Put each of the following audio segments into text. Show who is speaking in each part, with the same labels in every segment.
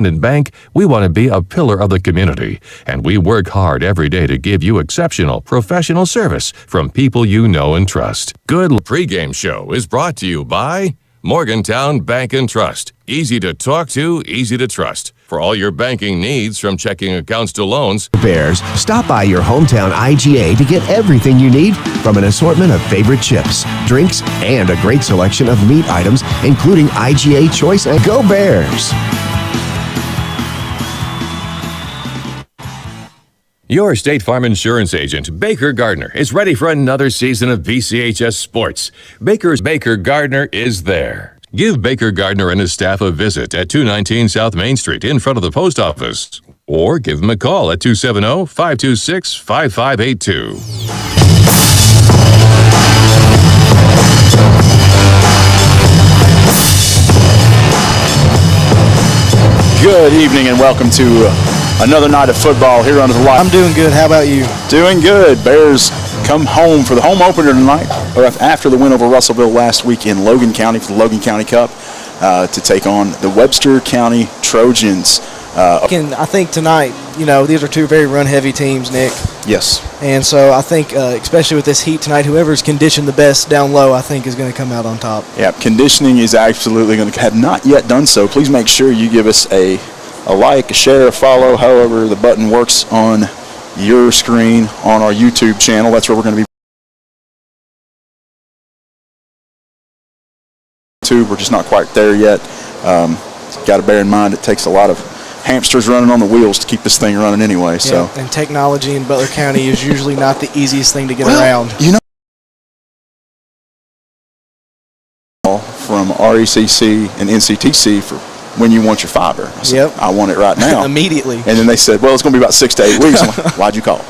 Speaker 1: Bank, we want to be a pillar of the community, and we work hard every day to give you exceptional professional service from people you know and trust. Good pregame show is brought to you by Morgantown Bank and Trust. Easy to talk to, easy to trust. For all your banking needs, from checking accounts to loans.
Speaker 2: Bears, stop by your hometown IGA to get everything you need, from an assortment of favorite chips, drinks, and a great selection of meat items, including IGA Choice and Go Bears.
Speaker 1: Your State Farm Insurance agent, Baker Gardner, is ready for another season of BCHS Sports. Baker Gardner is there. Give Baker Gardner and his staff a visit at 219 South Main Street in front of the post office. Or give him a call at 270-526-5582.
Speaker 3: Good evening and welcome to another night of football here under the light.
Speaker 4: I'm doing good. How about you?
Speaker 3: Doing good. Bears come home for the home opener tonight, or after the win over Russellville last week in Logan County for the Logan County Cup, to take on the Webster County Trojans.
Speaker 4: I think tonight, these are two very run-heavy teams, Nick.
Speaker 3: Yes.
Speaker 4: And so I think, especially with this heat tonight, whoever's conditioned the best down low, I think, is going to come out on top.
Speaker 3: Yeah, conditioning is absolutely going to have not yet done so. Please make sure you give us a like, a share, a follow, however the button works on your screen on our YouTube channel. That's where we're going to be. We're just not quite there yet. Got to bear in mind it takes a lot of hamsters running on the wheels to keep this thing running anyway. So.
Speaker 4: Yeah, and technology in Butler County is usually not the easiest thing to get around.
Speaker 3: From RECC and NCTC for when you want your fiber. I said, I want it right now.
Speaker 4: Immediately.
Speaker 3: And then they said, well, it's going to be about 6 to 8 weeks. I'm like, why'd you call?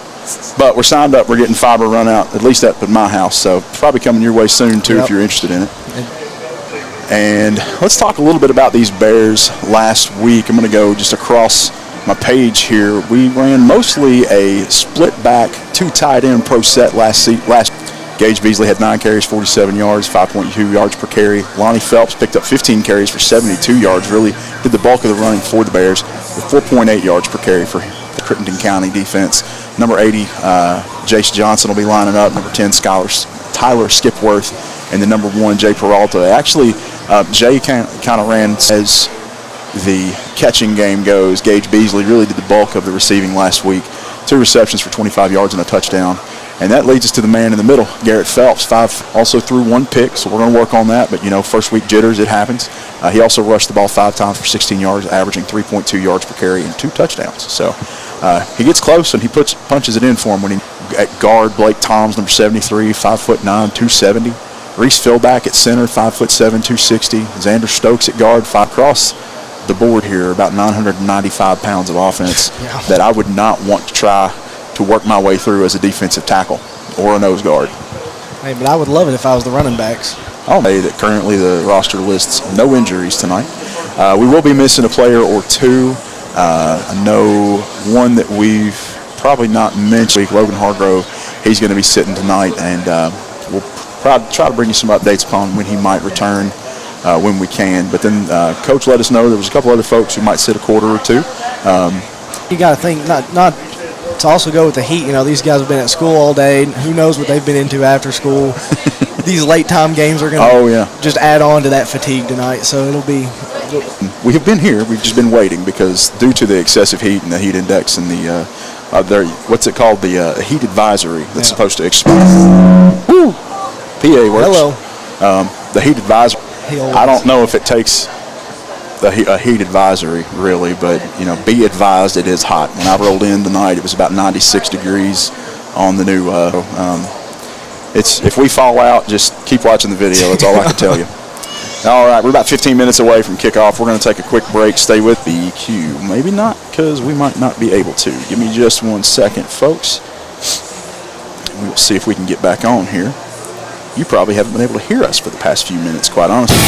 Speaker 3: But we're signed up. We're getting fiber run out, at least up at my house. So probably coming your way soon, too, if you're interested in it. And let's talk a little bit about these Bears last week. I'm going to go just across my page here. We ran mostly a split back, 2 tight end pro set last. Gage Beasley had 9 carries, 47 yards, 5.2 yards per carry. Lonnie Phelps picked up 15 carries for 72 yards, really did the bulk of the running for the Bears, with 4.8 yards per carry for the Crittenden County defense. Number 80, Jace Johnson will be lining up. Number 10, Tyler Skipworth, and the number 1, Jay Peralta. Actually, Jay kind of ran as the catching game goes. Gage Beasley really did the bulk of the receiving last week. 2 receptions for 25 yards and a touchdown. And that leads us to the man in the middle, Garrett Phelps. 5 also threw 1 pick, so we're going to work on that. But, first week jitters, it happens. He also rushed the ball 5 times for 16 yards, averaging 3.2 yards per carry and 2 touchdowns. So he gets close, and he punches it in for him when he at guard. Blake Toms, number 73, 5'9", 270. Reese Philback at center, 5'7", 260. Xander Stokes at guard, 5 across the board here, about 995 pounds of offense that I would not want to try to work my way through as a defensive tackle or a nose guard.
Speaker 4: Hey, but I would love it if I was the running backs.
Speaker 3: I'll say that currently the roster lists no injuries tonight. We will be missing a player or 2. I know one that we've probably not mentioned, Logan Hargrove. He's going to be sitting tonight, and we'll try to bring you some updates upon when he might return when we can. But then Coach let us know there was a couple other folks who might sit a quarter or 2.
Speaker 4: You got to think, not to also go with the heat. These guys have been at school all day. Who knows what they've been into after school. These late time games are going to just add on to that fatigue tonight. So it'll be.
Speaker 3: We have been here. We've just been waiting because due to the excessive heat and the heat index and the what's it called, the heat advisory that's supposed to expire. Woo! PA works.
Speaker 4: Hello.
Speaker 3: The heat advisory. I don't know if it takes a heat advisory really, but be advised it is hot. When I rolled in tonight, it was about 96 degrees on the new. If we fall out, just keep watching the video. That's all I can tell you. All right, we're about 15 minutes away from kickoff. We're going to take a quick break. Stay with BQ. Maybe not, because we might not be able to. Give me just 1 second, folks. We'll see if we can get back on here. You probably haven't been able to hear us for the past few minutes, quite honestly.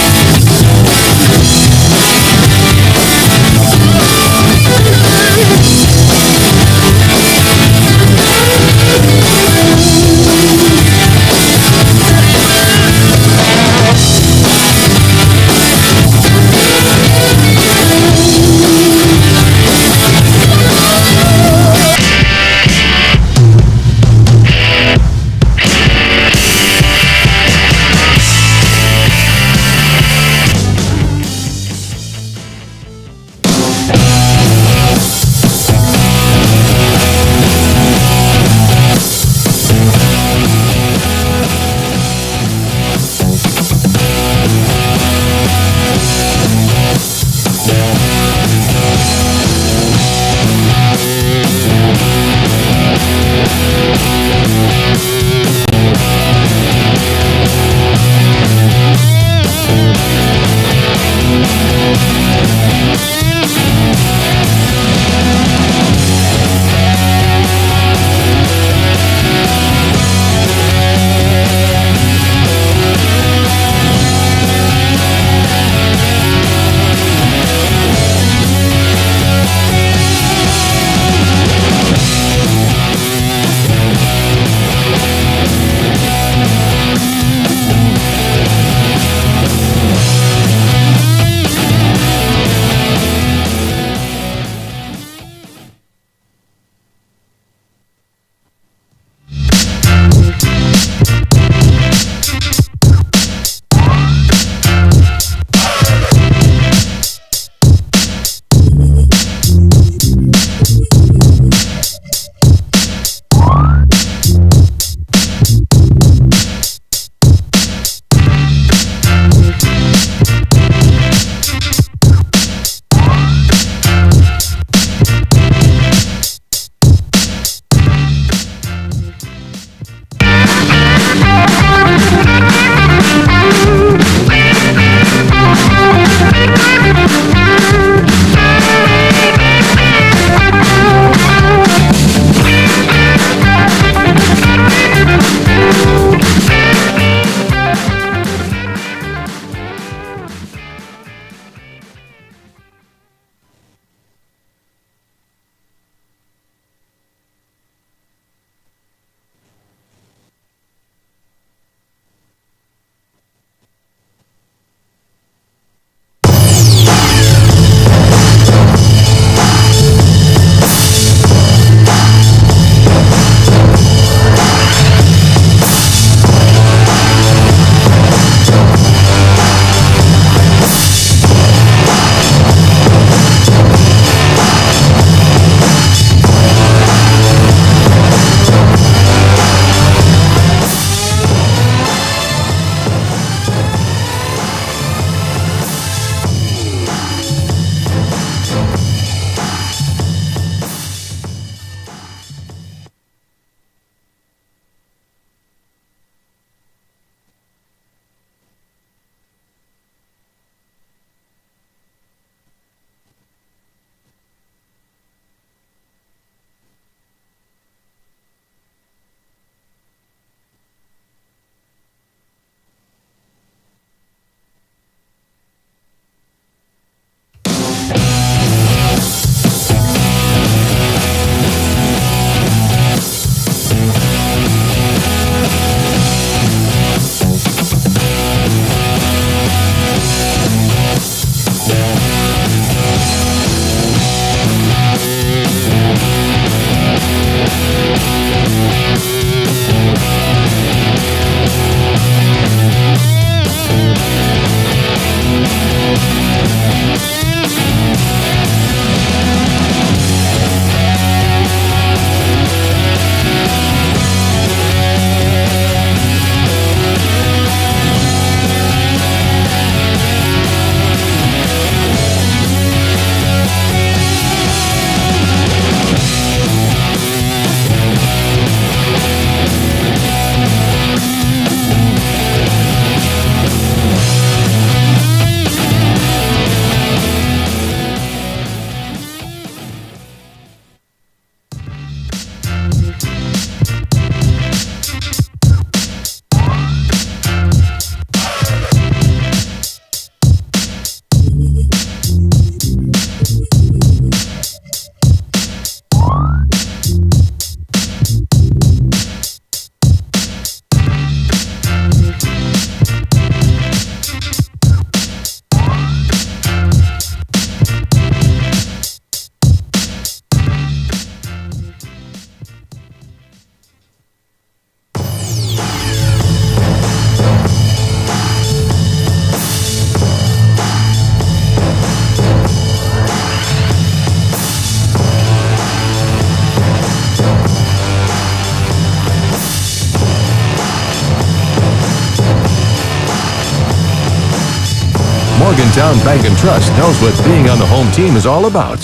Speaker 1: Morgantown Bank and Trust knows what being on the home team is all about.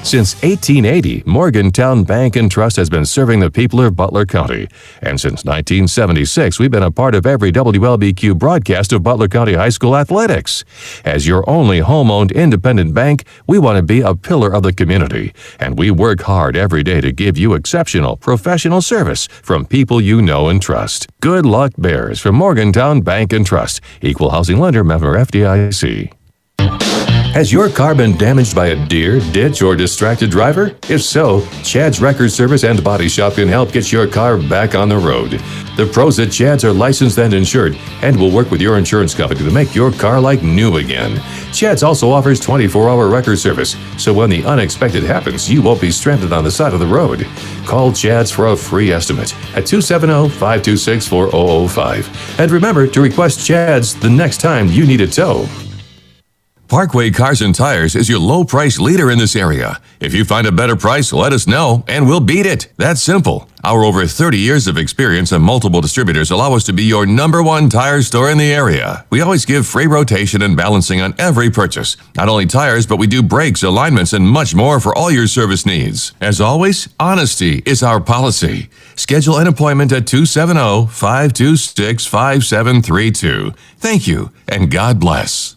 Speaker 1: Since 1880, Morgantown Bank and Trust has been serving the people of Butler County. And since 1976, we've been a part of every WLBQ broadcast of Butler County High School athletics. As your only home-owned independent bank, we want to be a pillar of the community. And we work hard every day to give you exceptional, professional service from people you know and trust. Good luck, Bears, from Morgantown Bank and Trust. Equal housing lender, member FDIC. Has your car been damaged by a deer, ditch, or distracted driver? If so, Chad's Record Service and Body Shop can help get your car back on the road. The pros at Chad's are licensed and insured and will work with your insurance company to make your car like new again. Chad's also offers 24-hour record service, so when the unexpected happens, you won't be stranded on the side of the road. Call Chad's for a free estimate at 270-526-4005. And remember to request Chad's the next time you need a tow. Parkway Cars and Tires is your low-price leader in this area. If you find a better price, let us know, and we'll beat it. That's simple. Our over 30 years of experience and multiple distributors allow us to be your #1 tire store in the area. We always give free rotation and balancing on every purchase. Not only tires, but we do brakes, alignments, and much more for all your service needs. As always, honesty is our policy. Schedule an appointment at 270-526-5732. Thank you, and God bless.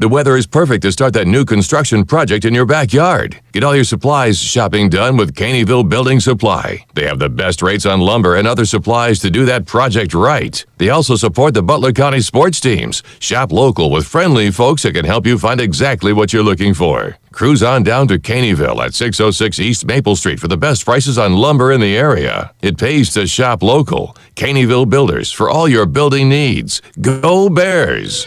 Speaker 1: The weather is perfect to start that new construction project in your backyard. Get all your supplies shopping done with Caneyville Building Supply. They have the best rates on lumber and other supplies to do that project right. They also support the Butler County sports teams. Shop local with friendly folks that can help you find exactly what you're looking for. Cruise on down to Caneyville at 606 East Maple Street for the best prices on lumber in the area. It pays to shop local. Caneyville Builders for all your building needs. Go Bears!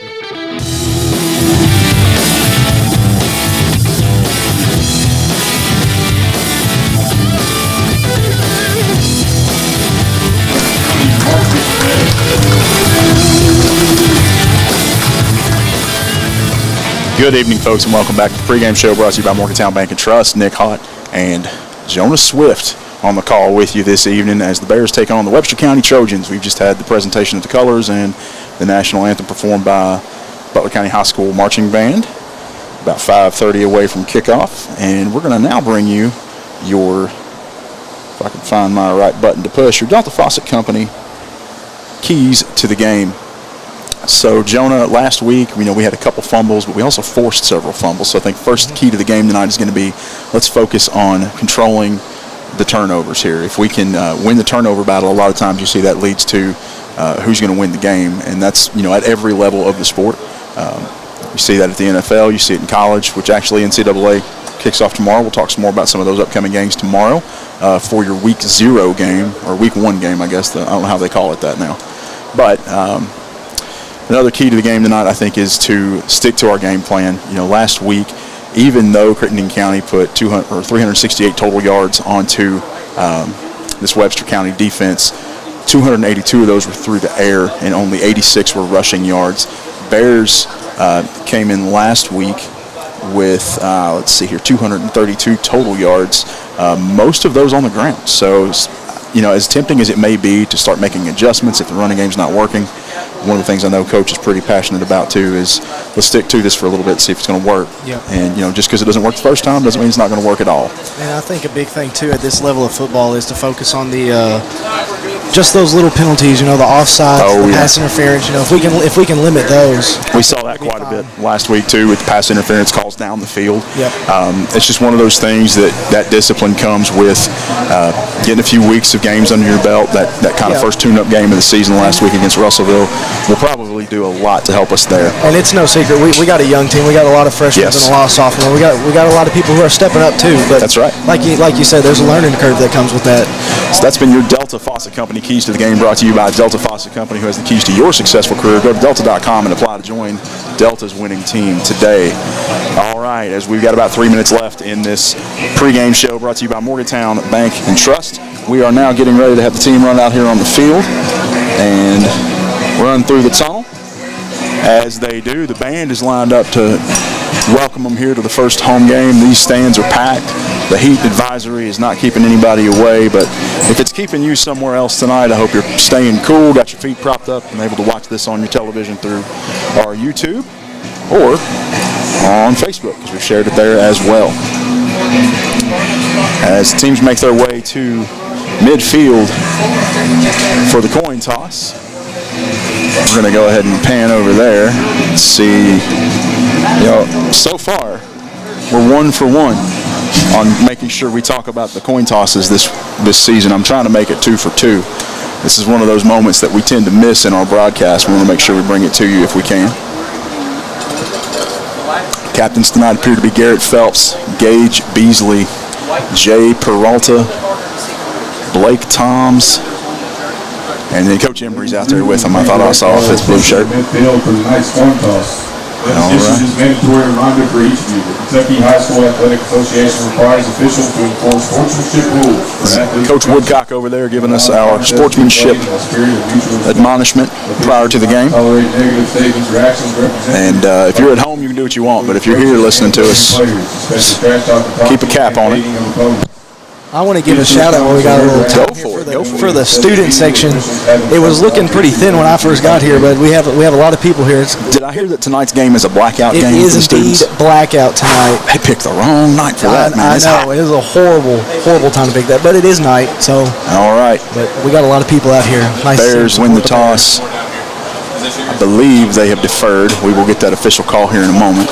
Speaker 3: Good evening, folks, and welcome back to the pregame show brought to you by Morgantown Bank and Trust. Nick Hott and Jonah Swift on the call with you this evening as the Bears take on the Webster County Trojans. We've just had the presentation of the colors and the national anthem performed by Butler County High School Marching Band about 5:30 away from kickoff. And we're going to now bring you your, if I can find my right button to push, your Delta Faucet Company keys to the game. So, Jonah, last week, we had a couple fumbles, but we also forced several fumbles. So I think first key to the game tonight is going to be let's focus on controlling the turnovers here. If we can win the turnover battle, a lot of times you see that leads to who's going to win the game, and that's at every level of the sport. You see that at the NFL, you see it in college, which actually NCAA kicks off tomorrow. We'll talk some more about some of those upcoming games tomorrow for your Week 0 game, or Week 1 game, I guess. I don't know how they call it that now. But another key to the game tonight, I think, is to stick to our game plan. Last week, even though Crittenden County put 368 total yards onto this Webster County defense, 282 of those were through the air, and only 86 were rushing yards. Bears came in last week with, 232 total yards, most of those on the ground. So, as tempting as it may be to start making adjustments if the running game's not working, one of the things I know Coach is pretty passionate about too is let's stick to this for a little bit, see if it's going to work. Yep. And just because it doesn't work the first time doesn't mean it's not going to work at all.
Speaker 4: And I think a big thing too at this level of football is to focus on the just those little penalties, the offside, pass interference. If we can limit those.
Speaker 3: We saw that quite a bit last week too with pass interference calls down the field.
Speaker 4: Yep.
Speaker 3: It's just one of those things that discipline comes with getting a few weeks of games under your belt. That kind of first tune-up game of the season last week against Russellville will probably do a lot to help us there.
Speaker 4: And it's no secret we got a young team. We got a lot of freshmen and a lot of sophomores. We got a lot of people who are stepping up too. But
Speaker 3: that's right.
Speaker 4: Like you said, there's a learning curve that comes with that.
Speaker 3: So that's been your Delta Faucet Company keys to the game, brought to you by Delta Faucet Company, who has the keys to your successful career. Go to delta.com and apply to join Delta's winning team today. All right, as we've got about 3 minutes left in this pregame show brought to you by Morgantown Bank and Trust, we are now getting ready to have the team run out here on the field and run through the tunnel. As they do, the band is lined up to welcome them here to the first home game. These stands are packed. The heat advisory is not keeping anybody away, but if it's keeping you somewhere else tonight, I hope you're staying cool, got your feet propped up, and able to watch this on your television through our YouTube. or on Facebook, because we've shared it there as well. As teams make their way to midfield for the coin toss, we're going to go ahead and pan over there and see, so far we're 1 for 1 on making sure we talk about the coin tosses this season. I'm trying to make it 2 for 2. This is one of those moments that we tend to miss in our broadcast. We want to make sure we bring it to you if we can. Captains tonight appear to be Garrett Phelps, Gage Beasley, Jay Peralta, Blake Toms, and then Coach Embry's out there with him. I thought I saw off his blue shirt.
Speaker 5: This is a mandatory reminder for each of you. The Kentucky High School Athletic Association requires officials to enforce sportsmanship rules.
Speaker 3: Coach Woodcock over there giving us our sportsmanship admonishment prior to the game. And if you're at home, you can do what you want, but if you're here listening to us, keep a cap on it.
Speaker 4: I want to give a shout out when we got a little time for the student section. It was looking pretty thin when I first got here, but we have a lot of people here.
Speaker 3: Did I hear that tonight's game is a blackout game?
Speaker 4: It is
Speaker 3: for the
Speaker 4: indeed
Speaker 3: students?
Speaker 4: blackout tonight.
Speaker 3: They picked the wrong night for that, man.
Speaker 4: I know. It is a horrible time to pick that, but it is night, so.
Speaker 3: All right.
Speaker 4: But we got a lot of people out here. Nice
Speaker 3: Bears win the toss. I believe they have deferred. We will get that official call here in a moment.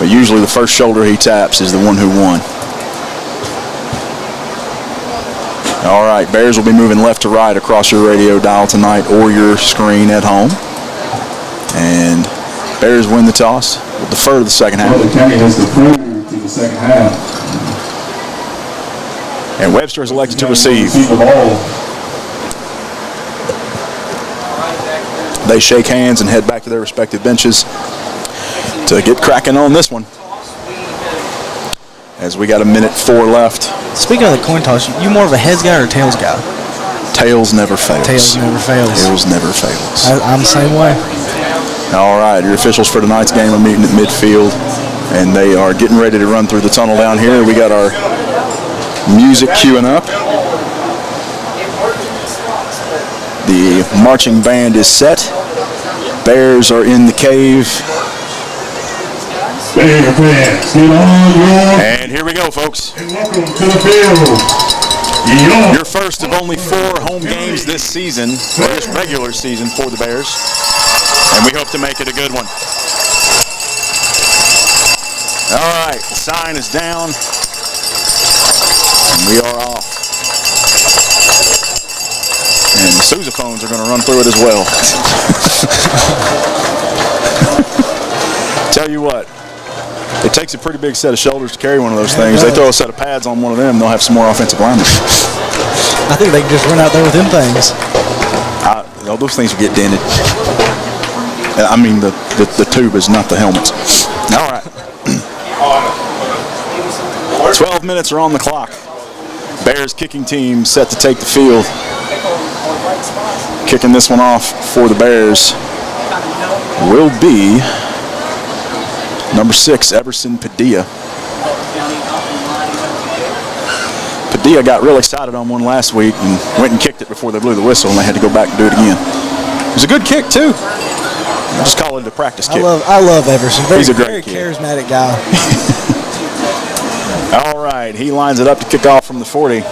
Speaker 3: But usually the first shoulder he taps is the one who won. All right, Bears will be moving left to right across your radio dial tonight or your screen at home. And Bears win the toss. We'll defer to the second half.
Speaker 5: The county has deferred to the second half.
Speaker 3: And Webster is elected to receive. They shake hands and head back to their respective benches to get cracking on this one. As we got 1:04 left.
Speaker 4: Speaking of the coin toss, you more of a heads guy or a tails guy?
Speaker 3: Tails never fails.
Speaker 4: Tails never fails.
Speaker 3: Tails never fails.
Speaker 4: I'm the same way.
Speaker 3: All right, your officials for tonight's game are meeting at midfield, and they are getting ready to run through the tunnel down here. We got our music queuing up. The marching band is set. Bears are in the cave.
Speaker 5: Bear fans, get on your...
Speaker 3: And here we go, folks.
Speaker 5: And welcome to the field.
Speaker 3: Your first of only 4 home games this season, or this regular season for the Bears. And we hope to make it a good one. All right, the sign is down. And we are off. And the sousaphones are going to run through it as well. Tell you what. It takes a pretty big set of shoulders to carry one of those things. They throw a set of pads on one of them, they'll have some more offensive linemen.
Speaker 4: I think they can just run out there with them things.
Speaker 3: Those things will get dented. I mean, the tube is not the helmets. All right. 12 minutes are on the clock. Bears kicking team set to take the field. Kicking this one off for the Bears will be number 6, Everson Padilla. Padilla got real excited on one last week and went and kicked it before they blew the whistle, and they had to go back and do it again. It was a good kick, too. I just call it a practice kick.
Speaker 4: I love Everson.
Speaker 3: He's a great kid.
Speaker 4: Very charismatic guy.
Speaker 3: All right, he lines it up to kick off from the 40.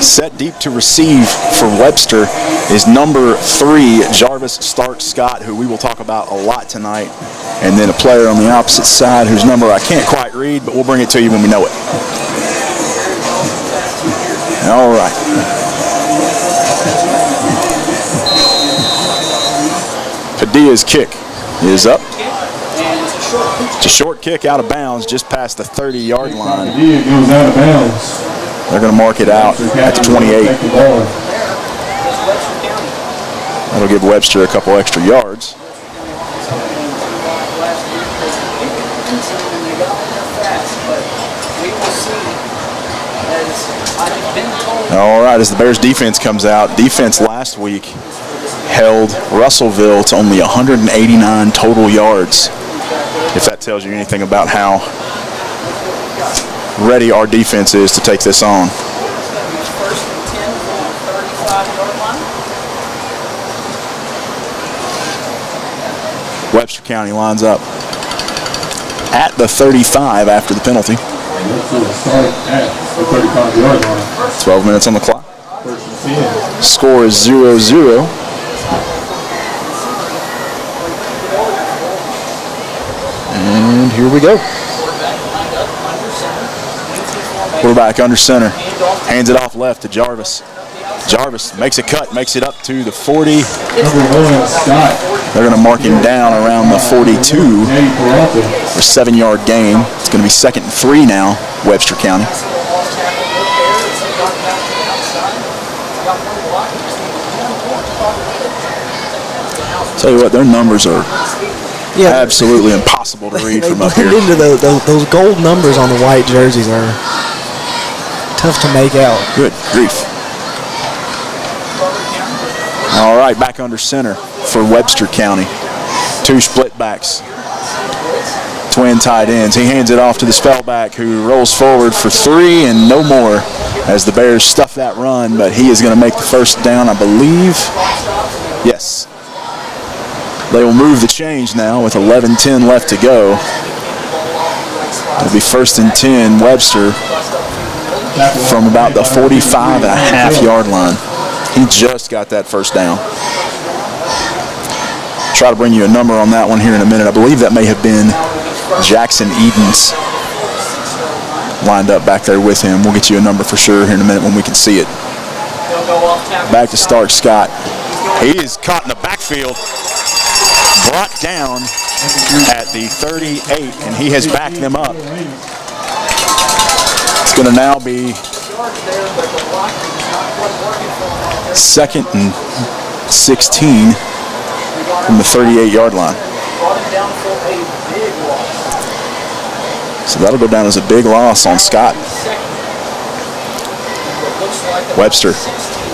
Speaker 3: Set deep to receive for Webster is number 3, Jarvis Stark-Scott, who we will talk about a lot tonight. And then a player on the opposite side whose number I can't quite read, but we'll bring it to you when we know it. All right. Padilla's kick is up. It's a short kick out of bounds just past the 30-yard line.
Speaker 5: Padilla goes out of bounds.
Speaker 3: They're going to mark it out at the 28. That'll give Webster a couple extra yards. All right, as the Bears defense comes out, defense last week held Russellville to only 189 total yards. If that tells you anything about how ready our defense is to take this on. Webster County lines up at the 35 after the penalty.
Speaker 5: Start at the 35-yard line.
Speaker 3: 12 minutes on the clock.
Speaker 5: First and 10.
Speaker 3: Score is 0-0. And here we go. Quarterback under center. Hands it off left to Jarvis. Jarvis makes a cut, makes it up to the 40.
Speaker 5: Number 1, Scott.
Speaker 3: They're going to mark him down around the 42 for 7-yard gain. It's going to be 2nd and 3 now, Webster County. Tell you what, their numbers are absolutely impossible to read from up here.
Speaker 4: Into those gold numbers on the white jerseys are tough to make out.
Speaker 3: Good grief. All right, back under center for Webster County. 2 split backs. Twin tight ends. He hands it off to the spellback who rolls forward for 3 and no more as the Bears stuff that run, but he is going to make the first down, I believe. Yes. They will move the change now with 11:10 left to go. It'll be 1st and 10, Webster, from about the 45.5-yard line. He just got that first down. Try to bring you a number on that one here in a minute. I believe that may have been Jackson Edens lined up back there with him. We'll get you a number for sure here in a minute when we can see it. Back to Stark Scott. He is caught in the backfield, brought down at the 38, and he has backed them up. It's going to now be 2nd and 16 from the 38-yard line. So that'll go down as a big loss on Scott. Webster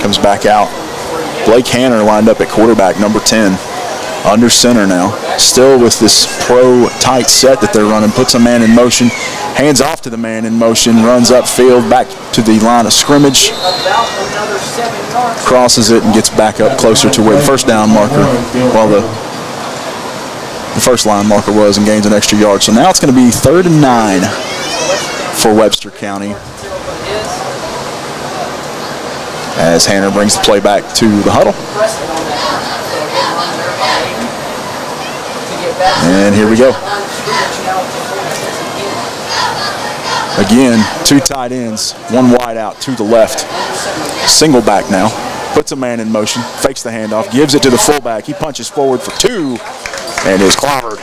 Speaker 3: comes back out. Blake Hanner lined up at quarterback, number 10. Under center now. Still with this pro tight set that they're running. Puts a man in motion. Hands off to the man in motion. Runs upfield back to the line of scrimmage. Crosses it and gets back up closer to where the first down marker, well, the first line marker was, and gains an extra yard. So now it's going to be 3rd and 9 for Webster County as Hanner brings the play back to the huddle. And here we go. Again, 2 tight ends, 1 wide out to the left. Single back now. Puts a man in motion, fakes the handoff, gives it to the fullback. He punches forward for 2 and is clobbered.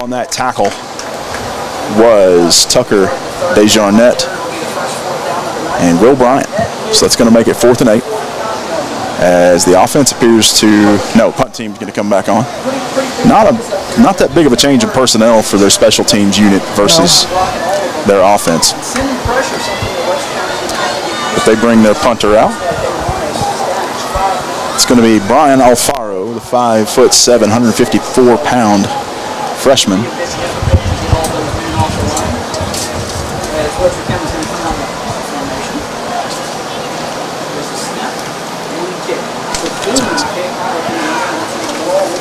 Speaker 3: On that tackle was Tucker Desjarnette and Will Bryant. So that's going to make it 4th and 8. As the offense appears to, no, punt team's going to come back on. Not that big of a change in personnel for their special teams unit versus their offense. But they bring their punter out. It's going to be Brian Alfaro, the 5'7", 154-pound freshman.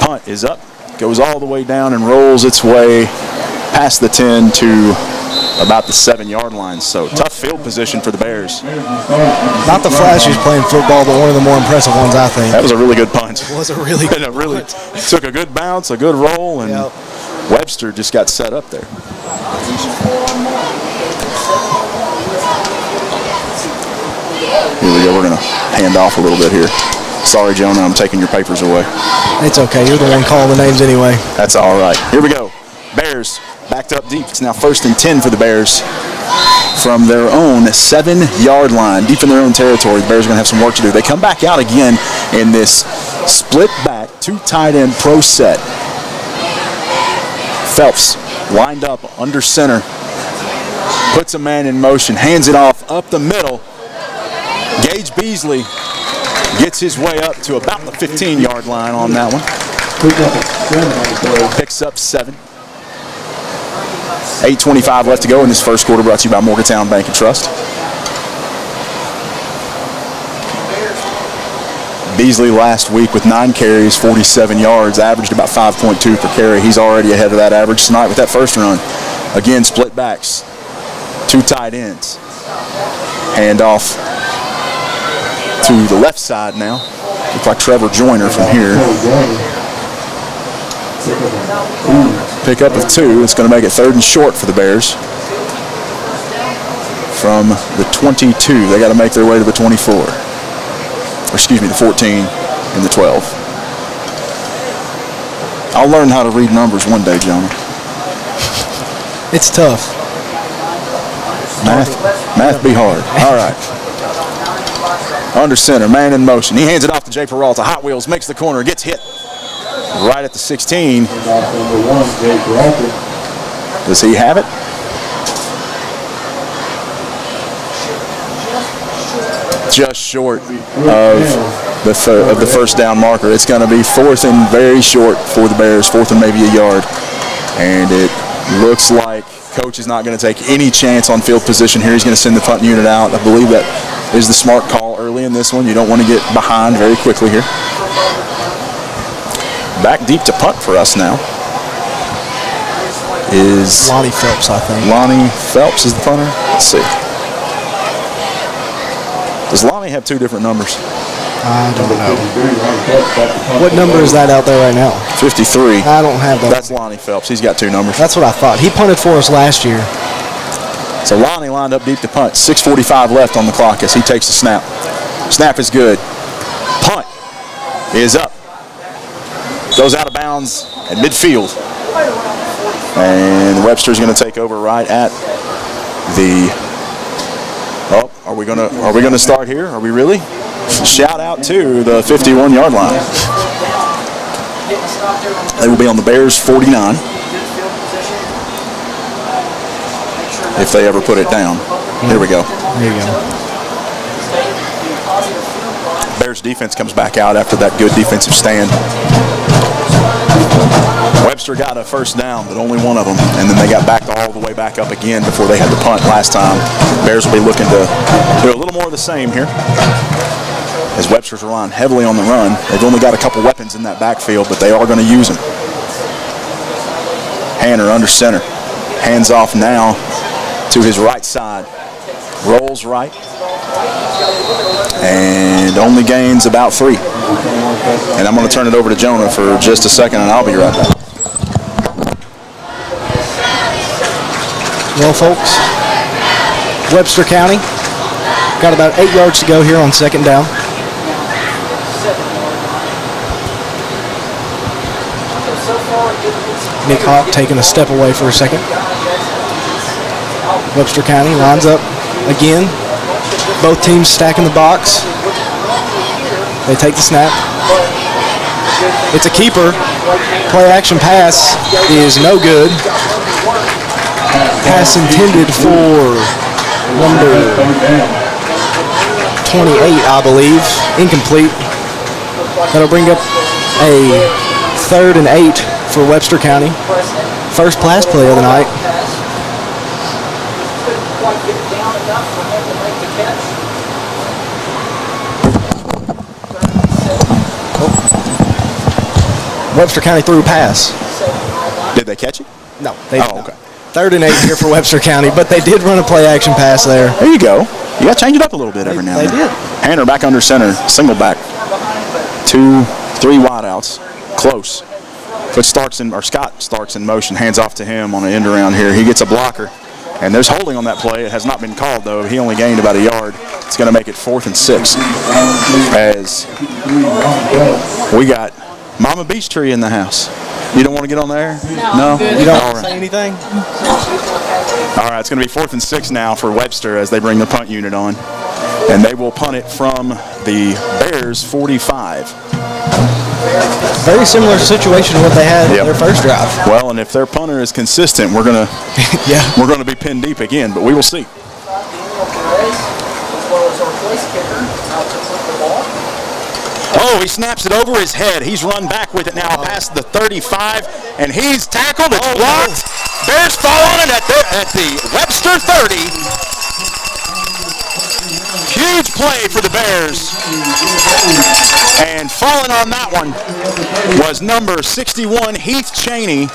Speaker 3: Punt is up, goes all the way down and rolls its way past the 10 to about the 7-yard line. So tough field position for the Bears.
Speaker 4: Not the flashiest playing football, but one of the more impressive ones, I think.
Speaker 3: That was a really good punt.
Speaker 4: It was a really good punt.
Speaker 3: Took a good bounce, a good roll, and Webster just got set up there. Here we go. We're going to hand off a little bit here. Sorry, Jonah, I'm taking your papers away.
Speaker 4: It's okay. You're the one calling the names anyway.
Speaker 3: That's all right. Here we go. Bears backed up deep. It's now 1st and 10 for the Bears from their own 7-yard line, deep in their own territory. The Bears are going to have some work to do. They come back out again in this split back, 2 tight end pro set. Phelps lined up under center, puts a man in motion, hands it off up the middle. Gage Beasley gets his way up to about the 15-yard line on that one. Picks up 7. 8:25 left to go in this first quarter, brought to you by Morgantown Bank and Trust. Beasley last week with 9 carries, 47 yards, averaged about 5.2 per carry. He's already ahead of that average tonight with that first run. Again, split backs, 2 tight ends. Hand off to the left side now. Looks like Trevor Joyner from here. Pick up of 2. It's going to make it 3rd and short for the Bears. From the 22, they got to make their way to the 24. Or excuse me, the 14 and the 12. I'll learn how to read numbers one day, Jonah.
Speaker 4: It's tough.
Speaker 3: Math be hard. All right. Under center, man in motion. He hands it off to Jay Peralta. Hot Wheels makes the corner, gets hit right at the 16. Does he have it? Just short of the first down marker. It's going to be 4th and very short for the Bears, 4th and maybe a yard. And it looks like Coach is not going to take any chance on field position here. He's going to send the punt unit out. I believe that is the smart call early in this one. You don't want to get behind very quickly here. Back deep to punt for us now is
Speaker 4: Lonnie Phelps, I think.
Speaker 3: Lonnie Phelps is the punter. Let's see. Does Lonnie have 2 different numbers?
Speaker 4: I don't know. What number is that out there right now?
Speaker 3: 53.
Speaker 4: I don't have that.
Speaker 3: That's Lonnie Phelps. He's got 2 numbers.
Speaker 4: That's what I thought. He punted for us last year.
Speaker 3: So Lonnie lined up deep to punt. 6:45 left on the clock as he takes the snap. Snap is good. Punt is up. Goes out of bounds at midfield. And Webster's going to take over right at the... Oh, are we gonna start here? Are we really? Shout out to the 51-yard line. They will be on the Bears 49 if they ever put it down. Here we go.
Speaker 4: There you go.
Speaker 3: Bears defense comes back out after that good defensive stand. Webster got a first down, but only one of them, and then they got backed all the way back up again before they had to punt last time. Bears will be looking to do a little more of the same here, as Webster's relying heavily on the run. They've only got a couple weapons in that backfield, but they are going to use them. Hanner under center. Hands off now to his right side. Rolls right. And only gains about 3. And I'm going to turn it over to Jonah for just a second, and I'll be right back.
Speaker 4: Well, folks, Webster County got about 8 yards to go here on 2nd down. Nick Hawk taking a step away for a second. Webster County lines up again. Both teams stacking the box. They take the snap. It's a keeper. Play action pass is no good. Pass intended for number 28, I believe. Incomplete. That'll bring up a 3rd and 8 for Webster County. First pass play of the night. Webster County threw a pass.
Speaker 3: Did they catch it?
Speaker 4: No, they did not.
Speaker 3: Okay.
Speaker 4: 3rd and 8 here for Webster County, but they did run a play action pass there.
Speaker 3: There you go. You got to change it up a little bit every now and then.
Speaker 4: They did.
Speaker 3: Hanner back under center, single back. 2, 3 wideouts, close. But Scott starts in motion, hands off to him on an end around here. He gets a blocker, and there's holding on that play. It has not been called though. He only gained about a yard. It's going to make it 4th and 6. As we got Mama Beach Tree in the house. You don't want to get on there? No?
Speaker 4: You don't want to say anything?
Speaker 3: All right, it's going to be 4th and 6 now for Webster as they bring the punt unit on. And they will punt it from the Bears 45.
Speaker 4: Very similar situation to what they had in their first drive.
Speaker 3: Well, and if their punter is consistent, we're going to we're going to be pinned deep again, but we will see. Oh, he snaps it over his head. He's run back with it now past the 35, and he's tackled. It's blocked. Bears fall on it at the Webster 30. Huge play for the Bears. And falling on that one was number 61, Heath Chaney.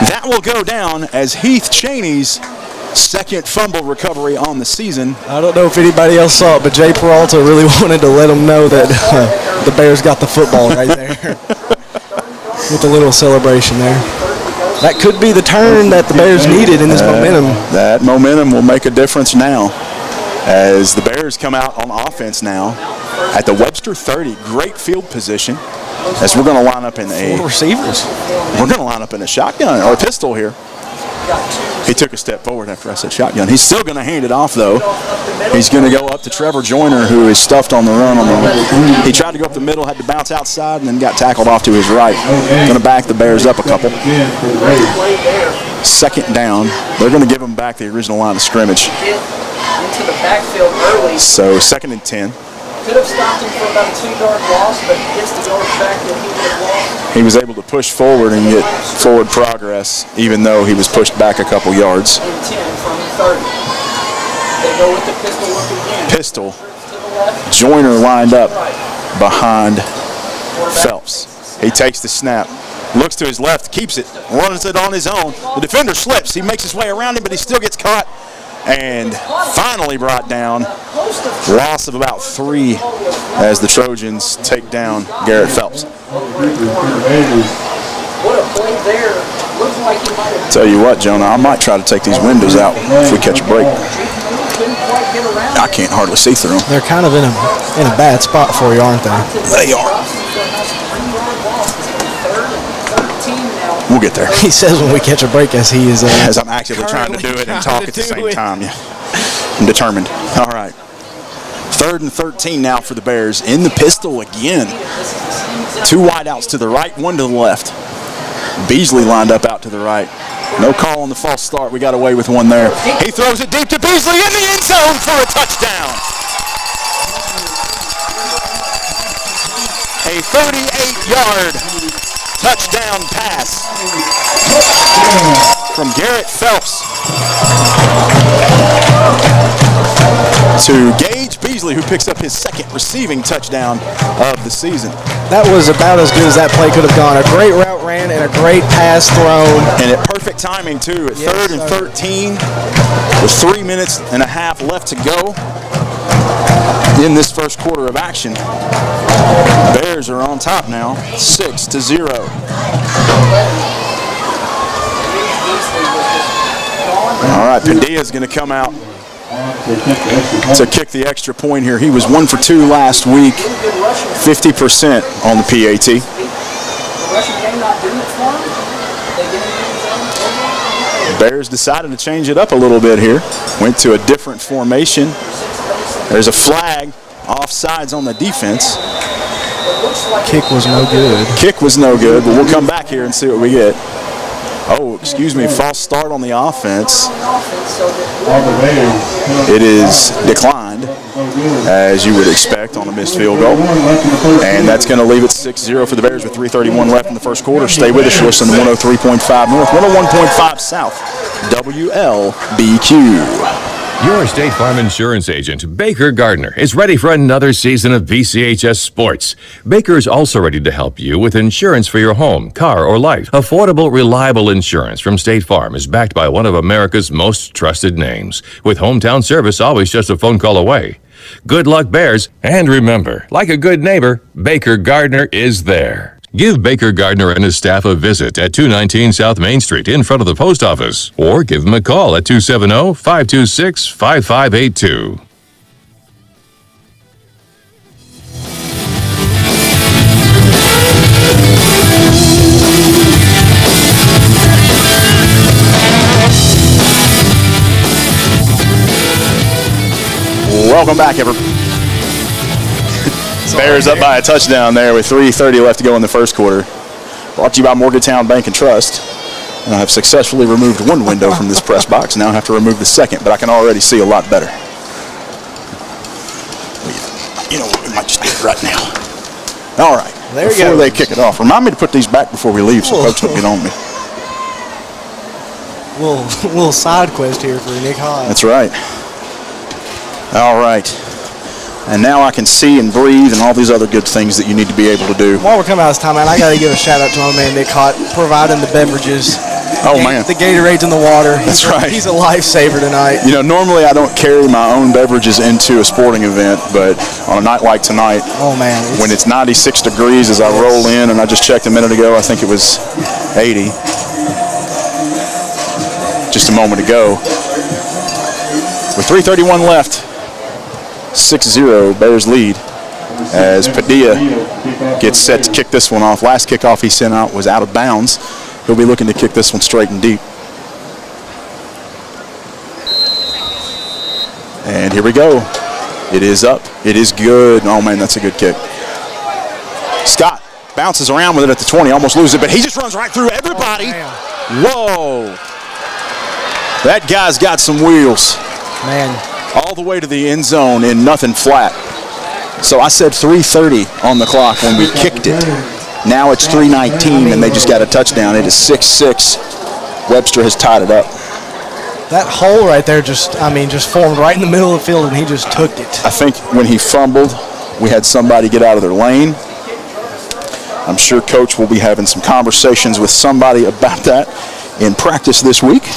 Speaker 3: That will go down as Heath Chaney's second fumble recovery on the season.
Speaker 4: I don't know if anybody else saw it, but Jay Peralta really wanted to let them know that the Bears got the football right there. With a little celebration there. That could be the turn that the Bears needed in this momentum.
Speaker 3: That momentum will make a difference now as the Bears come out on offense now at the Webster 30. Great field position as we're going to line up in
Speaker 4: Four receivers.
Speaker 3: We're going to line up in a shotgun or a pistol here. He took a step forward after I said shotgun. He's still going to hand it off, though. He's going to go up to Trevor Joyner, who is stuffed on the run. He tried to go up the middle, had to bounce outside, and then got tackled off to his right. Going to back the Bears up a couple. Second down. They're going to give him back the original line of scrimmage.
Speaker 6: Into the backfield early.
Speaker 3: So 2nd and 10.
Speaker 6: Could have stopped him for about a 2-yard loss, but gets the yard back that he would have lost.
Speaker 3: He was able to push forward and get forward progress, even though he was pushed back a couple yards.
Speaker 6: And 10 from 30. They go with the pistol look again.
Speaker 3: Pistol. Joyner lined up behind Phelps. He takes the snap, looks to his left, keeps it, runs it on his own. The defender slips. He makes his way around him, but he still gets caught. And finally brought down. Loss of about 3 as the Trojans take down Garrett Phelps.
Speaker 6: What a play there. Looks like he might have.
Speaker 3: Tell you what, Jonah, I might try to take these windows out if we catch a break. I can't hardly see through them.
Speaker 4: They're kind of in a bad spot for you, aren't they?
Speaker 3: They are. We'll get there.
Speaker 4: He says when we catch a break as he is.
Speaker 3: As I'm actively trying to do it and talk at the same time. Yeah. I'm determined. All right. 3rd and 13 now for the Bears. In the pistol again. 2 wideouts to the right, 1 to the left. Beasley lined up out to the right. No call on the false start. We got away with 1 there. He throws it deep to Beasley in the end zone for a touchdown. A 38-yard touchdown pass from Garrett Phelps to Gage Beasley, who picks up his 2nd receiving touchdown of the season.
Speaker 4: That was about as good as that play could have gone. A great route ran and a great pass thrown.
Speaker 3: And at perfect timing, too. At 3rd and 13, with 3 minutes and a half left to go in this first quarter of action. Bears are on top now, 6-0. All right, Padilla's going to come out to kick the extra point here. He was 1 for 2 last week, 50% on the PAT. Bears decided to change it up a little bit here. Went to a different formation. There's a flag, offsides on the defense.
Speaker 4: Kick was no good.
Speaker 3: Kick was no good, but we'll come back here and see what we get. Oh, excuse me, false start on the offense. It is declined, as you would expect on a missed field goal. And that's going to leave it 6-0 for the Bears with 3:31 left in the first quarter. Stay with us. Listen to 103.5 North, 101.5 South, WLBQ.
Speaker 1: Your State Farm Insurance agent, Baker Gardner, is ready for another season of BCHS Sports. Baker is also ready to help you with insurance for your home, car, or life. Affordable, reliable insurance from State Farm is backed by one of America's most trusted names, with hometown service always just a phone call away. Good luck, Bears, and remember, like a good neighbor, Baker Gardner is there. Give Baker Gardner and his staff a visit at 219 South Main Street in front of the post office, or give them a call at 270-526-5582.
Speaker 3: Welcome back, everyone. Bears up by a touchdown there with 3:30 left to go in the first quarter. Brought to you by Morgantown Bank and Trust. I have successfully removed 1 window from this press box. Now I have to remove the 2nd, but I can already see a lot better. You know what, we might just do it right now. All right,
Speaker 4: there you
Speaker 3: before
Speaker 4: go.
Speaker 3: they kick it off, remind me to put these back before we leave so folks don't get on me.
Speaker 4: Little side quest here for Nick Hodge.
Speaker 3: That's right. All right. And now I can see and breathe and all these other good things that you need to be able to do.
Speaker 4: While we're coming out of this timeout, I got to give a shout out to my man Nick Hott, providing the beverages.
Speaker 3: Oh, man.
Speaker 4: The Gatorades in the water.
Speaker 3: That's right.
Speaker 4: He's a lifesaver tonight.
Speaker 3: You know, normally I don't carry my own beverages into a sporting event, but on a night like tonight,
Speaker 4: oh man,
Speaker 3: when it's 96 degrees as I roll in, and I just checked a minute ago, I think it was 80 just a moment ago. With 3:31 left, 6-0 Bears lead as Padilla gets set to kick this one off. Last kickoff he sent out was out of bounds. He'll be looking to kick this one straight and deep. And here we go. It is up. It is good. Oh, man, that's a good kick. Scott bounces around with it at the 20, almost loses it, but he just runs right through everybody. Whoa. That guy's got some wheels.
Speaker 4: Man.
Speaker 3: All the way to the end zone in nothing flat. So I said 3:30 on the clock when we kicked it. Now it's 3:19 and they just got a touchdown. It is 6-6. Webster has tied it up.
Speaker 4: That hole right there just formed right in the middle of the field and he just took it.
Speaker 3: I think when he fumbled, we had somebody get out of their lane. I'm sure Coach will be having some conversations with somebody about that in practice this week.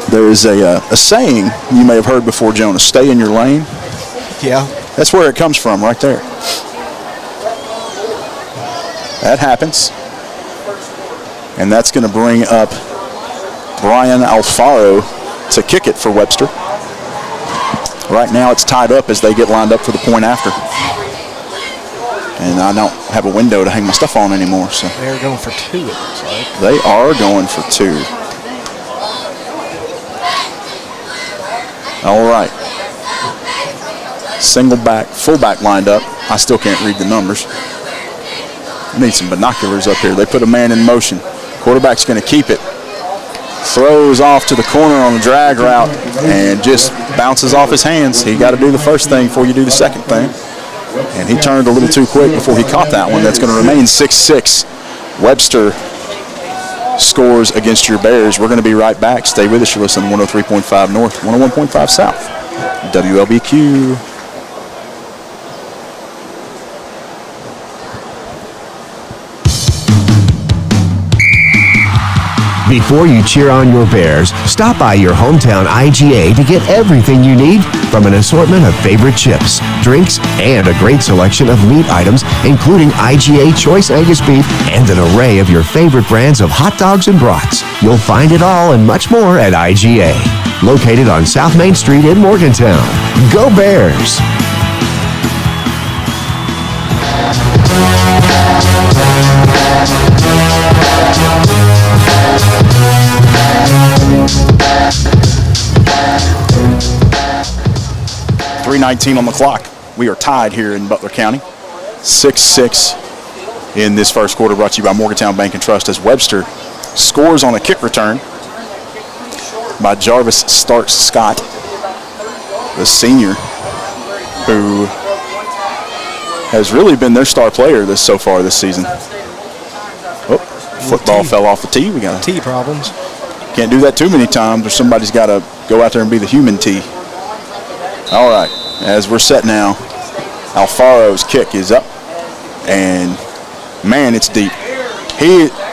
Speaker 3: There is a saying you may have heard before, Jonah, stay in your lane.
Speaker 4: Yeah.
Speaker 3: That's where it comes from, right there. That happens. And that's going to bring up Brian Alfaro to kick it for Webster. Right now it's tied up as they get lined up for the point after. And I don't have a window to hang my stuff on anymore. So
Speaker 4: they're going for 2, it looks like.
Speaker 3: They are going for 2. All right. Single back, fullback lined up. I still can't read the numbers. I need some binoculars up here. They put a man in motion. Quarterback's going to keep it. Throws off to the corner on the drag route and just bounces off his hands. He got to do the first thing before you do the second thing. And he turned a little too quick before he caught that one. That's going to remain 6-6. Webster scores against your Bears. We're going to be right back. Stay with us. You're listening to 103.5 North, 101.5 South. WLBQ.
Speaker 2: Before you cheer on your Bears, stop by your hometown IGA to get everything you need from an assortment of favorite chips, drinks, and a great selection of meat items, including IGA Choice Angus Beef and an array of your favorite brands of hot dogs and brats. You'll find it all and much more at IGA. Located on South Main Street in Morgantown. Go Bears!
Speaker 3: .319 on the clock. We are tied here in Butler County. 6-6 in this first quarter, brought to you by Morgantown Bank and Trust as Webster scores on a kick return by Jarvis Starks Scott, the senior, who has really been their star player so far this season. Oh, football fell off the tee. We got
Speaker 4: tee problems.
Speaker 3: Can't do that too many times or somebody's got to go out there and be the human tee. All right, as we're set now, Alfaro's kick is up, and man, it's deep.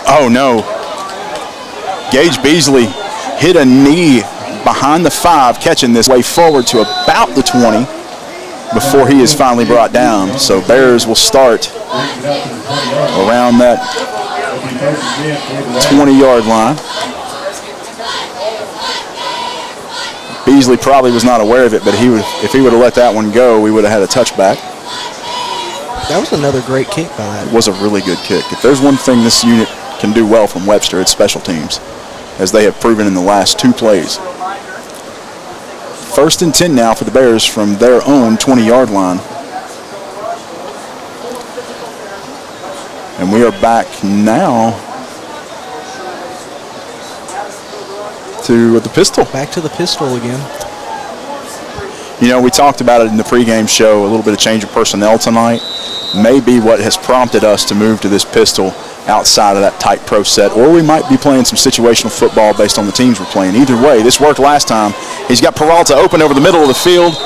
Speaker 3: Oh no, Gage Beasley hit a knee behind the 5, catching this way forward to about the 20 before he is finally brought down. So Bears will start around that 20-yard line. Beasley probably was not aware of it, but if he would have let that one go, we would have had a touchback.
Speaker 4: That was another great kick by that.
Speaker 3: It was a really good kick. If there's one thing this unit can do well from Webster, it's special teams, as they have proven in the last 2 plays. 1st and 10 now for the Bears from their own 20-yard line. And we are back now to the pistol.
Speaker 4: Back to the pistol again.
Speaker 3: You know, we talked about it in the pregame show, a little bit of change of personnel tonight. May be what has prompted us to move to this pistol outside of that tight pro set, or we might be playing some situational football based on the teams we're playing. Either way, this worked last time. He's got Peralta open over the middle of the field.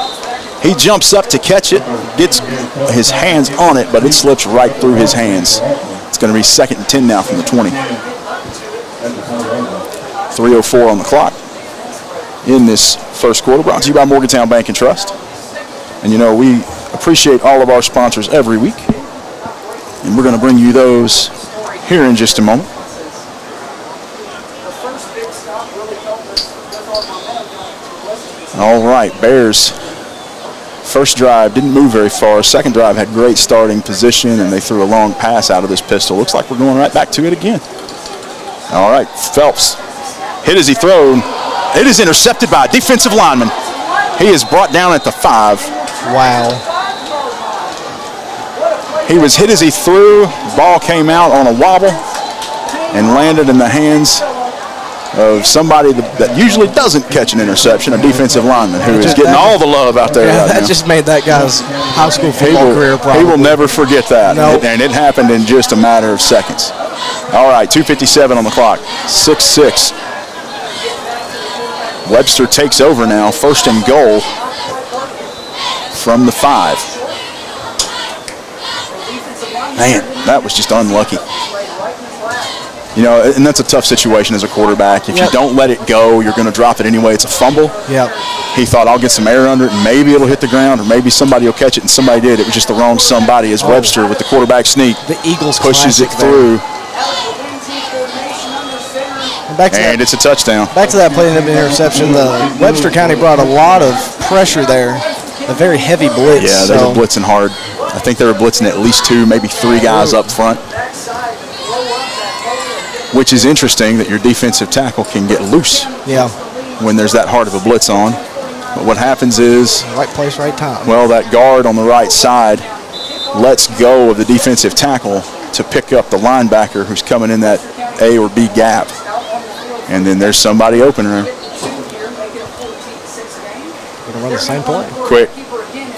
Speaker 3: He jumps up to catch it, gets his hands on it, but it slips right through his hands. It's going to be 2nd and 10 now from the 20. 3:04 on the clock in this first quarter. Brought to you by Morgantown Bank and Trust. And, you know, we appreciate all of our sponsors every week. And we're going to bring you those here in just a moment. All right, Bears. First drive didn't move very far. Second drive had great starting position, and they threw a long pass out of this pistol. Looks like we're going right back to it again. All right, Phelps hit as he thrown. It is intercepted by a defensive lineman. He is brought down at the 5.
Speaker 4: Wow.
Speaker 3: He was hit as he threw. Ball came out on a wobble and landed in the hands of somebody that usually doesn't catch an interception, a defensive lineman who is getting all the love out there right
Speaker 4: that
Speaker 3: now.
Speaker 4: just made that guy's high school football career probably.
Speaker 3: He will never forget that.
Speaker 4: Nope.
Speaker 3: And it happened in just a matter of seconds. All right, 2:57 on the clock, 6-6. Webster takes over now, 1st and goal from the 5. Man, that was just unlucky. You know, and that's a tough situation as a quarterback. If you don't let it go, you're going to drop it anyway. It's a fumble.
Speaker 4: Yep.
Speaker 3: He thought, I'll get some air under it, and maybe it'll hit the ground, or maybe somebody will catch it, and somebody did. It was just the wrong somebody as Webster with the quarterback sneak.
Speaker 4: The Eagles
Speaker 3: pushes it through.
Speaker 4: And
Speaker 3: it's a touchdown.
Speaker 4: Back to that play and interception. The Webster County brought a lot of pressure there. A very heavy blitz.
Speaker 3: Yeah, they were blitzing hard. I think they were blitzing at least 2, maybe 3 guys up front. Which is interesting that your defensive tackle can get loose when there's that hard of a blitz on. But what happens is,
Speaker 4: right place, right time.
Speaker 3: Well, that guard on the right side lets go of the defensive tackle to pick up the linebacker who's coming in that A or B gap. And then there's somebody open there.
Speaker 4: Gonna run the same play.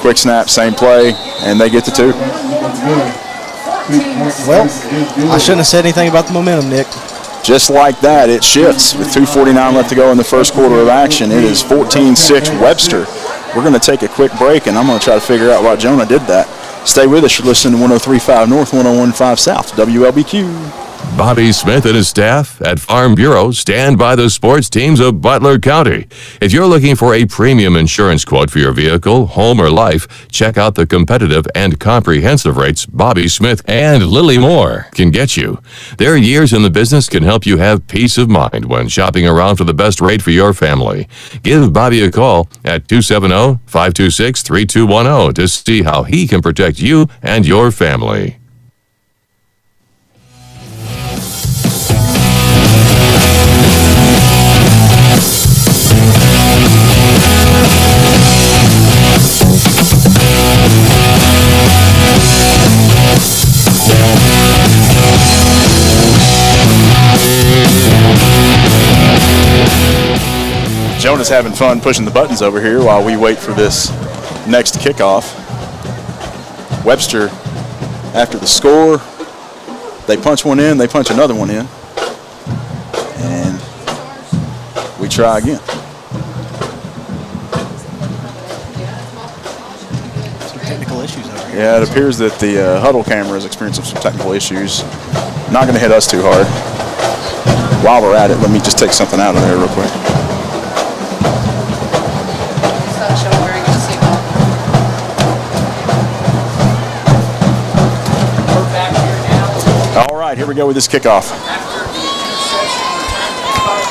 Speaker 3: Quick snap, same play, and they get the 2.
Speaker 4: Well, I shouldn't have said anything about the momentum, Nick.
Speaker 3: Just like that, it shifts with 2:49 left to go in the first quarter of action. It is 14-6 Webster. We're going to take a quick break, and I'm going to try to figure out why Jonah did that. Stay with us. You're listening to 103.5 North, 101.5 South, WLBQ.
Speaker 1: Bobby Smith and his staff at Farm Bureau stand by the sports teams of Butler County. If you're looking for a premium insurance quote for your vehicle, home, or life, check out the competitive and comprehensive rates Bobby Smith and Lily Moore can get you. Their years in the business can help you have peace of mind when shopping around for the best rate for your family. Give Bobby a call at 270-526-3210 to see how he can protect you and your family.
Speaker 3: Jonah's having fun pushing the buttons over here while we wait for this next kickoff. Webster, after the score, they punch one in, they punch another one in. And we try again.
Speaker 4: Some technical issues over here.
Speaker 3: Yeah, it appears that the huddle camera is experiencing some technical issues. Not going to hit us too hard. While we're at it, let me just take something out of there real quick. All right, here we go with this kickoff.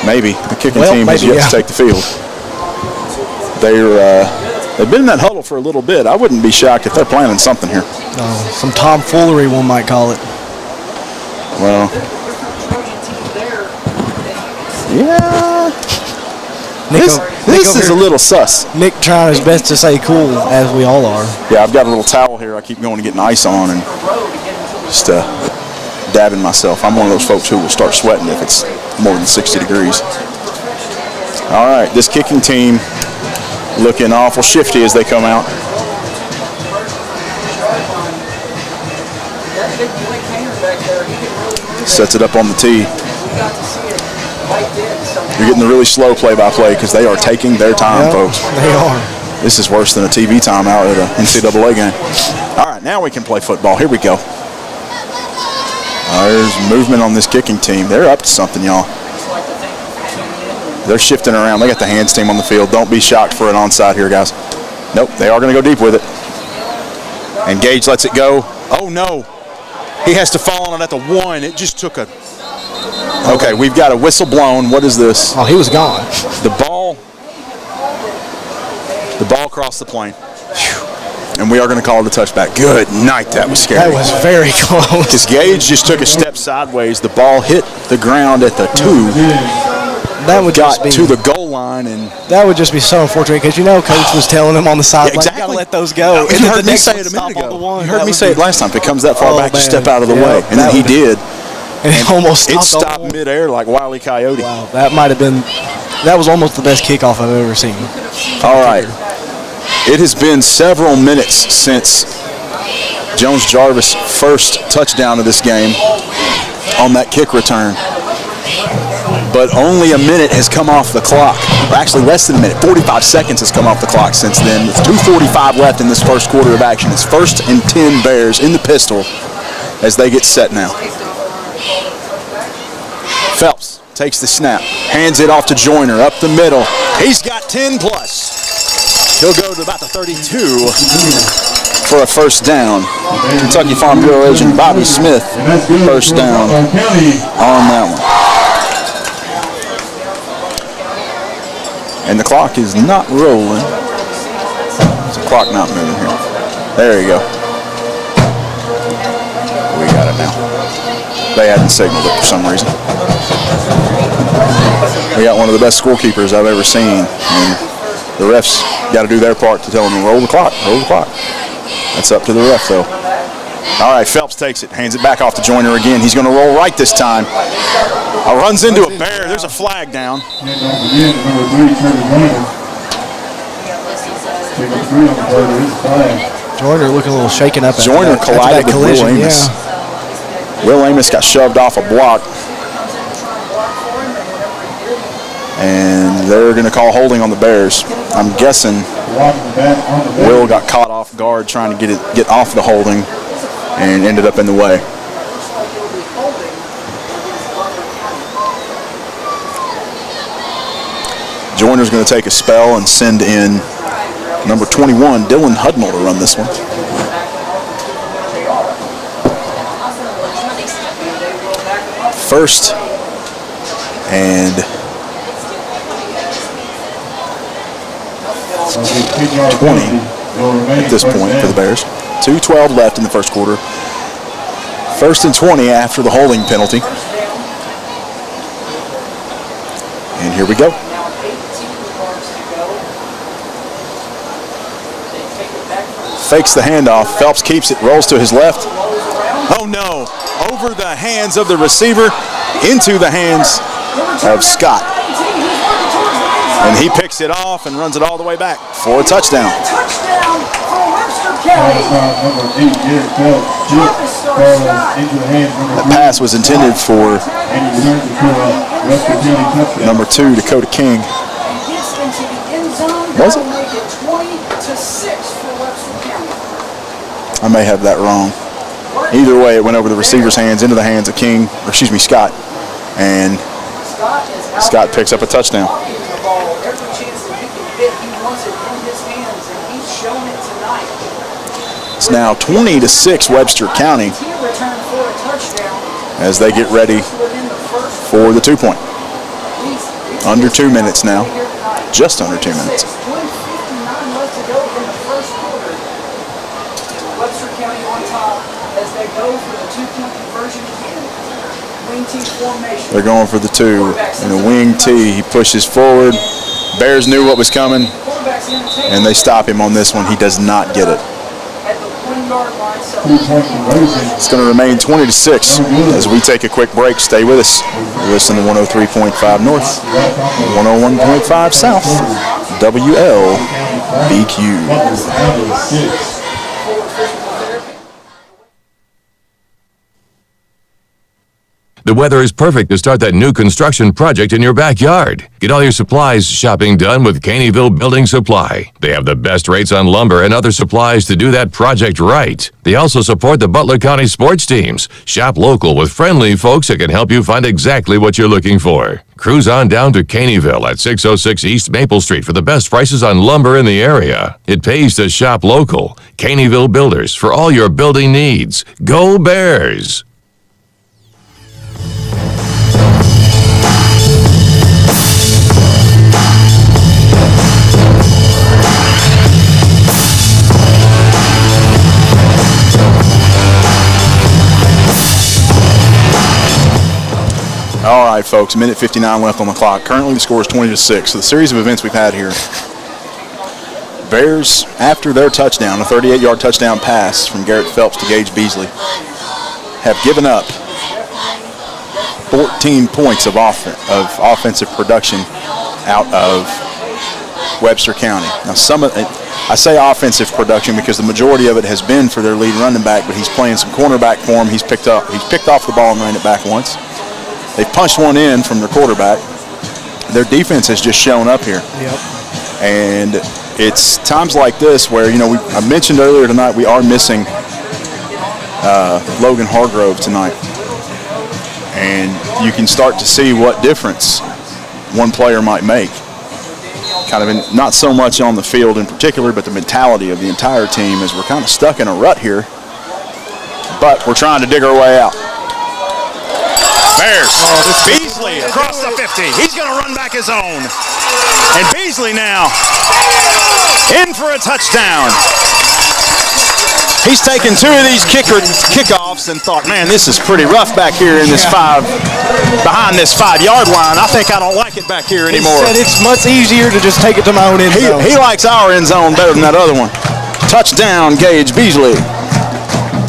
Speaker 3: Maybe the kicking team has yet to take the field. They've been in that huddle for a little bit. I wouldn't be shocked if they're planning something here.
Speaker 4: Some tomfoolery, one might call it.
Speaker 3: Well, yeah. This is a little sus.
Speaker 4: Nick trying his best to stay cool, as we all are.
Speaker 3: Yeah, I've got a little towel here. I keep going and getting ice on and just dabbing myself. I'm one of those folks who will start sweating if it's more than 60 degrees. All right, this kicking team looking awful shifty as they come out. Sets it up on the tee. You're getting the really slow play-by-play because they are taking their time, folks.
Speaker 4: They are.
Speaker 3: This is worse than a TV timeout at an NCAA game. All right, now we can play football. Here we go. There's movement on this kicking team. They're up to something, y'all. They're shifting around. They got the hands team on the field. Don't be shocked for an onside here, guys. Nope, they are going to go deep with it. And Gage lets it go. Oh, no. He has to fall on it at the 1. It just took a... Okay, we've got a whistle blown. What is this?
Speaker 4: Oh, he was gone.
Speaker 3: The ball crossed the plane. Whew. And we are going to call it a touchback. Good night. That was scary.
Speaker 4: That was very close.
Speaker 3: Because Gage just took a step sideways. The ball hit the ground at the 2.
Speaker 4: That would
Speaker 3: got
Speaker 4: just be,
Speaker 3: to the goal line, and
Speaker 4: that would just be so unfortunate because Coach was telling him on the sideline,
Speaker 3: exactly.
Speaker 4: you got to let those go.
Speaker 3: You heard me say it a minute ago. You heard me say it last time. If it comes that far back, just step out of the way. And then he did.
Speaker 4: And it almost
Speaker 3: stopped midair like Wile E. Coyote.
Speaker 4: Wow, that was almost the best kickoff I've ever seen.
Speaker 3: All right. It has been several minutes since Jones Jarvis' first touchdown of this game on that kick return. But only a minute has come off the clock. Or actually less than a minute. 45 seconds has come off the clock since then. With 2:45 left in this first quarter of action. It's 1st and 10 Bears in the pistol as they get set now. Phelps takes the snap. Hands it off to Joyner up the middle. He's got 10 plus. He'll go to about the 32 for a first down. Kentucky Farm Bureau agent Bobby Smith, first down on that one. And the clock is not rolling. It's the clock not moving here. There you go. We got it now. They hadn't signaled it for some reason. We got one of the best scorekeepers I've ever seen. And the refs got to do their part to tell them to roll the clock, roll the clock. That's up to the ref, though. All right, Phelps takes it, hands it back off to Joyner again. He's going to roll right this time. Runs into a Bear. There's a flag down.
Speaker 4: Joyner looking a little shaken up.
Speaker 3: Joyner collided with Will Amos.
Speaker 4: Yeah.
Speaker 3: Will Amos got shoved off a block. And they're going to call holding on the Bears. I'm guessing Will got caught off guard trying to get off the holding and ended up in the way. Joyner's going to take a spell and send in number 21, Dylan Hudnall, to run this one. First and 20 at this point for the Bears. 2:12 left in the first quarter. 1st and 20 after the holding penalty. And here we go. Fakes the handoff. Phelps keeps it, rolls to his left. Oh no, over the hands of the receiver, into the hands of Scott. And he picks it off and runs it all the way back for a touchdown.
Speaker 6: Touchdown for Webster County.
Speaker 3: That pass was intended for number 2, Dakota King. Was it? I may have that wrong. Either way, it went over the receiver's hands, into the hands of Scott. And Scott picks up a touchdown. It's now 20-6 Webster County as they get ready for the 2-point. Under 2 minutes now. Just under 2 minutes.
Speaker 6: Webster County on top as they go for the 2-point conversion again. Wing T formation.
Speaker 3: They're going for the 2 in a wing T. He pushes forward. Bears knew what was coming, and they stop him on this one. He does not get it. It's going to remain 20-6 as we take a quick break. Stay with us. Listen to 103.5 North, 101.5 South, WLBQ.
Speaker 1: The weather is perfect to start that new construction project in your backyard. Get all your supplies shopping done with Caneyville Building Supply. They have the best rates on lumber and other supplies to do that project right. They also support the Butler County sports teams. Shop local with friendly folks that can help you find exactly what you're looking for. Cruise on down to Caneyville at 606 East Maple Street for the best prices on lumber in the area. It pays to shop local. Caneyville Builders for all your building needs. Go Bears!
Speaker 3: All right, folks, minute 59 left on the clock. Currently, the score is 20-6. So the series of events we've had here, Bears, after their touchdown, a 38-yard touchdown pass from Garrett Phelps to Gage Beasley, have given up 14 points of offensive production out of Webster County. Now, I say offensive production because the majority of it has been for their lead running back, but he's playing some cornerback for him. He's picked off the ball and ran it back once. They punched one in from their quarterback. Their defense has just shown up here.
Speaker 4: Yep.
Speaker 3: And it's times like this where, I mentioned earlier tonight we are missing Logan Hargrove tonight. And you can start to see what difference one player might make. Kind of not so much on the field in particular, but the mentality of the entire team as we're kind of stuck in a rut here. But we're trying to dig our way out.
Speaker 7: Bears. Beasley across the 50. He's going to run back his own. And Beasley now in for a touchdown. He's taken two of these kickoffs and thought, man, this is pretty rough back here in this behind this 5-yard line. I think I don't like it back here anymore.
Speaker 4: He said it's much easier to just take it to my own end zone.
Speaker 3: He likes our end zone better than that other one. Touchdown, Gage Beasley.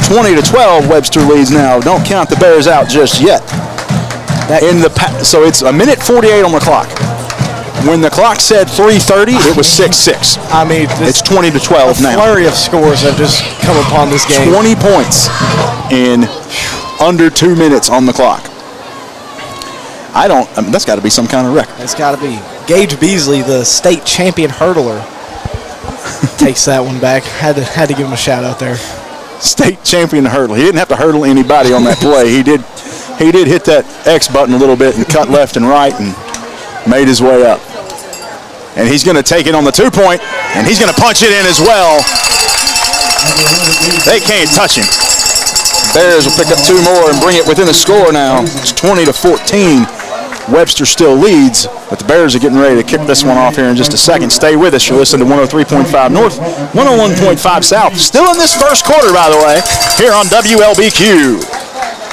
Speaker 3: 20-12, Webster leads now. Don't count the Bears out just yet. So it's a minute 48 on the clock. When the clock said 3:30, it was 6-6.
Speaker 4: I mean,
Speaker 3: it's 20-12 now.
Speaker 4: A flurry of scores have just come upon this game.
Speaker 3: 20 points in under 2 minutes on the clock. That's got to be some kind of record.
Speaker 4: It's got to be. Gage Beasley, the state champion hurdler, takes that one back. Had to give him a shout out there.
Speaker 3: State champion hurdle. He didn't have to hurdle anybody on that play. He did hit that X button a little bit and cut left and right and made his way up. And he's going to take it on the 2-point, and he's going to punch it in as well. They can't touch him. Bears will pick up 2 more and bring it within a score now. It's 20-14. Webster still leads, but the Bears are getting ready to kick this one off here in just a second. Stay with us. You're listening to 103.5 North, 101.5 South. Still in this first quarter, by the way, here on WLBQ.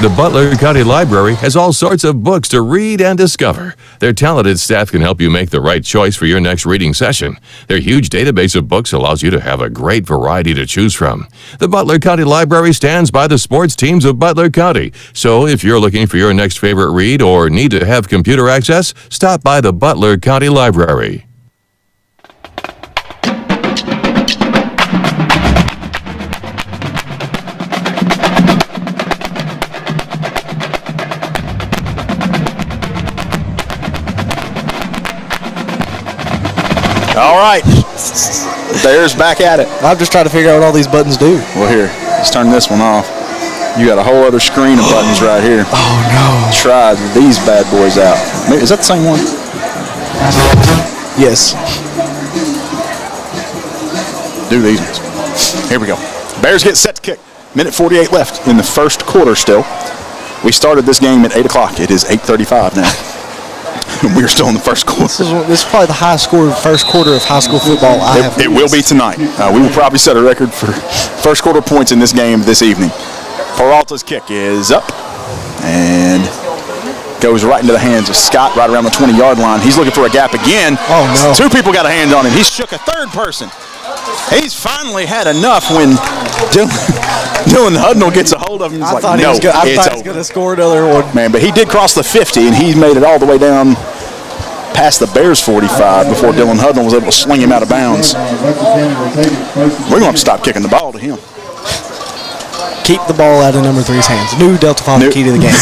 Speaker 1: The Butler County Library has all sorts of books to read and discover. Their talented staff can help you make the right choice for your next reading session. Their huge database of books allows you to have a great variety to choose from. The Butler County Library stands by the sports teams of Butler County. So if you're looking for your next favorite read or need to have computer access, stop by the Butler County Library.
Speaker 3: All right, Bears back at it.
Speaker 4: I'm just trying to figure out what all these buttons do.
Speaker 3: Well, here, let's turn this one off. You got a whole other screen of buttons right here.
Speaker 4: Oh, no.
Speaker 3: Try these bad boys out. Is that the same one?
Speaker 4: Yes.
Speaker 3: Do these ones. Here we go. Bears get set to kick. Minute 48 left in the first quarter still. We started this game at 8 o'clock. It is 8:35 now. We're still in the first quarter.
Speaker 4: This is probably the highest scored first quarter of high school football I have.
Speaker 3: It will be tonight. We will probably set a record for first quarter points in this game this evening. Peralta's kick is up and goes right into the hands of Scott right around the 20-yard line. He's looking for a gap again.
Speaker 4: Oh, no.
Speaker 3: 2 people got a hand on him. He shook a third person. He's finally had enough when Dylan Hudnall gets a hold of him. He's
Speaker 4: I
Speaker 3: like,
Speaker 4: thought
Speaker 3: no,
Speaker 4: he was going to score another one.
Speaker 3: Man, but he did cross the 50, and he made it all the way down past the Bears 45 before Dylan Hudnall was able to sling him out of bounds. We're going to have to stop kicking the ball to him.
Speaker 4: Keep the ball out of number 3's hands. New Delta Faucet key to the game.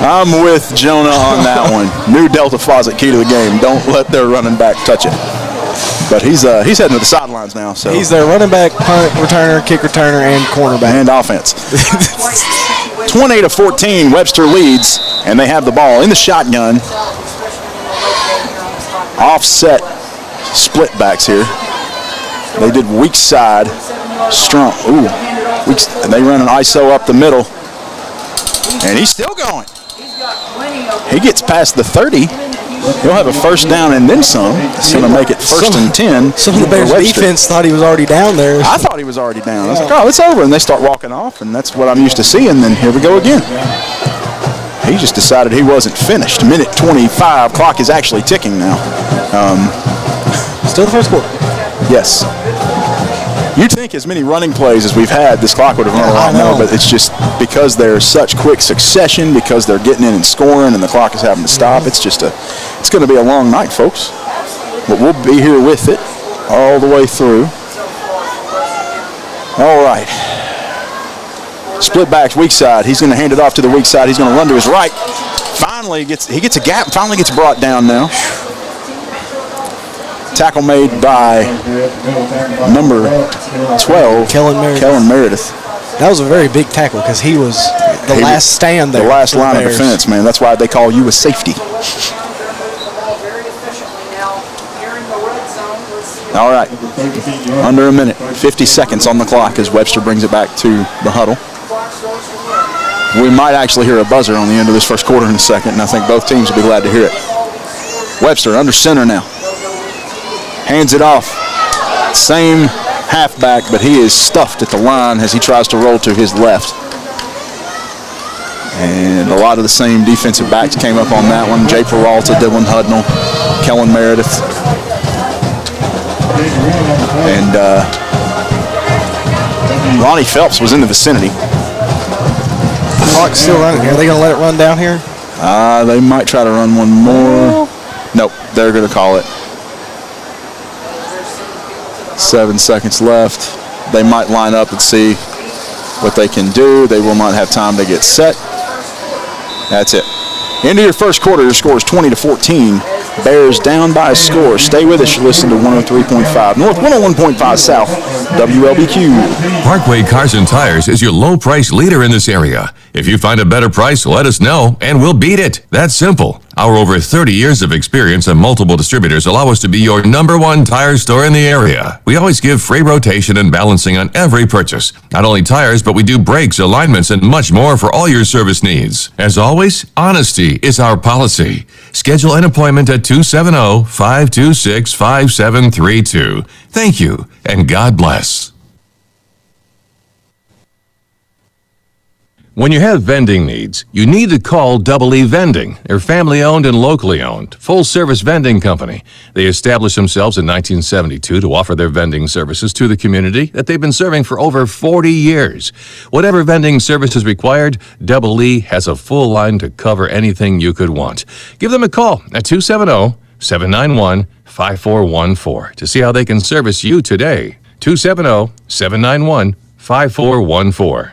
Speaker 3: I'm with Jonah on that one. New Delta Faucet key to the game. Don't let their running back touch it. But he's heading to the sidelines now. So
Speaker 4: he's their running back, punt returner, kick returner, and cornerback.
Speaker 3: And offense. 20-14, Webster leads, and they have the ball in the shotgun. Offset split backs here. They did weak side, strong. Ooh, and they run an ISO up the middle, and he's still going. He gets past the 30. He'll have a first down and then some. It's going to make it first and 10.
Speaker 4: Some of the Bears defense thought he was already down there.
Speaker 3: I thought he was already down. I was like, oh, it's over. And they start walking off, and that's what I'm used to seeing. Then here we go again. He just decided he wasn't finished. Minute 25. Clock is actually ticking now.
Speaker 4: Still the first quarter.
Speaker 3: Yes. You'd think as many running plays as we've had, this clock would have run a lot more, but it's just because there's such quick succession, because they're getting in and scoring, and the clock is having to stop. It's going to be a long night, folks. But we'll be here with it all the way through. All right. Split backs, weak side. He's going to hand it off to the weak side. He's going to run to his right. Finally, he gets a gap. Finally gets brought down now. Tackle made by number 12, Kellen Meredith.
Speaker 4: That was a very big tackle because he was the last stand there.
Speaker 3: The last line of defense, man. That's why they call you a safety. All right. Under a minute. 50 seconds on the clock as Webster brings it back to the huddle. We might actually hear a buzzer on the end of this first quarter in a second, and I think both teams will be glad to hear it. Webster under center now. Hands it off. Same halfback, but he is stuffed at the line as he tries to roll to his left. And a lot of the same defensive backs came up on that one. Jay Peralta, Dylan Hudnall, Kellen Meredith. And Ronnie Phelps was in the vicinity.
Speaker 4: The clock's still running here. Are they going to let it run down here?
Speaker 3: They might try to run one more. Nope, they're going to call it. 7 seconds left. They might line up and see what they can do. They will not have time to get set. That's it. Into your first quarter, your score is 20-14. Bears down by a score. Stay with us. You listen to 103.5 North, 101.5 South, WLBQ.
Speaker 1: Parkway Cars and Tires is your low price leader in this area. If you find a better price, let us know, and we'll beat it. That's simple. Our over 30 years of experience and multiple distributors allow us to be your #1 tire store in the area. We always give free rotation and balancing on every purchase. Not only tires, but we do brakes, alignments, and much more for all your service needs. As always, honesty is our policy. Schedule an appointment at 270-526-5732. Thank you, and God bless. When you have vending needs, you need to call Double E Vending. They're family-owned and locally owned, full-service vending company. They established themselves in 1972 to offer their vending services to the community that they've been serving for over 40 years. Whatever vending service is required, Double E has a full line to cover anything you could want. Give them a call at 270-791-5414 to see how they can service you today. 270-791-5414.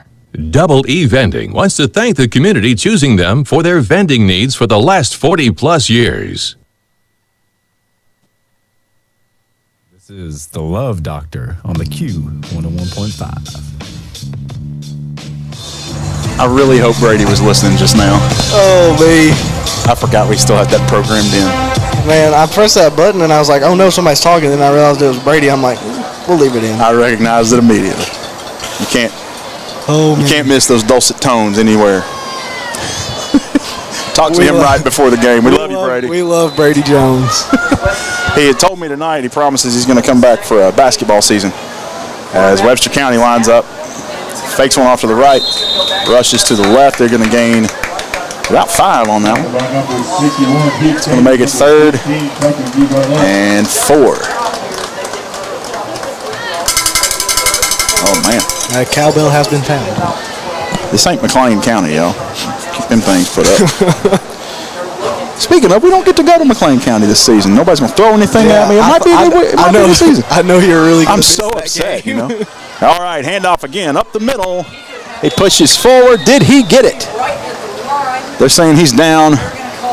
Speaker 1: Double E Vending wants to thank the community choosing them for their vending needs for the last 40-plus years.
Speaker 8: This is The Love Doctor on the Q 101.5.
Speaker 3: I really hope Brady was listening just now.
Speaker 4: Oh, me.
Speaker 3: I forgot we still had that programmed in.
Speaker 4: Man, I pressed that button and I was like, oh no, somebody's talking. Then I realized it was Brady. I'm like, we'll leave it in.
Speaker 3: I recognized it immediately. You can't miss those dulcet tones anywhere. Talk to him right before the game. We love you, Brady.
Speaker 4: We love Brady Jones.
Speaker 3: He had told me tonight he promises he's going to come back for a basketball season. As Webster County lines up, fakes one off to the right, rushes to the left. They're going to gain about 5 on that one. It's going to make it 3rd and 4. Oh, man.
Speaker 4: A cowbell has been found.
Speaker 3: This ain't McLean County, y'all. Keep them things put up. Speaking of, we don't get to go to McLean County this season. Nobody's going to throw anything at me. It might be a good season.
Speaker 4: I know you're really good.
Speaker 3: I'm so upset, you know.
Speaker 7: All right, handoff again, up the middle. He pushes forward. Did he get it? They're saying he's down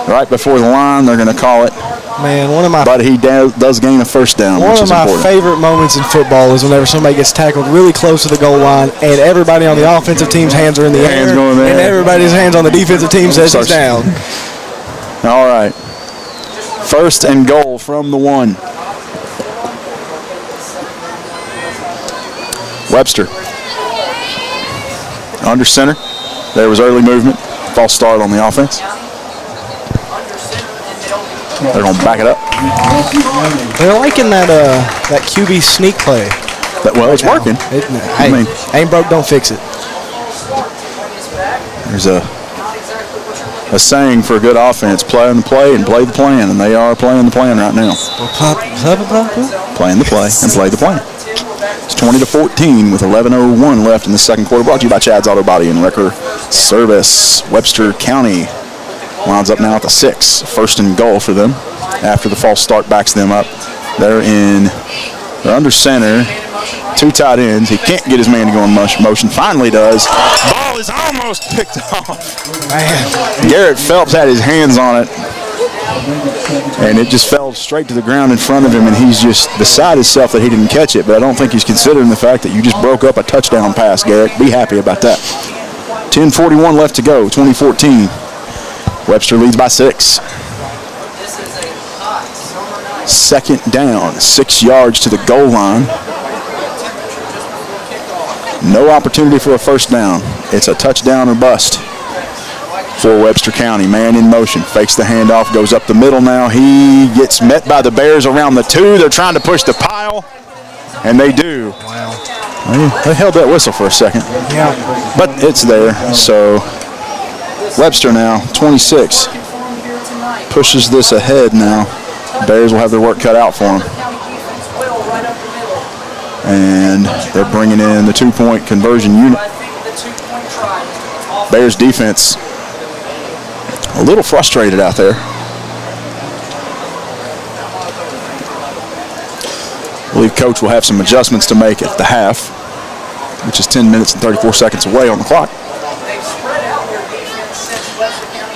Speaker 7: right before the line. They're going to call it.
Speaker 4: Man,
Speaker 7: but he does gain a first down, which is important.
Speaker 4: One of my favorite moments in football is whenever somebody gets tackled really close to the goal line and everybody on the offensive team's hands are in the air, and everybody's hands on the defensive team says he's down.
Speaker 7: All right. First and goal from the 1. Webster. Under center. There was early movement. False start on the offense. They're going to back it up.
Speaker 4: They're liking that QB sneak play.
Speaker 7: It's working.
Speaker 4: Ain't broke, don't fix it.
Speaker 7: There's a saying for a good offense: play the play and play the plan, and they are playing the plan right now. Playing the play and play the plan. It's 20-14 with 11:01 left in the second quarter. Brought to you by Chad's Auto Body and Wrecker Service. Webster County winds up now at the 6. First and goal for them after the false start backs them up. They're under center. 2 tight ends. He can't get his man to go in motion. Finally does. Ball is almost picked off. Man. Garrett Phelps had his hands on it. And it just fell straight to the ground in front of him, and he's just beside himself that he didn't catch it. But I don't think he's considering the fact that you just broke up a touchdown pass, Garrett. Be happy about that. 10:41 left to go, 2014. Webster leads by 6. Second down, 6 yards to the goal line. No opportunity for a first down. It's a touchdown or bust for Webster County. Man in motion, fakes the handoff, goes up the middle now. He gets met by the Bears around the 2. They're trying to push the pile, and they do.
Speaker 4: Wow.
Speaker 7: They held that whistle for a second.
Speaker 4: Yeah.
Speaker 7: But it's there, so Webster now, 26, pushes this ahead now. Bears will have their work cut out for them. And they're bringing in the 2-point conversion unit. Bears defense a little frustrated out there. I believe coach will have some adjustments to make at the half, which is 10 minutes and 34 seconds away on the clock.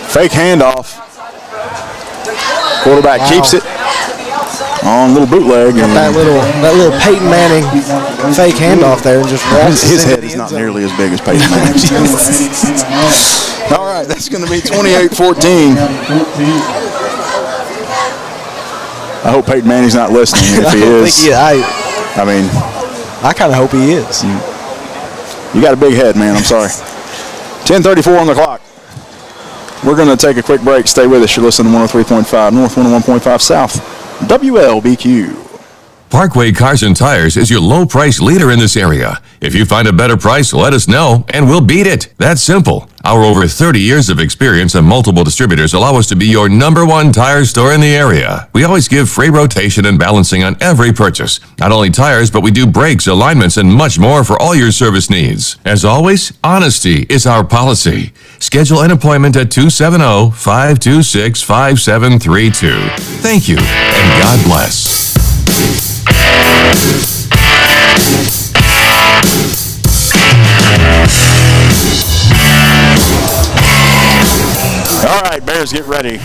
Speaker 7: Fake handoff. Quarterback keeps it on a little bootleg.
Speaker 4: And that little Peyton Manning fake handoff there, and just
Speaker 7: his head is not nearly as big as Peyton Manning's. All right, that's going to be 28-14. I hope Peyton Manning's not listening. If he is,
Speaker 4: I kind of hope he is.
Speaker 7: You got a big head, man. I'm sorry. 10:34 on the clock. We're going to take a quick break. Stay with us. You're listening to 103.5 North, 101.5 South, WLBQ.
Speaker 1: Parkway Cars and Tires is your low price leader in this area. If you find a better price, let us know and we'll beat it. That's simple. Our over 30 years of experience and multiple distributors allow us to be your #1 tire store in the area. We always give free rotation and balancing on every purchase. Not only tires, but we do brakes, alignments, and much more for all your service needs. As always, honesty is our policy. Schedule an appointment at 270-526-5732. Thank you, and God bless.
Speaker 7: All right, Bears get ready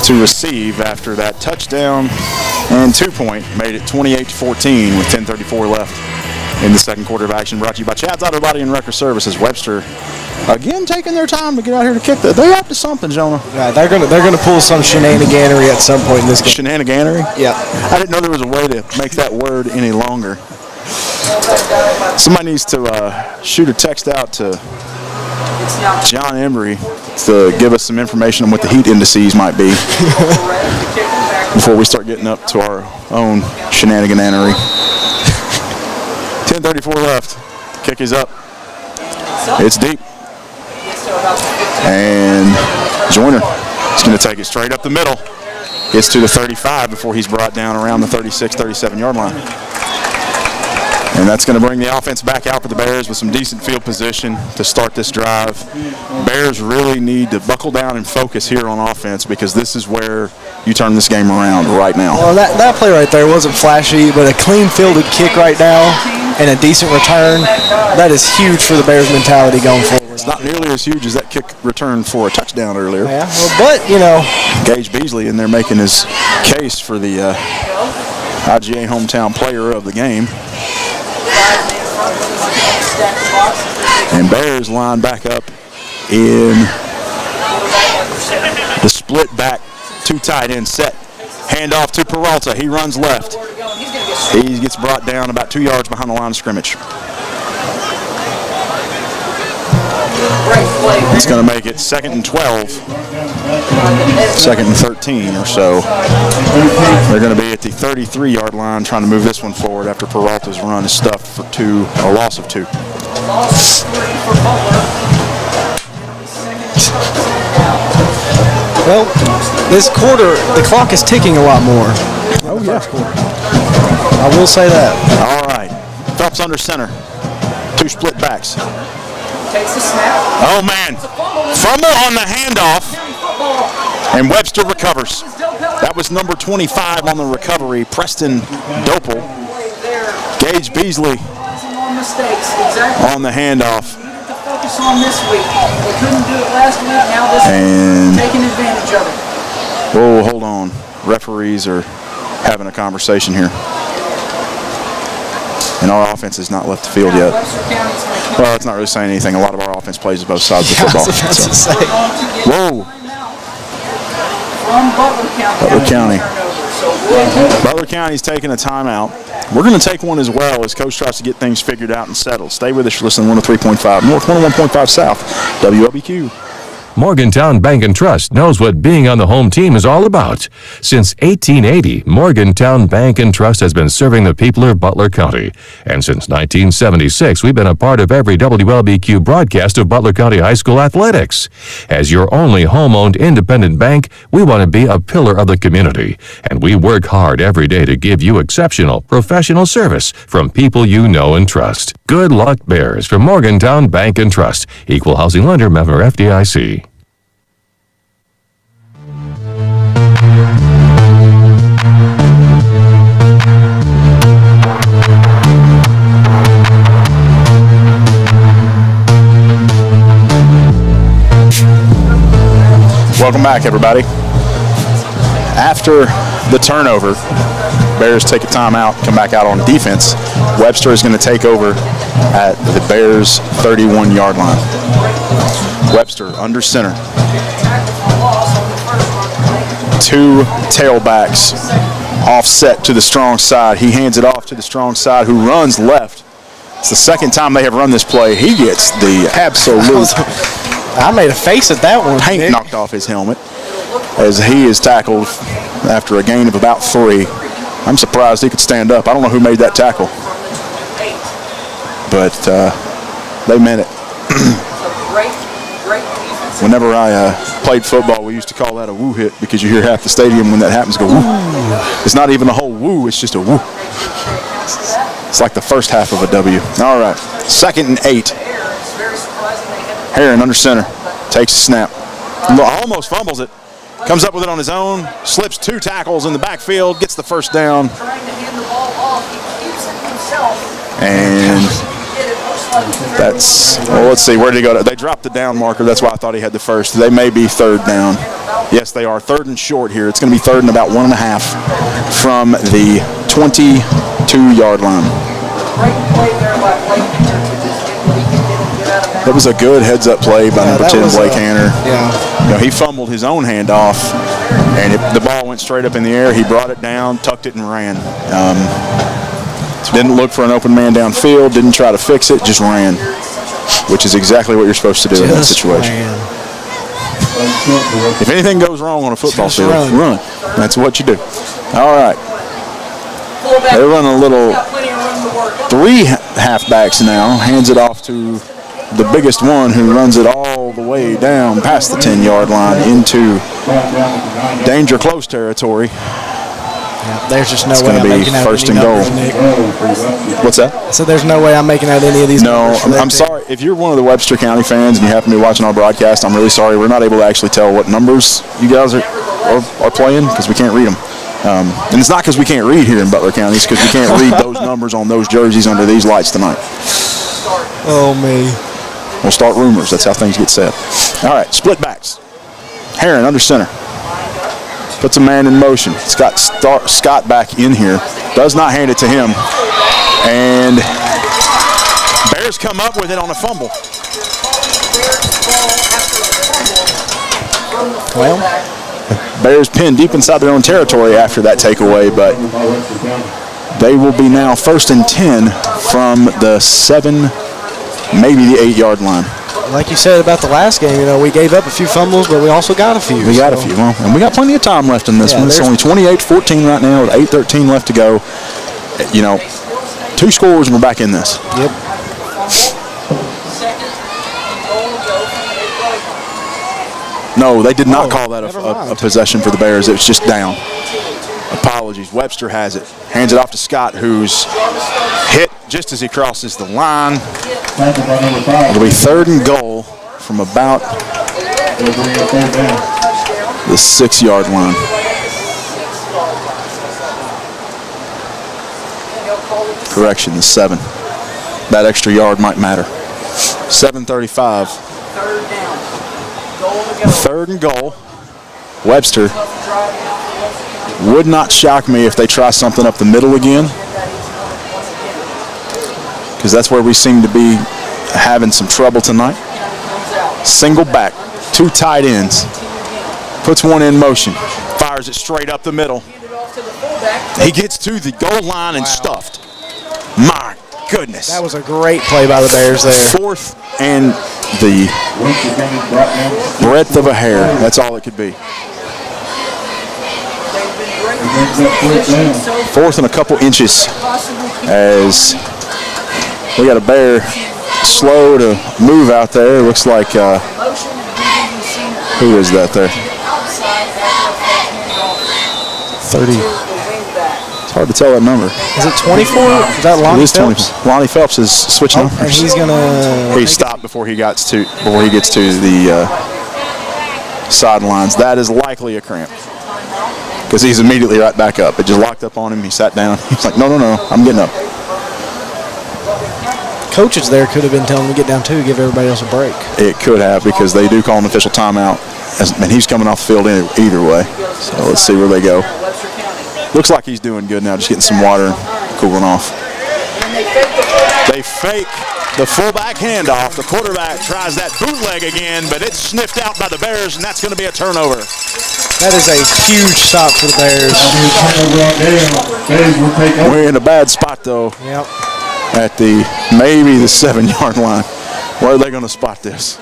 Speaker 7: to receive after that touchdown and 2-point. Made it 28-14 with 10:34 left in the second quarter of action. Brought to you by Chad's Auto Body and Wrecker Services. Webster again taking their time to get out here to kick. They up to something, Jonah.
Speaker 4: Yeah, they're gonna pull some shenaniganery at some point in this game.
Speaker 7: Shenaniganery?
Speaker 4: Yeah.
Speaker 7: I didn't know there was a way to make that word any longer. Somebody needs to shoot a text out to John Embry to give us some information on what the heat indices might be before we start getting up to our own shenaniganery. 10:34 left. Kick is up. It's deep. And Joyner is going to take it straight up the middle. Gets to the 35 before he's brought down around the 36, 37-yard line. And that's going to bring the offense back out for the Bears with some decent field position to start this drive. Bears really need to buckle down and focus here on offense because this is where you turn this game around right now.
Speaker 4: Well, that play right there wasn't flashy, but a clean fielded kick right now and a decent return, that is huge for the Bears' mentality going forward.
Speaker 3: It's not nearly as huge as that kick return for a touchdown earlier.
Speaker 4: Yeah, well, but,
Speaker 3: Gage Beasley in there making his case for the IGA hometown player of the game. And Bears line back up in the split back, 2 tight end set. Handoff to Peralta. He runs left. He gets brought down about 2 yards behind the line of scrimmage. It's going to make it 2nd and 12, 2nd and 13 or so. They're going to be at the 33-yard line trying to move this one forward after Peralta's run is stuffed for a loss of 2.
Speaker 4: Well, this quarter, the clock is ticking a lot more.
Speaker 3: Oh, yeah.
Speaker 4: I will say that.
Speaker 3: All right. Phelps under center. 2 split backs.
Speaker 6: Takes the snap.
Speaker 3: Oh, man. Fumble on the handoff. And Webster recovers. That was number 25 on the recovery, Preston Dopel. Gage Beasley on the handoff.
Speaker 6: Focus on this week. They couldn't do it last week. Now this week, taking advantage of it.
Speaker 3: Whoa, hold on. Referees are having a conversation here. And our offense has not left the field yet. Well, it's not really saying anything. A lot of our offense plays both sides of the football. Whoa.
Speaker 6: From Butler County.
Speaker 3: Butler County's taking a timeout. We're going to take one as well as Coach tries to get things figured out and settled. Stay with us. You're listening to 103.5 North, 101.5 South, WLBQ.
Speaker 1: Morgantown Bank and Trust knows what being on the home team is all about. Since 1880, Morgantown Bank and Trust has been serving the people of Butler County. And since 1976, we've been a part of every WLBQ broadcast of Butler County High School athletics. As your only home-owned independent bank, we want to be a pillar of the community. And we work hard every day to give you exceptional, professional service from people you know and trust. Good luck, Bears, from Morgantown Bank and Trust. Equal housing lender, member FDIC.
Speaker 3: Welcome back, everybody. After the turnover, Bears take a timeout, come back out on defense. Webster is going to take over at the Bears' 31-yard line. Webster under center. 2 tailbacks offset to the strong side. He hands it off to the strong side who runs left. It's the second time they have run this play. He gets the absolute...
Speaker 4: I made a face at that one.
Speaker 3: Paint knocked off his helmet as he is tackled after a gain of about 3. I'm surprised he could stand up. I don't know who made that tackle, but they meant it. Whenever I played football, we used to call that a woo hit because you hear half the stadium when that happens go woo. It's not even a whole woo, it's just a woo. It's like the first half of a W. All right, 2nd and 8. Heron under center, takes a snap, almost fumbles it, comes up with it on his own, slips 2 tackles in the backfield, gets the first down, and that's, well, let's see, where did he go? They dropped the down marker, that's why I thought he had the first. They may be 3rd down. Yes, they are 3rd and short here. It's going to be 3rd and about 1.5 from the 22-yard line. That was a good heads-up play by number 10, Blake Hanner.
Speaker 4: Yeah.
Speaker 3: He fumbled his own handoff, and the ball went straight up in the air. He brought it down, tucked it, and ran. Didn't look for an open man downfield, didn't try to fix it, just ran, which is exactly what you're supposed to do in that situation. If anything goes wrong on a football field, run. That's what you do. All right. They're running a little 3 halfbacks now, hands it off to the biggest one who runs it all the way down past the 10-yard line into danger close territory.
Speaker 4: Yeah, there's just no way
Speaker 3: I'm making out 1st and goal. What's that?
Speaker 4: So there's no way I'm making out any of these numbers.
Speaker 3: No, I'm sorry. If you're one of the Webster County fans and you happen to be watching our broadcast, I'm really sorry. We're not able to actually tell what numbers you guys are playing because we can't read them. And it's not because we can't read here in Butler County. It's because we can't read those numbers on those jerseys under these lights tonight.
Speaker 4: Oh, me.
Speaker 3: We'll start rumors. That's how things get said. All right, split backs. Herron under center. Puts a man in motion. It's got Scott back in here. Does not hand it to him. And Bears come up with it on a fumble.
Speaker 4: Well,
Speaker 3: Bears pinned deep inside their own territory after that takeaway, but they will be now 1st and 10 from the 7, maybe the 8-yard line.
Speaker 4: like you said about the last game, we gave up a few fumbles, but we also got a few.
Speaker 3: We got a few. Well, and we got plenty of time left in this one. It's only 28-14 right now with 8:13 left to go. 2 scores and we're back in this.
Speaker 4: Yep.
Speaker 3: No, they did not call that a possession for the Bears. It was just down. Apologies. Webster has it. Hands it off to Scott, who's hit just as he crosses the line. It'll be 3rd and goal from about the 6-yard line. Correction, the 7. That extra yard might matter. 7:35. 3rd and goal. Webster. Would not shock me if they try something up the middle again, because that's where we seem to be having some trouble tonight. Single back, 2 tight ends. Puts one in motion. Fires it straight up the middle. He gets to the goal line and stuffed. My goodness.
Speaker 4: That was a great play by the Bears there.
Speaker 3: 4th and the breadth of a hair. That's all it could be. 4th and a couple inches as we got a Bear slow to move out there. It looks like, who is that there? 30. It's hard to tell that number.
Speaker 4: Is it 24? Is that Lonnie Phelps?
Speaker 3: Lonnie Phelps is switching numbers.
Speaker 4: And he's gonna.
Speaker 3: He stopped before he gets to the sidelines. That is likely a cramp, because he's immediately right back up. It just locked up on him. He sat down. He's like, no, I'm getting up.
Speaker 4: Coaches there could have been telling him to get down too, give everybody else a break.
Speaker 3: It could have, because they do call an official timeout, and he's coming off the field either way. So let's see where they go. Looks like he's doing good now, just getting some water and cooling off. They fake the fullback handoff. The quarterback tries that bootleg again, but it's sniffed out by the Bears, and that's going to be a turnover.
Speaker 4: That is a huge stop for the Bears.
Speaker 3: We're in a bad spot, though.
Speaker 4: Yep.
Speaker 3: At maybe the 7-yard line. Where are they going to spot this?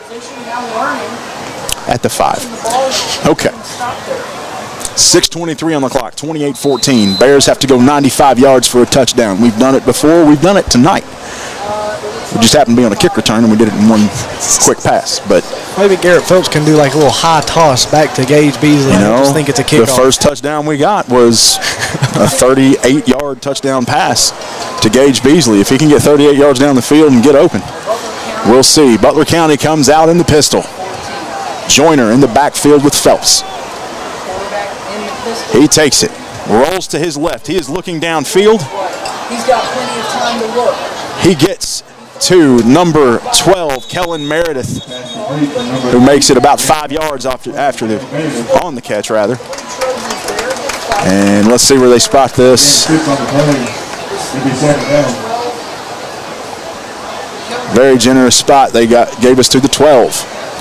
Speaker 3: At the 5. Okay. 6:23 on the clock, 28-14. Bears have to go 95 yards for a touchdown. We've done it before. We've done it tonight. We just happened to be on a kick return, and we did it in one quick pass. But
Speaker 4: maybe Garrett Phelps can do like a little high toss back to Gage Beasley. I just think it's a kickoff.
Speaker 3: The first touchdown we got was a 38-yard touchdown pass to Gage Beasley. If he can get 38 yards down the field and get open, we'll see. Butler County comes out in the pistol. Joyner in the backfield with Phelps. He takes it, rolls to his left. He is looking downfield.
Speaker 6: He's got plenty of time to look.
Speaker 3: He gets to number 12, Kellen Meredith, who makes it about 5 yards on the catch, rather. And let's see where they spot this. Very generous spot. They gave us to the 12.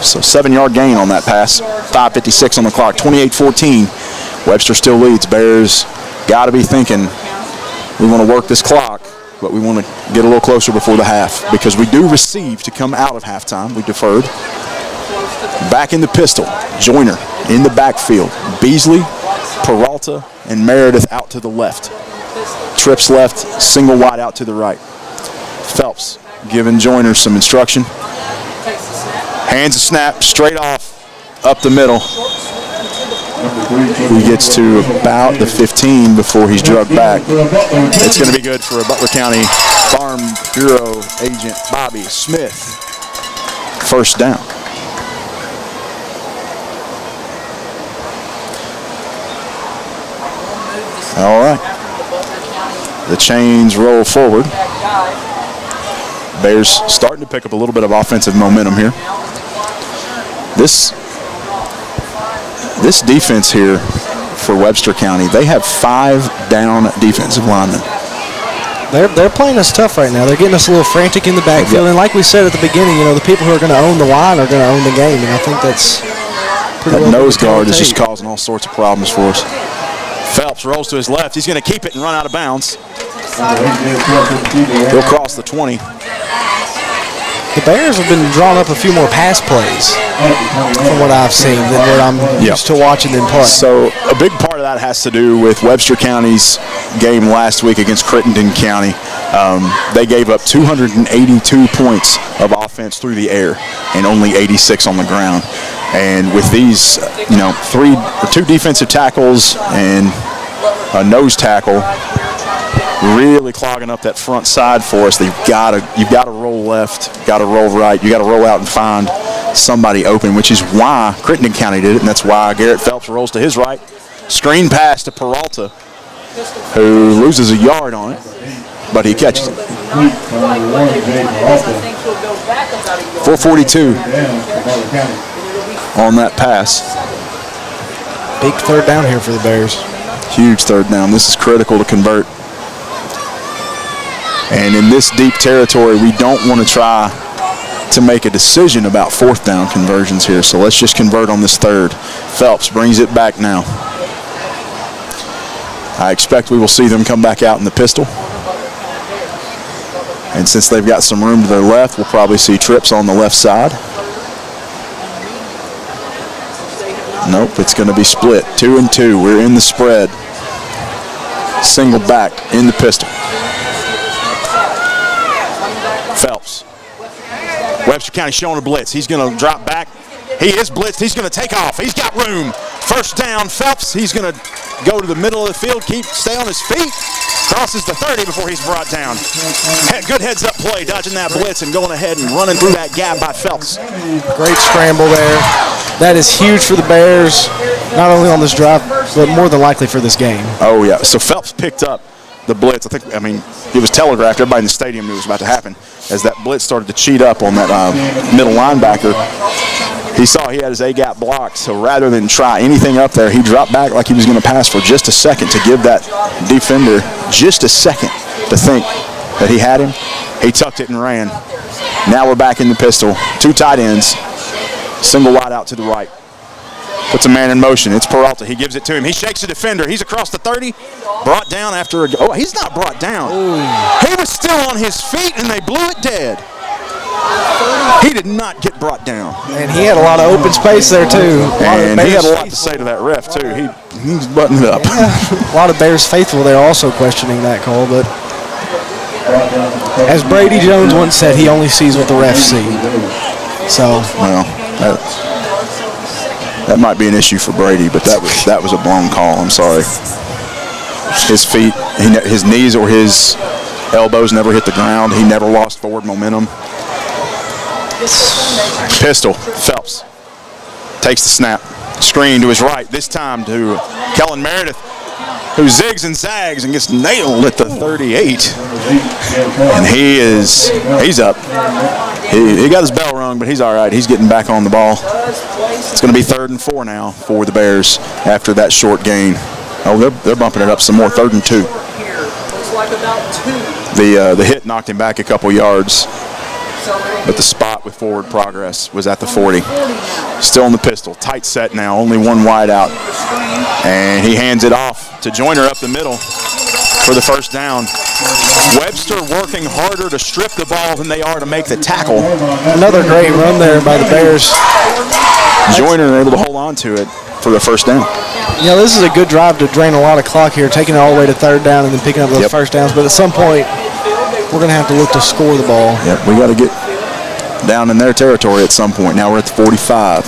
Speaker 3: So 7-yard gain on that pass. 5:56 on the clock. 28-14. Webster still leads. Bears got to be thinking, we want to work this clock, but we want to get a little closer before the half, because we do receive to come out of halftime. We deferred. Back in the pistol. Joyner in the backfield. Beasley, Peralta, and Meredith out to the left. Trips left, single wide out to the right. Phelps giving Joyner some instruction. Hands a snap, straight off, up the middle. He gets to about the 15 before he's drugged back. It's going to be good for a Butler County Farm Bureau agent, Bobby Smith. First down. All right. The chains roll forward. Bears starting to pick up a little bit of offensive momentum here. This defense here for Webster County, they have 5 down defensive linemen.
Speaker 4: They're playing us tough right now. They're getting us a little frantic in the backfield. And like we said at the beginning, the people who are going to own the line are going to own the game. And I think that's pretty
Speaker 3: that nose guard is just causing all sorts of problems for us. Phelps rolls to his left. He's going to keep it and run out of bounds. He'll cross the 20.
Speaker 4: The Bears have been drawing up a few more pass plays from what I've seen than what I'm used to watching them play.
Speaker 3: So a big part of that has to do with Webster County's game last week against Crittenden County. They gave up 282 points of offense through the air and only 86 on the ground. And with these, 2 defensive tackles and a nose tackle, really clogging up that front side for us. You've got to roll left, got to roll right, you got to roll out and find somebody open, which is why Crittenden County did it, and that's why Garrett Phelps rolls to his right. Screen pass to Peralta, who loses a yard on it, but he catches it. 4:42 on that pass.
Speaker 4: Big third down here for the Bears.
Speaker 3: Huge third down. This is critical to convert. And in this deep territory, we don't want to try to make a decision about 4th down conversions here. So let's just convert on this third. Phelps brings it back now. I expect we will see them come back out in the pistol. And since they've got some room to their left, we'll probably see trips on the left side. Nope, it's going to be split. 2 and 2. We're in the spread. Single back in the pistol. Phelps. Webster County showing a blitz. He's going to drop back. He is blitzed. He's going to take off. He's got room. First down, Phelps. He's going to go to the middle of the field, stay on his feet. Crosses the 30 before he's brought down. Good heads-up play, dodging that blitz and going ahead and running through that gap by Phelps.
Speaker 4: Great scramble there. That is huge for the Bears, not only on this drive, but more than likely for this game.
Speaker 3: Oh, yeah. So Phelps picked up the blitz. It was telegraphed. Everybody in the stadium knew it was about to happen. As that blitz started to cheat up on that middle linebacker, he saw he had his A-gap blocked. So rather than try anything up there, he dropped back like he was going to pass for just a second to give that defender just a second to think that he had him. He tucked it and ran. Now we're back in the pistol. 2 tight ends. Single wide out to the right. Puts a man in motion. It's Peralta. He gives it to him. He shakes the defender. He's across the 30. Brought down after he's not brought down. Ooh. He was still on his feet, and they blew it dead. He did not get brought down.
Speaker 4: And he had a lot of open space there, too.
Speaker 3: And he had a lot to say to that ref, too. He's buttoned it up.
Speaker 4: Yeah. A lot of Bears faithful there also questioning that call, but as Brady Jones once said, he only sees what the refs see. So,
Speaker 3: well, that might be an issue for Brady, but that was a blown call. I'm sorry. His feet, his knees or his elbows never hit the ground. He never lost forward momentum. Pistol, Phelps takes the snap. Screen to his right, this time to Kellen Meredith, who zigs and zags and gets nailed at the 38. And he's up. He got his bell rung, but he's all right. He's getting back on the ball. It's going to be 3rd and 4 now for the Bears after that short gain. Oh, they're bumping it up some more. 3rd and 2. The hit knocked him back a couple yards, but the spot with forward progress was at the 40. Still in the pistol. Tight set now. Only one wide out. And he hands it off to Joyner up the middle for the first down. Webster working harder to strip the ball than they are to make the tackle.
Speaker 4: Another great run there by the Bears.
Speaker 3: Joyner able to hold on to it for the first down.
Speaker 4: This is a good drive to drain a lot of clock here, taking it all the way to 3rd down and then picking up those first downs. But at some point, we're going to have to look to score the ball.
Speaker 3: Yep, we got to get down in their territory at some point. Now we're at the 45.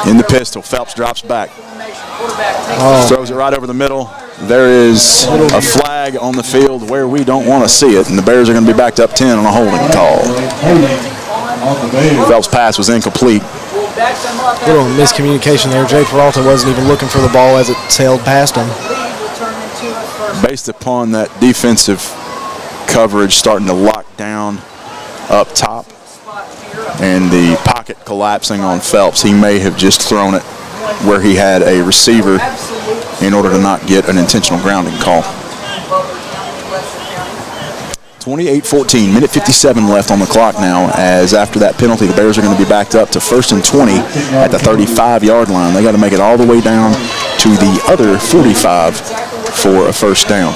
Speaker 3: In the pistol, Phelps drops back. Throws it right over the middle. There is a flag on the field where we don't want to see it, and the Bears are going to be backed up 10 on a holding call. Phelps' pass was incomplete.
Speaker 4: Little miscommunication there. Jay Peralta wasn't even looking for the ball as it sailed past him.
Speaker 3: Based upon that defensive coverage starting to lock down up top and the pocket collapsing on Phelps, he may have just thrown it where he had a receiver in order to not get an intentional grounding call. 28-14, minute 57 left on the clock now, as after that penalty, the Bears are going to be backed up to 1st and 20 at the 35-yard line. They got to make it all the way down to the other 45 for a first down.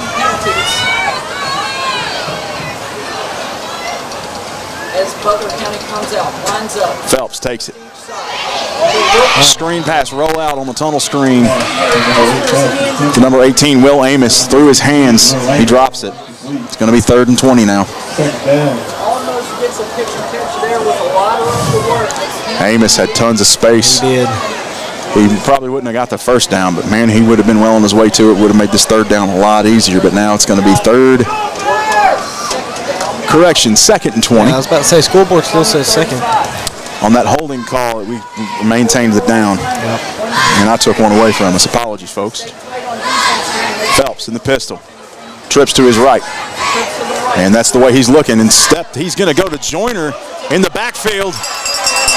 Speaker 6: As Butler County comes out, lines up.
Speaker 3: Phelps takes it. Screen pass, roll out on the tunnel screen to number 18, Will Amos, through his hands. He drops it. It's going to be 3rd and 20 now.
Speaker 6: Almost gets a picture catch there with a lot of room to work.
Speaker 3: Amos had tons of space.
Speaker 4: He did.
Speaker 3: He probably wouldn't have got the first down, but man, he would have been well on his way to it. Would have made this 3rd down a lot easier, but now it's going to be 3rd. Correction, 2nd and 20.
Speaker 4: I was about to say, scoreboard still says 2nd.
Speaker 3: On that holding call, we maintained the down.
Speaker 4: Yep.
Speaker 3: And I took one away from us. Apologies, folks. Phelps in the pistol. Trips to his right. And that's the way he's looking. And he's going to go to Joyner in the backfield.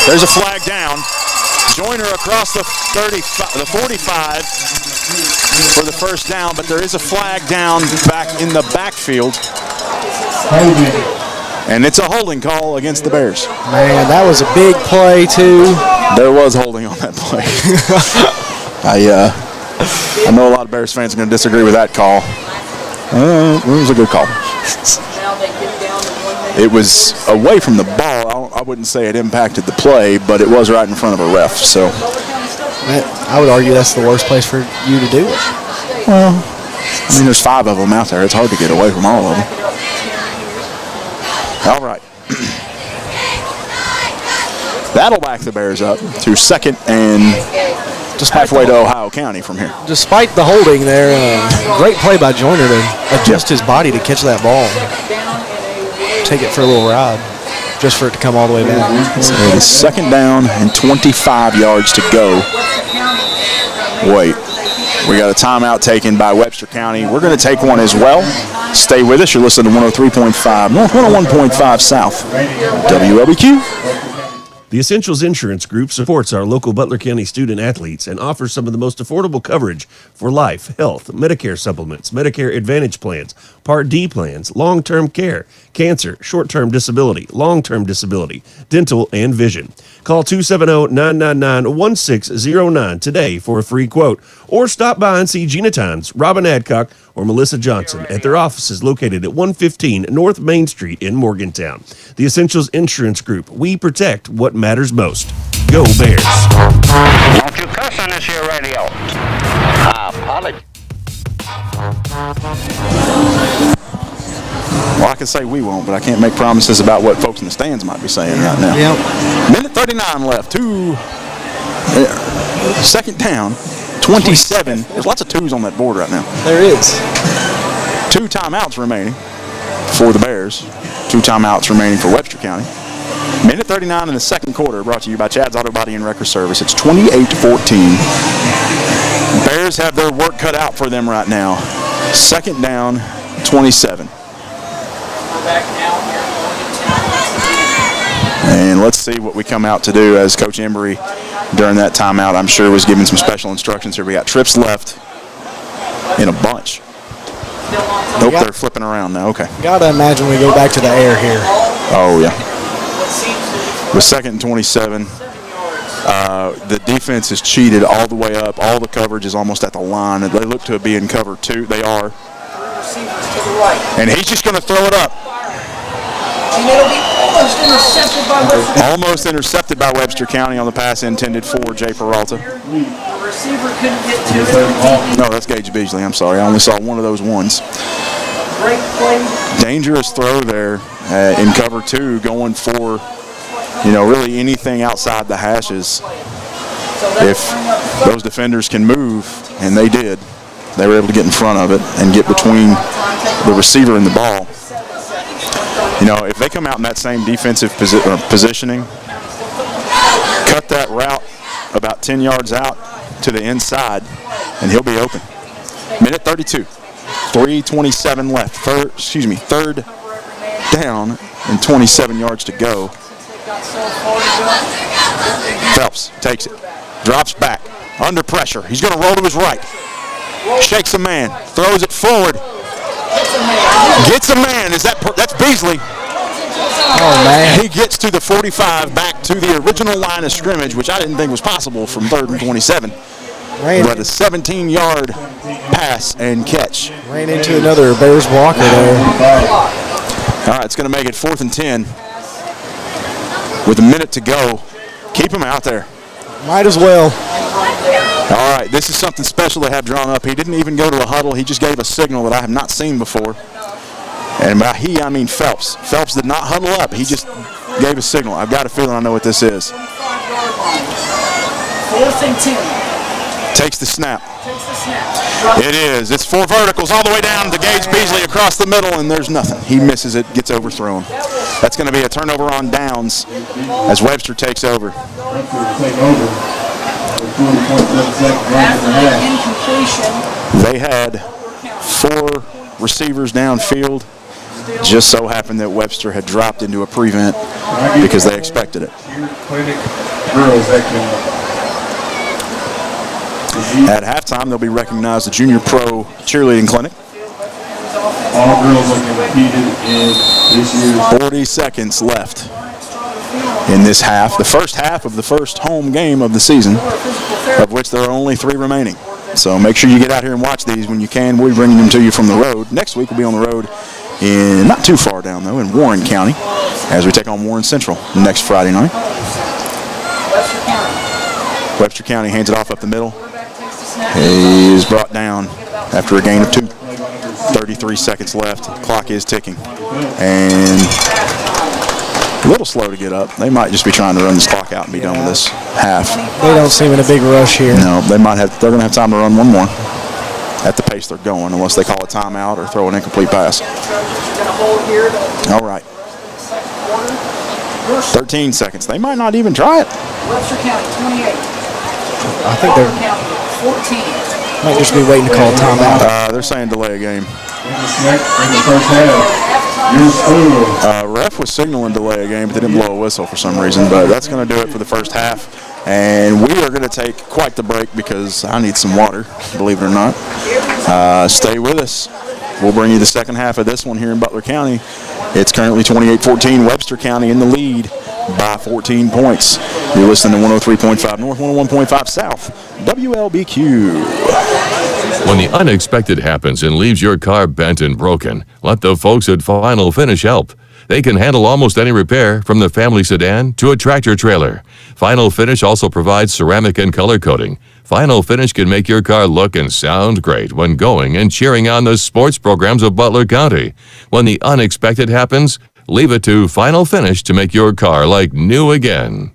Speaker 3: There's a flag down. Joyner across the 45 for the first down, but there is a flag down back in the backfield. And it's a holding call against the Bears.
Speaker 4: Man, that was a big play, too.
Speaker 3: There was holding on that play. I know a lot of Bears fans are going to disagree with that call. It was a good call. It was away from the ball. I wouldn't say it impacted the play, but it was right in front of a ref. So
Speaker 4: I would argue that's the worst place for you to do it.
Speaker 3: Well, I mean, there's 5 of them out there. It's hard to get away from all of them. All right. That'll back the Bears up to 2nd and just halfway to Ohio County from here.
Speaker 4: Despite the holding there, great play by Joyner to adjust his body to catch that ball. Take it for a little ride, just for it to come all the way back.
Speaker 3: So it is 2nd down and 25 yards to go. Wait, we got a timeout taken by Webster County. We're going to take one as well. Stay with us. You're listening to 103.5 North, 101.5 South, WLBQ.
Speaker 9: The Essentials Insurance Group supports our local Butler County student athletes and offers some of the most affordable coverage for life, health, Medicare supplements, Medicare Advantage plans, Part D plans, long-term care, cancer, short-term disability, long-term disability, dental, and vision. Call 270-999-1609 today for a free quote, or stop by and see Gina Tynes, Robin Adcock, or Melissa Johnson at their offices located at 115 North Main Street in Morgantown. The Essentials Insurance Group. We protect what matters most. Go Bears.
Speaker 10: Don't you cuss on this here radio. I apologize.
Speaker 3: Well, I can say we won't, but I can't make promises about what folks in the stands might be saying right now.
Speaker 4: Yep.
Speaker 3: Minute 39 left. 2nd down, 27. There's lots of 2s on that board right now.
Speaker 4: There is.
Speaker 3: 2 timeouts remaining for the Bears. 2 timeouts remaining for Webster County. Minute 39 in the 2nd quarter, brought to you by Chad's Auto Body and Wrecker Service. It's 28-14. Bears have their work cut out for them right now. 2nd down, 27. And let's see what we come out to do, as Coach Embry during that timeout, I'm sure, was giving some special instructions here. We got trips left in a bunch. Nope, they're flipping around now. Okay.
Speaker 4: Gotta imagine we go back to the air here.
Speaker 3: Oh, yeah. With 2nd and 27, the defense is cheated all the way up. All the coverage is almost at the line. They look to be in cover 2. They are. And he's just going to throw it up.
Speaker 6: And it'll be almost intercepted by Webster.
Speaker 3: Almost intercepted by Webster County on the pass intended for Jay Peralta.
Speaker 6: The receiver couldn't get to it.
Speaker 3: No, that's Gage Beasley. I'm sorry. I only saw one of those ones.
Speaker 6: Great play.
Speaker 3: Dangerous throw there in cover 2, going for, really anything outside the hashes. If those defenders can move, and they did, they were able to get in front of it and get between the receiver and the ball. If they come out in that same defensive positioning, cut that route about 10 yards out to the inside, and he'll be open. Minute 32. 3:27 left. Third down and 27 yards to go. Phelps takes it. Drops back. Under pressure. He's going to roll to his right. Shakes a man. Throws it forward. Gets a man. That's Beasley.
Speaker 4: Oh, man.
Speaker 3: He gets to the 45, back to the original line of scrimmage, which I didn't think was possible from 3rd and 27. But a 17-yard pass and catch.
Speaker 4: Ran into another Bears blocker there.
Speaker 3: All right, it's going to make it 4th and 10. With a minute to go. Keep him out there.
Speaker 4: Might as well.
Speaker 3: All right, this is something special to have drawn up. He didn't even go to a huddle. He just gave a signal that I have not seen before. And by he, I mean Phelps. Phelps did not huddle up. He just gave a signal. I've got a feeling I know what this is.
Speaker 6: 4th and 10.
Speaker 3: Takes the snap. It is. It's 4 verticals all the way down to Gage Beasley across the middle, and there's nothing. He misses it, gets overthrown. That's going to be a turnover on downs as Webster takes over. They had 4 receivers downfield. Just so happened that Webster had dropped into a prevent because they expected it. At halftime, they'll be recognized the Junior Pro Cheerleading Clinic.
Speaker 5: All girls are competed in this year's
Speaker 3: 40 seconds left in this half. The first half of the first home game of the season, of which there are only 3 remaining. So make sure you get out here and watch these when you can. We'll be bringing them to you from the road. Next week we'll be on the road in, not too far down though, in Warren County, as we take on Warren Central next Friday night. Webster County hands it off up the middle. He is brought down after a gain of 2. 33 seconds left. Clock is ticking. And a little slow to get up. They might just be trying to run this clock out and be done with this half.
Speaker 4: They don't seem in a big rush here.
Speaker 3: No, they're going to have time to run one more at the pace they're going, unless they call a timeout or throw an incomplete pass. All right. 13 seconds. They might not even try it.
Speaker 6: Webster County 28.
Speaker 4: I think they're
Speaker 6: 14.
Speaker 4: might just be waiting to call a timeout.
Speaker 3: They're saying delay a game.
Speaker 5: in the first half. Your score.
Speaker 3: Ref was signaling delay a game, but they didn't blow a whistle for some reason. But that's going to do it for the first half. And we are going to take quite the break because I need some water, believe it or not. Stay with us. We'll bring you the second half of this one here in Butler County. It's currently 28-14, Webster County in the lead by 14 points. You're listening to 103.5 North, 101.5 South, WLBQ.
Speaker 1: When the unexpected happens and leaves your car bent and broken, let the folks at Final Finish help. They can handle almost any repair, from the family sedan to a tractor trailer. Final Finish also provides ceramic and color coating. Final Finish can make your car look and sound great when going and cheering on the sports programs of Butler County. When the unexpected happens, leave it to Final Finish to make your car like new again.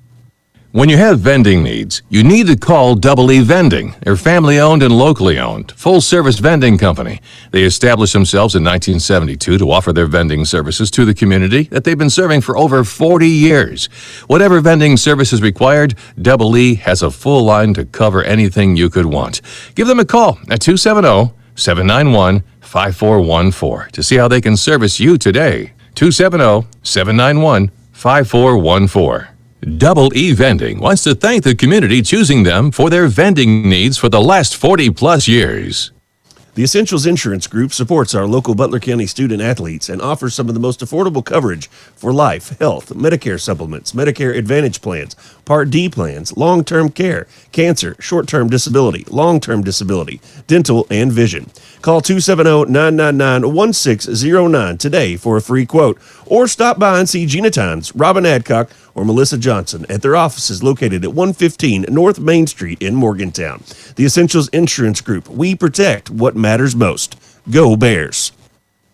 Speaker 1: When you have vending needs, you need to call Double E Vending. They're family-owned and locally owned, full-service vending company. They established themselves in 1972 to offer their vending services to the community that they've been serving for over 40 years. Whatever vending service is required, Double E has a full line to cover anything you could want. Give them a call at 270-791-5414 to see how they can service you today. 270-791-5414. Double E Vending wants to thank the community choosing them for their vending needs for the last 40-plus years.
Speaker 9: The Essentials Insurance Group supports our local Butler County student athletes and offers some of the most affordable coverage for life, health, Medicare supplements, Medicare Advantage plans, Part D plans, long-term care, cancer, short-term disability, long-term disability, dental, and vision. Call 270-999-1609 today for a free quote, or stop by and see Gina Tynes, Robin Adcock, or Melissa Johnson at their offices located at 115 North Main Street in Morgantown. The Essentials Insurance Group. We protect what matters most. Go Bears.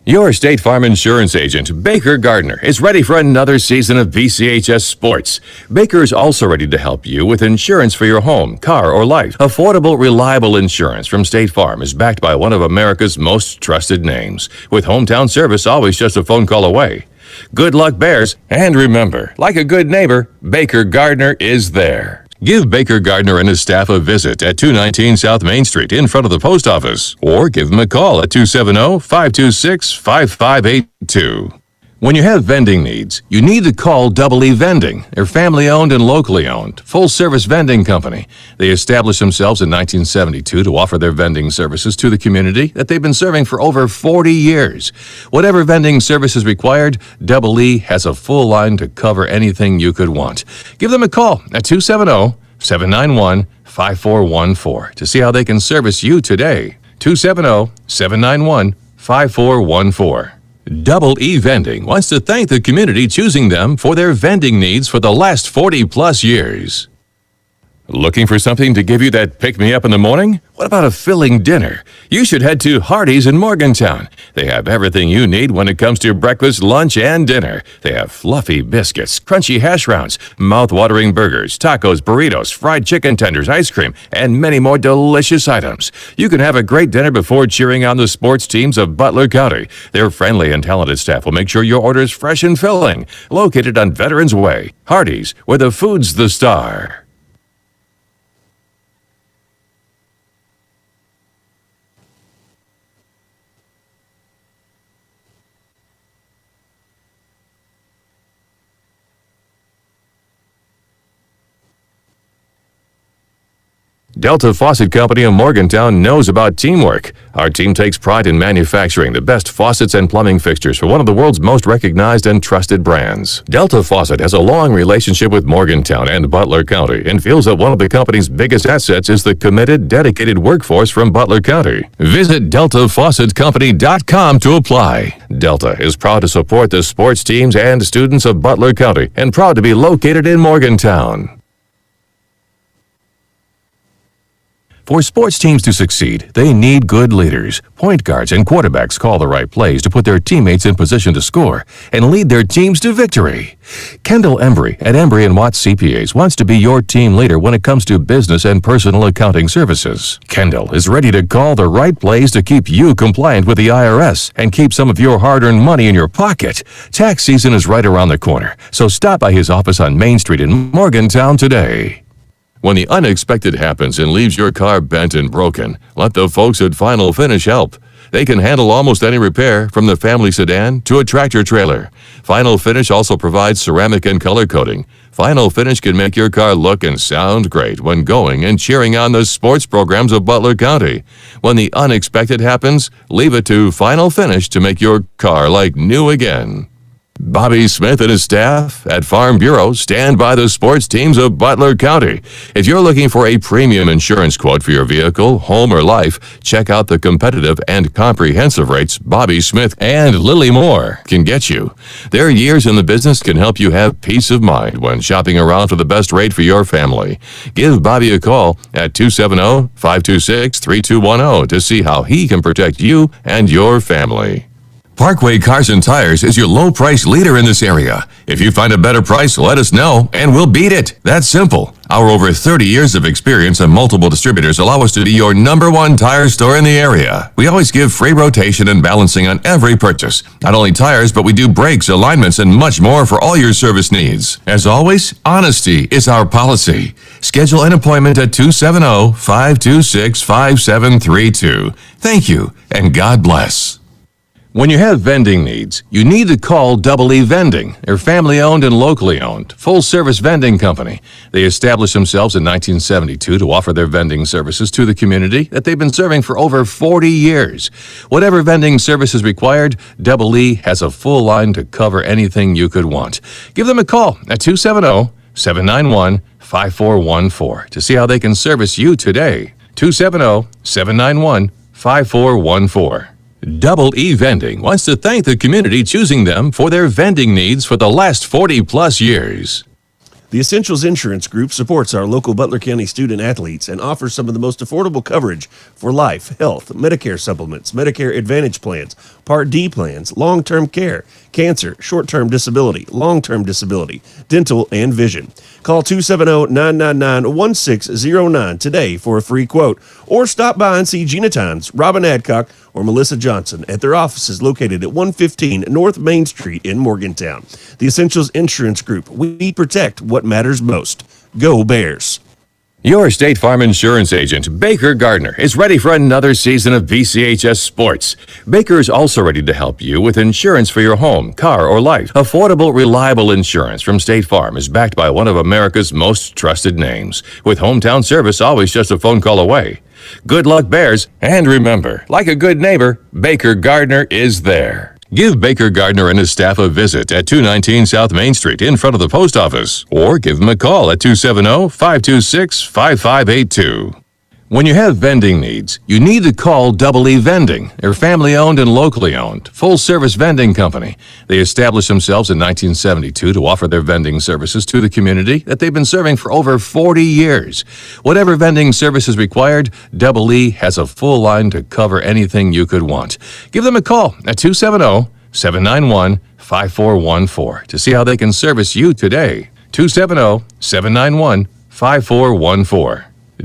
Speaker 1: Your State Farm insurance agent, Baker Gardner, is ready for another season of BCHS Sports. Baker is also ready to help you with insurance for your home, car, or life. Affordable, reliable insurance from State Farm is backed by one of America's most trusted names, with hometown service always just a phone call away. Good luck, Bears, and remember, like a good neighbor, Baker Gardner is there. Give Baker Gardner and his staff a visit at 219 South Main Street in front of the post office, or give them a call at 270-526-5582. When you have vending needs, you need to call Double E Vending. They're family-owned and locally owned, full-service vending company. They established themselves in 1972 to offer their vending services to the community that they've been serving for over 40 years. Whatever vending service is required, Double E has a full line to cover anything you could want. Give them a call at 270-791-5414 to see how they can service you today. 270-791-5414. Double E Vending wants to thank the community choosing them for their vending needs for the last 40-plus years. Looking for something to give you that pick-me-up in the morning? What about a filling dinner? You should head to Hardee's in Morgantown. They have everything you need when it comes to breakfast, lunch, and dinner. They have fluffy biscuits, crunchy hash browns, mouth-watering burgers, tacos, burritos, fried chicken tenders, ice cream, and many more delicious items. You can have a great dinner before cheering on the sports teams of Butler County. Their friendly and talented staff will make sure your order is fresh and filling. Located on Veterans Way, Hardee's, where the food's the star. Delta Faucet Company of Morgantown knows about teamwork. Our team takes pride in manufacturing the best faucets and plumbing fixtures for one of the world's most recognized and trusted brands. Delta Faucet has a long relationship with Morgantown and Butler County and feels that one of the company's biggest assets is the committed, dedicated workforce from Butler County. Visit DeltaFaucetCompany.com to apply. Delta is proud to support the sports teams and students of Butler County and proud to be located in Morgantown. For sports teams to succeed, they need good leaders. Point guards and quarterbacks call the right plays to put their teammates in position to score and lead their teams to victory. Kendall Embry at Embry & Watts CPAs wants to be your team leader when it comes to business and personal accounting services. Kendall is ready to call the right plays to keep you compliant with the IRS and keep some of your hard-earned money in your pocket. Tax season is right around the corner, so stop by his office on Main Street in Morgantown today. When the unexpected happens and leaves your car bent and broken, let the folks at Final Finish help. They can handle almost any repair, from the family sedan to a tractor trailer. Final Finish also provides ceramic and color coating. Final Finish can make your car look and sound great when going and cheering on the sports programs of Butler County. When the unexpected happens, leave it to Final Finish to make your car like new again. Bobby Smith and his staff at Farm Bureau stand by the sports teams of Butler County. If you're looking for a premium insurance quote for your vehicle, home, or life, check out the competitive and comprehensive rates Bobby Smith and Lily Moore can get you. Their years in the business can help you have peace of mind when shopping around for the best rate for your family. Give Bobby a call at 270-526-3210 to see how he can protect you and your family. Parkway Cars and Tires is your low price leader in this area. If you find a better price, let us know and we'll beat it. That's simple. Our over 30 years of experience and multiple distributors allow us to be your #1 tire store in the area. We always give free rotation and balancing on every purchase. Not only tires, but we do brakes, alignments, and much more for all your service needs. As always, honesty is our policy. Schedule an appointment at 270-526-5732. Thank you, and God bless. When you have vending needs, you need to call Double E Vending. They're family-owned and locally owned, full-service vending company. They established themselves in 1972 to offer their vending services to the community that they've been serving for over 40 years. Whatever vending service is required, Double E has a full line to cover anything you could want. Give them a call at 270-791-5414 to see how they can service you today. 270-791-5414. Double E Vending wants to thank the community choosing them for their vending needs for the last 40-plus years.
Speaker 9: The Essentials Insurance Group supports our local Butler County student athletes and offers some of the most affordable coverage for life, health, Medicare supplements, Medicare Advantage plans, Part D plans, long-term care, cancer, short-term disability, long-term disability, dental, and vision. Call 270-999-1609 today for a free quote, or stop by and see Gina Tynes, Robin Adcock, or Melissa Johnson at their offices located at 115 North Main Street in Morgantown. The Essentials Insurance Group. We protect what matters most. Go Bears.
Speaker 1: Your State Farm insurance agent, Baker Gardner, is ready for another season of BCHS sports. Baker is also ready to help you with insurance for your home, car, or life. Affordable, reliable insurance from State Farm is backed by one of America's most trusted names, with hometown service always just a phone call away. Good luck, Bears, and remember, like a good neighbor, Baker Gardner is there. Give Baker Gardner and his staff a visit at 219 South Main Street in front of the post office, or give them a call at 270-526-5582. When you have vending needs, you need to call Double E Vending. They're family-owned and locally owned, full-service vending company. They established themselves in 1972 to offer their vending services to the community that they've been serving for over 40 years. Whatever vending service is required, Double E has a full line to cover anything you could want. Give them a call at 270-791-5414 to see how they can service you today. 270-791-5414.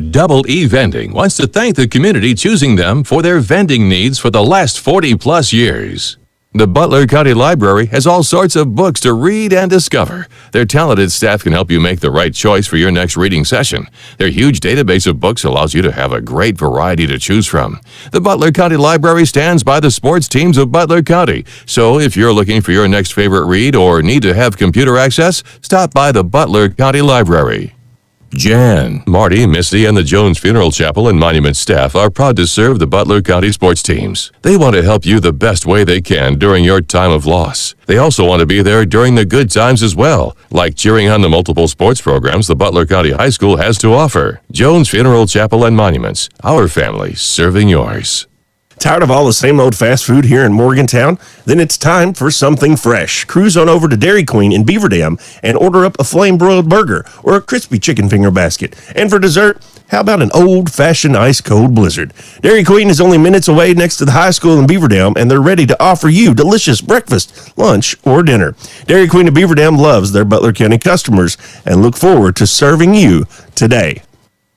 Speaker 1: Double E Vending wants to thank the community choosing them for their vending needs for the last 40-plus years. The Butler County Library has all sorts of books to read and discover. Their talented staff can help you make the right choice for your next reading session. Their huge database of books allows you to have a great variety to choose from. The Butler County Library stands by the sports teams of Butler County. So if you're looking for your next favorite read or need to have computer access, stop by the Butler County Library. Jan, Marty, Misty, and the Jones Funeral Chapel and Monument staff are proud to serve the Butler County sports teams. They want to help you the best way they can during your time of loss. They also want to be there during the good times as well, like cheering on the multiple sports programs the Butler County High School has to offer. Jones Funeral Chapel and Monuments, our family serving yours.
Speaker 9: Tired of all the same old fast food here in Morgantown? Then it's time for something fresh. Cruise on over to Dairy Queen in Beaver Dam and order up a flame-broiled burger or a crispy chicken finger basket. And for dessert, how about an old-fashioned ice-cold blizzard? Dairy Queen is only minutes away next to the high school in Beaver Dam, and they're ready to offer you delicious breakfast, lunch, or dinner. Dairy Queen of Beaver Dam loves their Butler County customers and look forward to serving you today.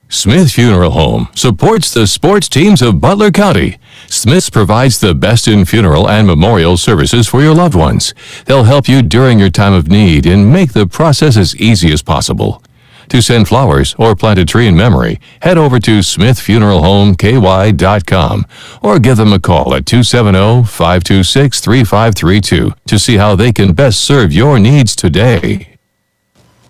Speaker 1: Smith Funeral Home supports the sports teams of Butler County. Smith's provides the best in funeral and memorial services for your loved ones. They'll help you during your time of need and make the process as easy as possible. To send flowers or plant a tree in memory, head over to smithfuneralhomeky.com or give them a call at 270-526-3532 to see how they can best serve your needs today.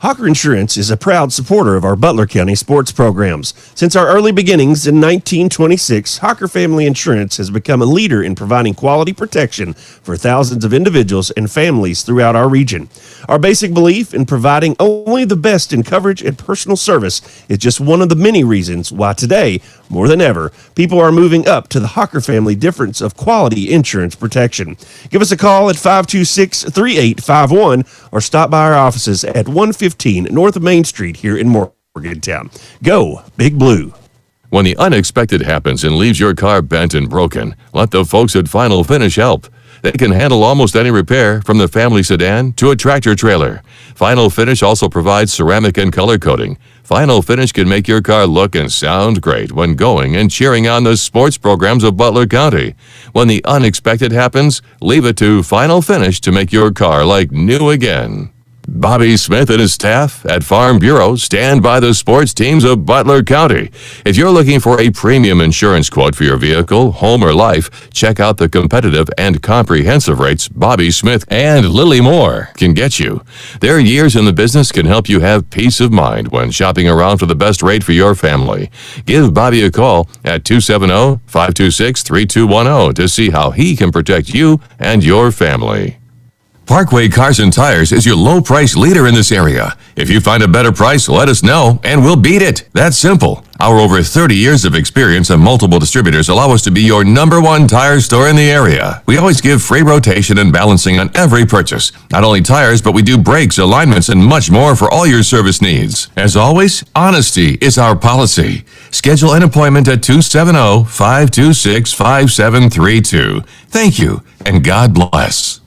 Speaker 9: Hawker Insurance is a proud supporter of our Butler County sports programs. Since our early beginnings in 1926, Hawker Family Insurance has become a leader in providing quality protection for thousands of individuals and families throughout our region. Our basic belief in providing only the best in coverage and personal service is just one of the many reasons why today, more than ever, people are moving up to the Hawker Family difference of quality insurance protection. Give us a call at 526-3851 or stop by our offices at 115 North Main Street here in Morgantown. Go Big Blue.
Speaker 1: When the unexpected happens and leaves your car bent and broken, let the folks at Final Finish help. They can handle almost any repair, from the family sedan to a tractor trailer. Final Finish also provides ceramic and color coating. Final Finish can make your car look and sound great when going and cheering on the sports programs of Butler County. When the unexpected happens, leave it to Final Finish to make your car like new again. Bobby Smith and his staff at Farm Bureau stand by the sports teams of Butler County. If you're looking for a premium insurance quote for your vehicle, home, or life, check out the competitive and comprehensive rates Bobby Smith and Lily Moore can get you. Their years in the business can help you have peace of mind when shopping around for the best rate for your family. Give Bobby a call at 270-526-3210 to see how he can protect you and your family. Parkway Cars and Tires is your low price leader in this area. If you find a better price, let us know and we'll beat it. That's simple. Our over 30 years of experience and multiple distributors allow us to be your #1 tire store in the area. We always give free rotation and balancing on every purchase. Not only tires, but we do brakes, alignments, and much more for all your service needs. As always, honesty is our policy. Schedule an appointment at 270-526-5732. Thank you, and God bless.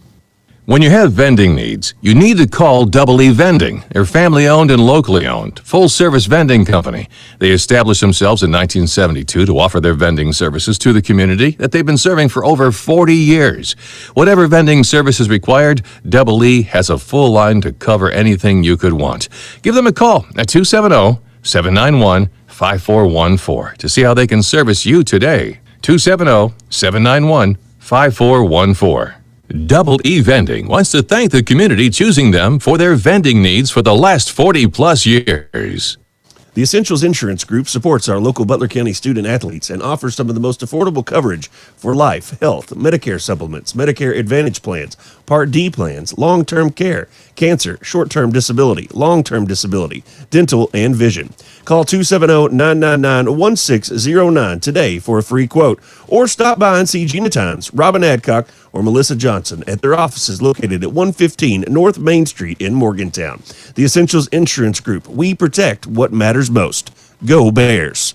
Speaker 1: When you have vending needs, you need to call Double E Vending. They're family-owned and locally owned, full-service vending company. They established themselves in 1972 to offer their vending services to the community that they've been serving for over 40 years. Whatever vending service is required, Double E has a full line to cover anything you could want. Give them a call at 270-791-5414 to see how they can service you today. 270-791-5414. Double E Vending wants to thank the community choosing them for their vending needs for the last 40-plus years.
Speaker 9: The Essentials Insurance Group supports our local Butler County student athletes and offers some of the most affordable coverage for life, health, Medicare supplements, Medicare Advantage plans, Part D plans, long-term care, cancer, short-term disability, long-term disability, dental, and vision. Call 270-999-1609 today for a free quote, or stop by and see Gina Tynes, Robin Adcock, or Melissa Johnson at their offices located at 115 North Main Street in Morgantown. The Essentials Insurance Group. We protect what matters most. Go Bears.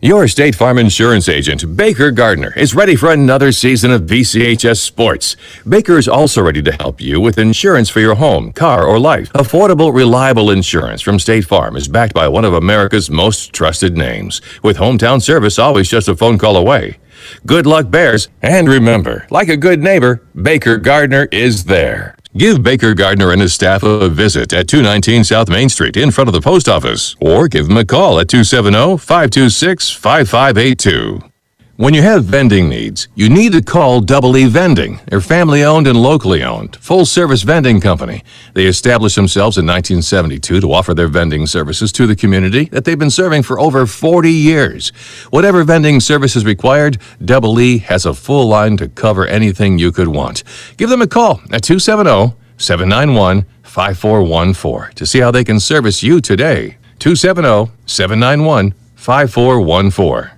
Speaker 1: Your State Farm insurance agent, Baker Gardner, is ready for another season of BCHS Sports. Baker is also ready to help you with insurance for your home, car, or life. Affordable, reliable insurance from State Farm is backed by one of America's most trusted names, with hometown service always just a phone call away. Good luck, Bears, and remember, like a good neighbor, Baker Gardner is there. Give Baker Gardner and his staff a visit at 219 South Main Street in front of the post office, or give them a call at 270-526-5582. When you have vending needs, you need to call Double E Vending. They're family-owned and locally owned, full-service vending company. They established themselves in 1972 to offer their vending services to the community that they've been serving for over 40 years. Whatever vending service is required, Double E has a full line to cover anything you could want. Give them a call at 270-791-5414 to see how they can service you today. 270-791-5414.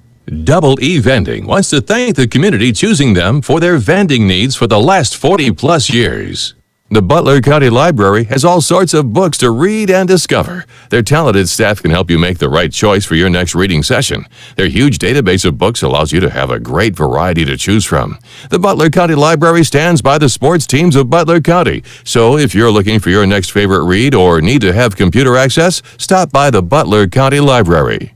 Speaker 1: Double E Vending wants to thank the community choosing them for their vending needs for the last 40-plus years. The Butler County Library has all sorts of books to read and discover. Their talented staff can help you make the right choice for your next reading session. Their huge database of books allows you to have a great variety to choose from. The Butler County Library stands by the sports teams of Butler County. So if you're looking for your next favorite read or need to have computer access, stop by the Butler County Library.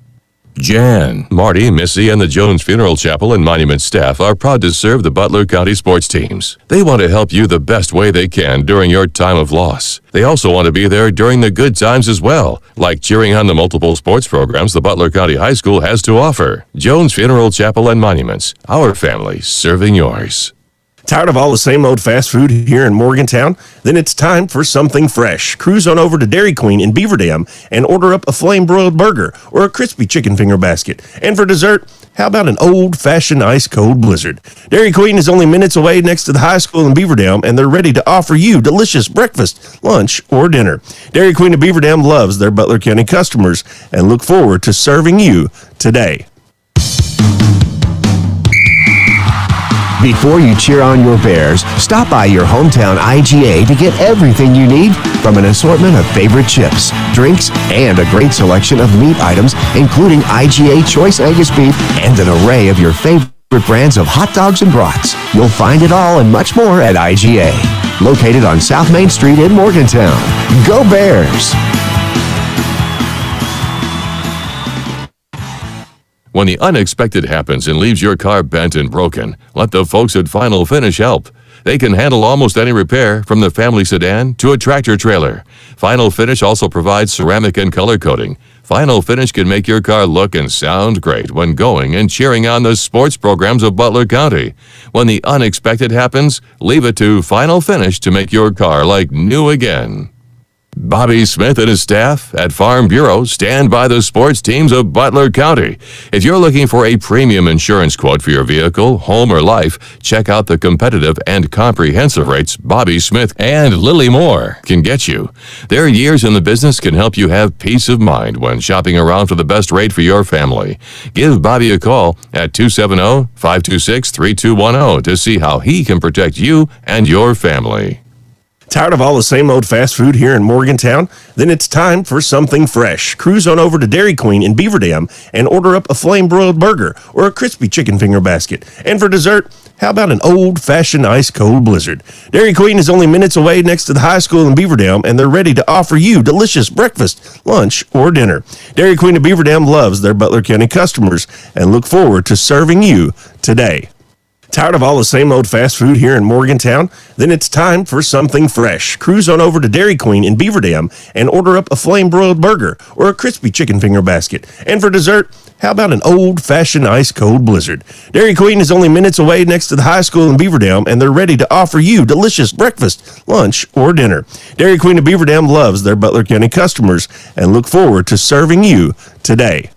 Speaker 1: Jan, Marty, Missy, and the Jones Funeral Chapel and Monument staff are proud to serve the Butler County sports teams. They want to help you the best way they can during your time of loss. They also want to be there during the good times as well, like cheering on the multiple sports programs the Butler County High School has to offer. Jones Funeral Chapel and Monuments, our family serving yours.
Speaker 9: Tired of all the same old fast food here in Morgantown? Then it's time for something fresh. Cruise on over to Dairy Queen in Beaver Dam and order up a flame-broiled burger or a crispy chicken finger basket. And for dessert, how about an old-fashioned ice-cold blizzard? Dairy Queen is only minutes away next to the high school in Beaver Dam, and they're ready to offer you delicious breakfast, lunch, or dinner. Dairy Queen of Beaver Dam loves their Butler County customers and look forward to serving you today.
Speaker 2: Before you cheer on your Bears, stop by your hometown IGA to get everything you need from an assortment of favorite chips, drinks, and a great selection of meat items, including IGA Choice Angus Beef and an array of your favorite brands of hot dogs and brats. You'll find it all and much more at IGA, located on South Main Street in Morgantown. Go Bears!
Speaker 1: When the unexpected happens and leaves your car bent and broken, let the folks at Final Finish help. They can handle almost any repair, from the family sedan to a tractor trailer. Final Finish also provides ceramic and color coating. Final Finish can make your car look and sound great when going and cheering on the sports programs of Butler County. When the unexpected happens, leave it to Final Finish to make your car like new again. Bobby Smith and his staff at Farm Bureau stand by the sports teams of Butler County. If you're looking for a premium insurance quote for your vehicle, home, or life, check out the competitive and comprehensive rates Bobby Smith and Lily Moore can get you. Their years in the business can help you have peace of mind when shopping around for the best rate for your family. Give Bobby a call at 270-526-3210 to see how he can protect you and your family.
Speaker 9: Tired of all the same old fast food here in Morgantown? Then it's time for something fresh. Cruise on over to Dairy Queen in Beaver Dam and order up a flame-broiled burger or a crispy chicken finger basket. And for dessert, How about an old-fashioned ice-cold blizzard? Dairy Queen is only minutes away next to the high school in Beaver Dam, and they're ready to offer you delicious breakfast, lunch, or dinner. Dairy Queen of Beaver Dam loves their Butler County customers and look forward to serving you today. Tired of all the same old fast food here in Morgantown? Then it's time for something fresh. Cruise on over to Dairy Queen in Beaver Dam and order up a flame-broiled burger or a crispy chicken finger basket. And for dessert, how about an old-fashioned ice-cold blizzard? Dairy Queen is only minutes away next to the high school in Beaver Dam, and they're ready to offer you delicious breakfast, lunch, or dinner. Dairy Queen of Beaver Dam loves their Butler County customers and look forward to serving you today.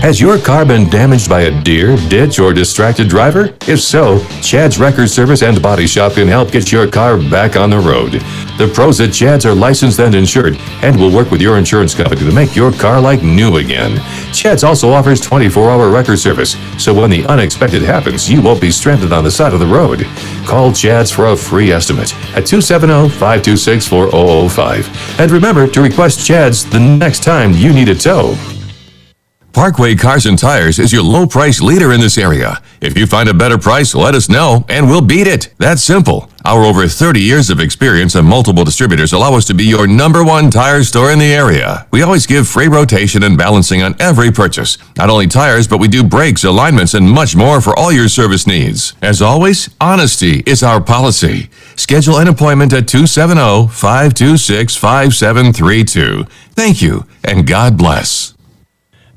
Speaker 1: Has your car been damaged by a deer, ditch, or distracted driver? If so, Chad's Record Service and Body Shop can help get your car back on the road. The pros at Chad's are licensed and insured and will work with your insurance company to make your car like new again. Chad's also offers 24-hour record service, so when the unexpected happens, you won't be stranded on the side of the road. Call Chad's for a free estimate at 270-526-4005. And remember to request Chad's the next time you need a tow. Parkway Cars and Tires is your low-price leader in this area. If you find a better price, let us know, and we'll beat it. That's simple. Our over 30 years of experience and multiple distributors allow us to be your #1 tire store in the area. We always give free rotation and balancing on every purchase. Not only tires, but we do brakes, alignments, and much more for all your service needs. As always, honesty is our policy. Schedule an appointment at 270-526-5732. Thank you, and God bless.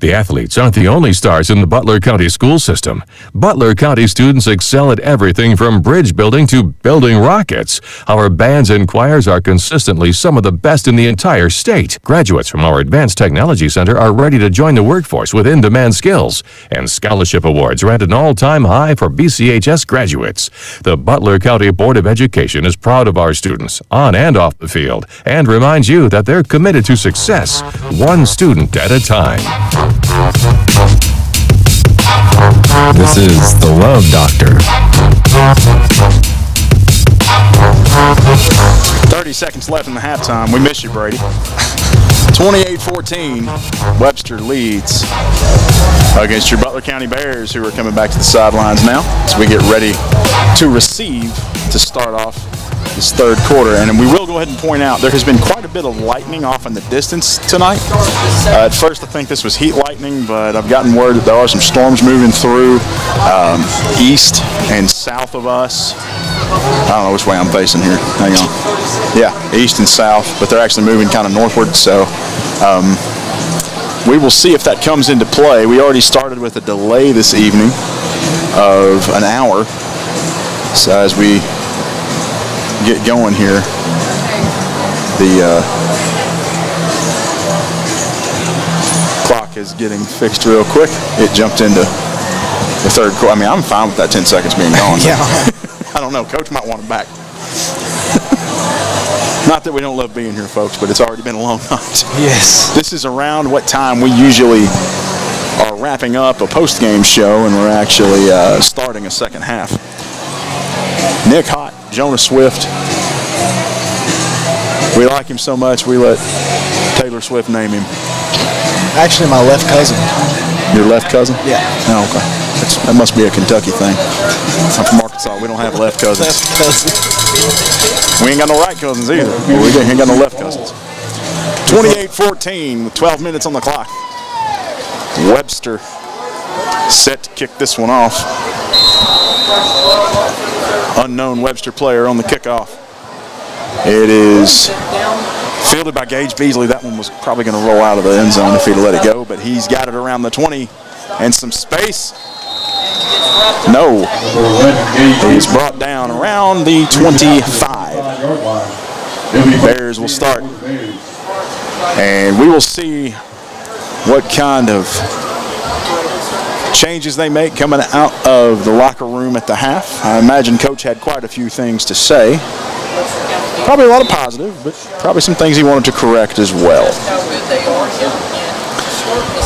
Speaker 1: The athletes aren't the only stars in the Butler County school system. Butler County students excel at everything from bridge building to building rockets. Our bands and choirs are consistently some of the best in the entire state. Graduates from our Advanced Technology Center are ready to join the workforce with in-demand skills. And scholarship awards are at an all-time high for BCHS graduates. The Butler County Board of Education is proud of our students, on and off the field, and reminds you that they're committed to success, one student at a time.
Speaker 8: This is the Love Doctor.
Speaker 3: 30 seconds left in the halftime. We miss you, Brady. 28-14, Webster leads against your Butler County Bears, who are coming back to the sidelines now as we get ready to receive to start off this third quarter. And we will go ahead and point out there has been quite a bit of lightning off in the distance tonight. At first I think this was heat lightning, but I've gotten word that there are some storms moving through east and south of us. I don't know which way I'm facing here. Hang on. Yeah, east and south, but they're actually moving kind of northward, so we will see if that comes into play. We already started with a delay this evening of an hour, so as we get going here, the clock is getting fixed real quick. It jumped into the third quarter. I mean, I'm fine with that 10 seconds being gone.
Speaker 4: Yeah.
Speaker 3: I don't know. Coach might want it back. Not that we don't love being here, folks, but it's already been a long night.
Speaker 4: Yes.
Speaker 3: This is around what time we usually are wrapping up a post-game show, and we're actually starting a second half. Nick Hott, Jonah Swift. We like him so much, we let Taylor Swift name him.
Speaker 4: Actually, my left cousin.
Speaker 3: Your left cousin?
Speaker 4: Yeah.
Speaker 3: Oh, okay. That must be a Kentucky thing. I'm from Arkansas. We don't have left cousins.
Speaker 4: Left cousin.
Speaker 3: We ain't got no right cousins either. We ain't got no left cousins. 28-14 with 12 minutes on the clock. Webster set to kick this one off. Unknown Webster player on the kickoff. It is fielded by Gage Beasley. That one was probably going to roll out of the end zone if he'd let it go, but he's got it around the 20 and some space. No. He's brought down around the 25. Bears will start. And we will see what kind of changes they make coming out of the locker room at the half. I imagine Coach had quite a few things to say. Probably a lot of positive, but probably some things he wanted to correct as well.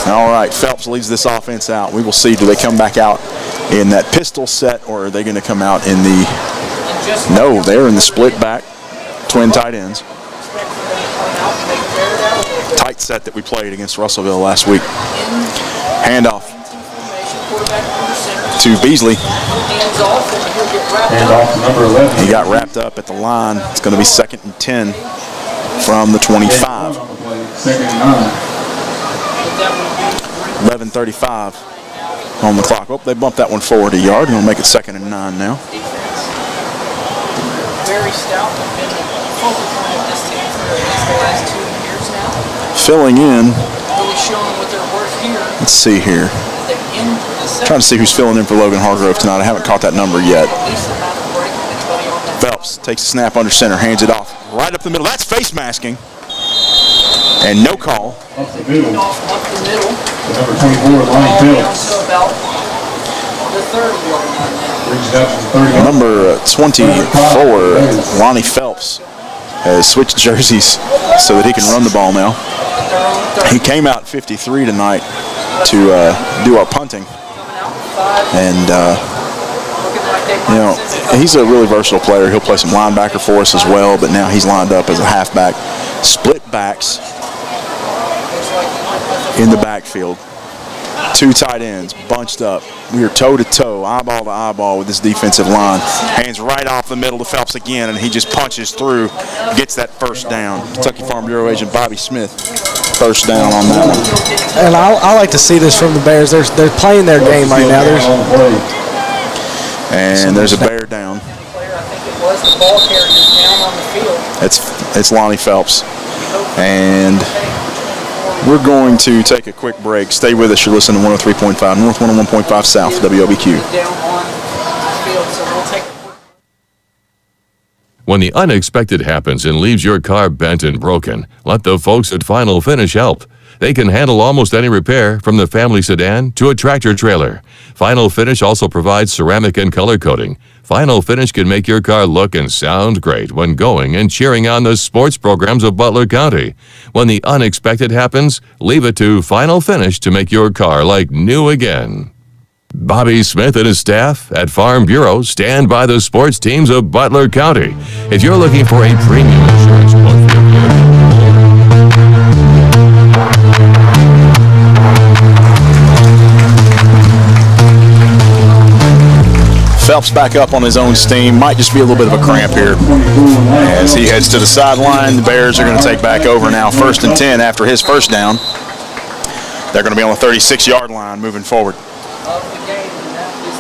Speaker 3: All right, Phelps leads this offense out. We will see, do they come back out in that pistol set, or are they going to come out in the, no, they're in the split back, twin tight ends. Tight set that we played against Russellville last week. Handoff to Beasley.
Speaker 5: Hand off to number 11.
Speaker 3: He got wrapped up at the line. It's going to be 2nd and 10 from the 25.
Speaker 5: Second and 9.
Speaker 3: 11:35 on the clock. Oh, they bumped that one forward a yard. Going to make it 2nd and 9 now.
Speaker 6: Very stout. Been the focal point of this team for at least the last 2 years now.
Speaker 3: Filling in.
Speaker 6: Really showing what they're worth here.
Speaker 3: Let's see here. Trying to see who's filling in for Logan Hargrove tonight. I haven't caught that number yet. Phelps takes the snap under center, hands it off right up the middle. That's face masking. And no call.
Speaker 5: Up the middle. Number 24, Lonnie Phelps. Brings it out to the 30.
Speaker 3: Number 24, Lonnie Phelps, has switched jerseys so that he can run the ball now. He came out 53 tonight to do our punting. And, you know, he's a really versatile player. He'll play some linebacker for us as well, but now he's lined up as a halfback. Split backs in the backfield. 2 tight ends bunched up. We are toe-to-toe, eyeball to eyeball with this defensive line. Hands right off the middle to Phelps again, and he just punches through, gets that first down. Kentucky Farm Bureau agent Bobby Smith, first down on that one.
Speaker 4: And I like to see this from the Bears. They're playing their game right now.
Speaker 3: And there's a Bear down. It's Lonnie Phelps. And we're going to take a quick break. Stay with us. You're listening to 103.5 North, 101.5 South, WLBQ.
Speaker 1: When the unexpected happens and leaves your car bent and broken, let the folks at Final Finish help. They can handle almost any repair, from the family sedan to a tractor trailer. Final Finish also provides ceramic and color coating. Final Finish can make your car look and sound great when going and cheering on the sports programs of Butler County. When the unexpected happens, leave it to Final Finish to make your car like new again. Bobby Smith and his staff at Farm Bureau stand by the sports teams of Butler County. If you're looking for a premium insurance quote for your vehicle,
Speaker 3: Phelps back up on his own steam. Might just be a little bit of a cramp here as he heads to the sideline. The Bears are going to take back over now. 1st and 10 after his first down. They're going to be on the 36-yard line moving forward.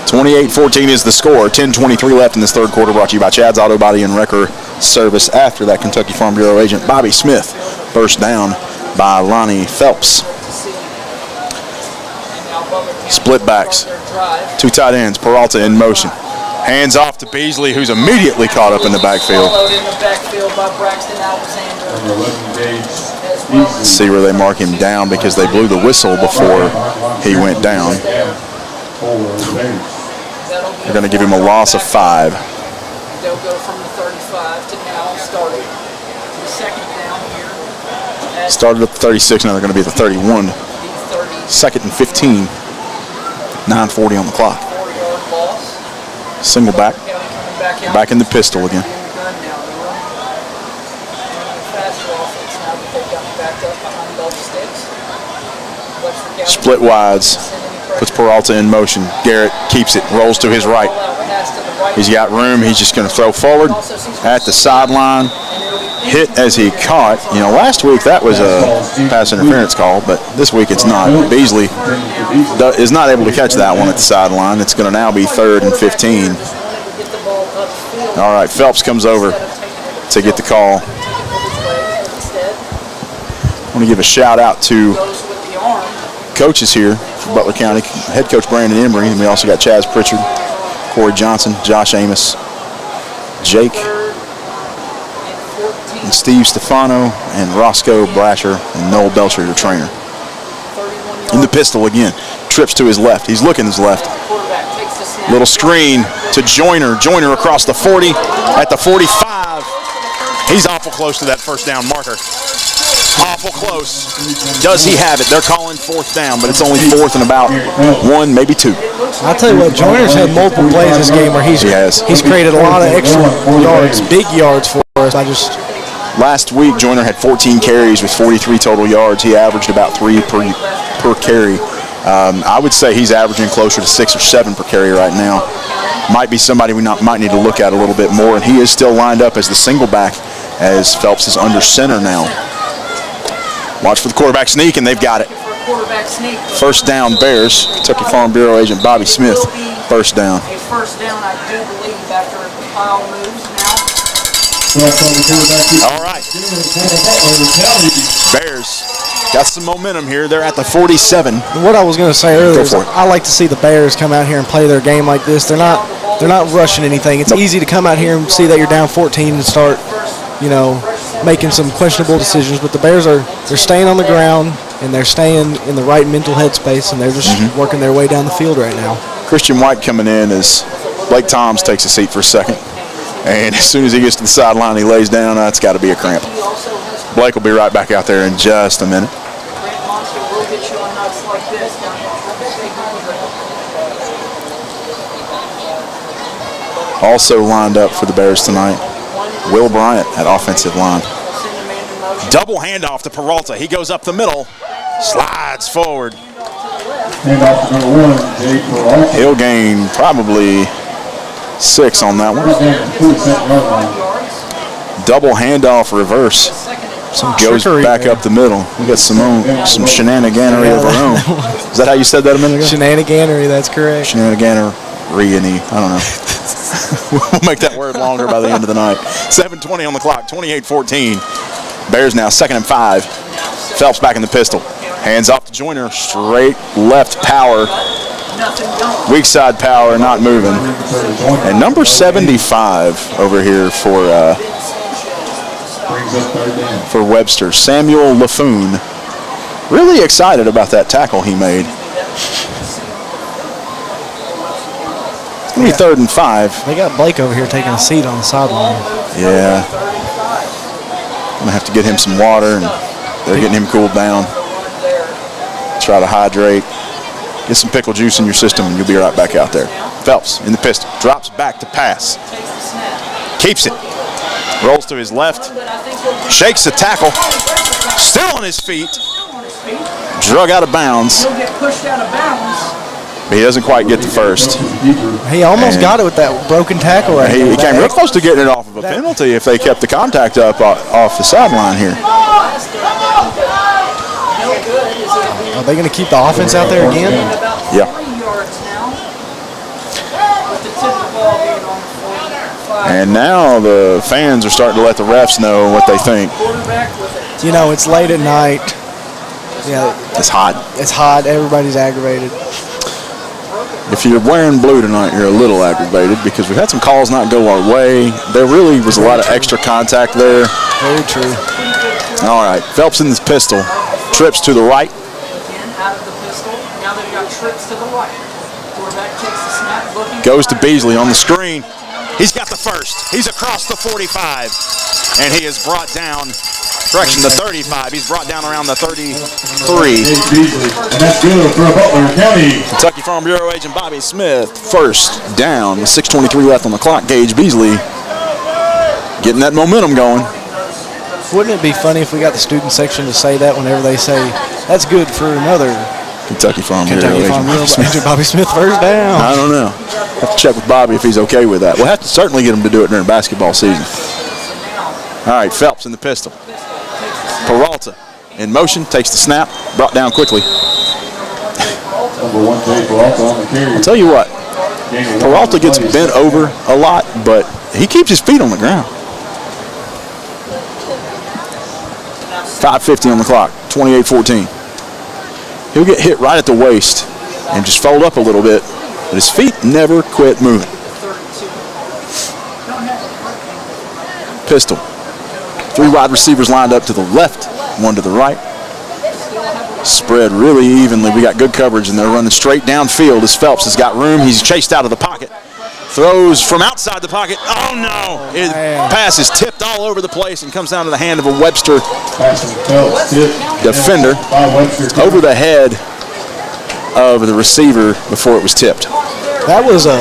Speaker 3: 28-14 is the score. 10:23 left in this third quarter, brought to you by Chad's Auto Body and Wrecker Service. After that, Kentucky Farm Bureau agent Bobby Smith. First down by Lonnie Phelps. Split backs. 2 tight ends. Peralta in motion. Hands off to Beasley, who's immediately caught up in the backfield. Let's see where they mark him down, because they blew the whistle before he went down. They're going to give him a loss of 5.
Speaker 6: They'll go from the 35 to now started the second down here.
Speaker 3: Started at the 36, now they're going to be at the 31. 2nd and 15. 9:40 on the clock. Single back. Back in the pistol again. Split wides. Puts Peralta in motion. Garrett keeps it. Rolls to his right. He's got room. He's just going to throw forward at the sideline. Hit as he caught. You know, last week that was a pass interference call, but this week it's not. Beasley is not able to catch that one at the sideline. It's going to now be 3rd and 15. All right, Phelps comes over to get the call. I want to give a shout out to coaches here for Butler County. Head coach Brandon Embry, and we also got Chaz Pritchard, Corey Johnson, Josh Amos, Jake, and Steve Stefano, and Roscoe Blasher, and Noel Belcher, your trainer. In the pistol again. Trips to his left. He's looking his left. Little screen to Joyner. Joyner across the 40 at the 45. He's awful close to that first down marker. Awful close. Does he have it? They're calling 4th down, but it's only 4th and about 1, maybe 2.
Speaker 4: I'll tell you what, Joyner's had multiple plays this game where he's created a lot of extra yards, big yards for us.
Speaker 3: Last week, Joyner had 14 carries with 43 total yards. He averaged about 3 per carry. I would say he's averaging closer to 6 or 7 per carry right now. might be somebody we might need to look at a little bit more. And he is still lined up as the single back as Phelps is under center now. Watch for the quarterback sneak, and they've got it. First down, Bears. Kentucky Farm Bureau agent Bobby Smith. First down.
Speaker 6: A first down, I do believe, after the pile moves now.
Speaker 3: All right. Bears got some momentum here. They're at the 47.
Speaker 4: What I was going to say earlier is I like to see the Bears come out here and play their game like this. They're not rushing anything. It's easy to come out here and see that you're down 14 and start, making some questionable decisions. But the Bears they're staying on the ground and they're staying in the right mental headspace, and they're just working their way down the field right now.
Speaker 3: Christian White coming in as Blake Toms takes a seat for a second. And as soon as he gets to the sideline, he lays down. That's got to be a cramp. Blake will be right back out there in just a minute. Also lined up for the Bears tonight, Will Bryant at offensive line. Double handoff to Peralta. He goes up the middle, slides forward.
Speaker 5: Handoff to number 1, Jay Peralta.
Speaker 3: He'll gain probably 6 on that one. Double handoff reverse. Goes back up the middle. We got some shenaniganery of our own. Is that how you said that a minute ago?
Speaker 4: Shenaniganery, that's correct.
Speaker 3: Shenaniganery, I don't know. We'll make that word longer by the end of the night. 7:20 on the clock, 28-14. Bears now 2nd and 5. Phelps back in the pistol. Hands off to Joyner. Straight left power. Weak side power, not moving. And number 75 over here for Webster, Samuel LaFoon. Really excited about that tackle he made. It's going to be 3rd and 5.
Speaker 4: They got Blake over here taking a seat on the sideline.
Speaker 3: Yeah. Going to have to get him some water, and they're getting him cooled down. Try to hydrate. Get some pickle juice in your system, and you'll be right back out there. Phelps in the pistol. Drops back to pass. Keeps it. Rolls to his left. Shakes the tackle. Still on his feet. Drug out of bounds.
Speaker 6: He'll get pushed out of bounds.
Speaker 3: But he doesn't quite get the first.
Speaker 4: He almost got it with that broken tackle right there.
Speaker 3: He came real close to getting it off of a penalty if they kept the contact up off the sideline here.
Speaker 4: Are they going to keep the offense out there again?
Speaker 3: Yeah. And now the fans are starting to let the refs know what they think.
Speaker 4: It's late at night. Yeah,
Speaker 3: it's hot.
Speaker 4: It's hot. Everybody's aggravated.
Speaker 3: If you're wearing blue tonight, you're a little aggravated because we've had some calls not go our way. There really was a lot of extra contact there.
Speaker 4: Very true.
Speaker 3: All right, Phelps in this pistol. Trips to the right. Goes to Beasley on the screen. He's got the first. He's across the 45. And he is brought down, correction, the 35. He's brought down around the 33.
Speaker 5: And that's good for Butler County.
Speaker 3: Kentucky Farm Bureau agent Bobby Smith. First down with 6:23 left on the clock. Gage Beasley getting that momentum going.
Speaker 4: Wouldn't it be funny if we got the student section to say that whenever they say, that's good for another
Speaker 3: Kentucky Farm Bureau
Speaker 4: agent Bobby Smith first down?
Speaker 3: I don't know. Have to check with Bobby if he's okay with that. We'll have to certainly get him to do it during basketball season. All right, Phelps in the pistol. Peralta in motion, takes the snap, brought down quickly.
Speaker 5: Number 1, Jay Peralta on the carry.
Speaker 3: I'll tell you what, Peralta gets bent over a lot, but he keeps his feet on the ground. 5:50 on the clock, 28-14. He'll get hit right at the waist and just fold up a little bit, but his feet never quit moving. Pistol. 3 wide receivers lined up to the left, 1 to the right. Spread really evenly. We got good coverage, and they're running straight downfield as Phelps has got room. He's chased out of the pocket. Throws from outside the pocket. Oh, no. His pass is tipped all over the place and comes down to the hand of a Webster defender over the head of the receiver before it was tipped.
Speaker 4: That was a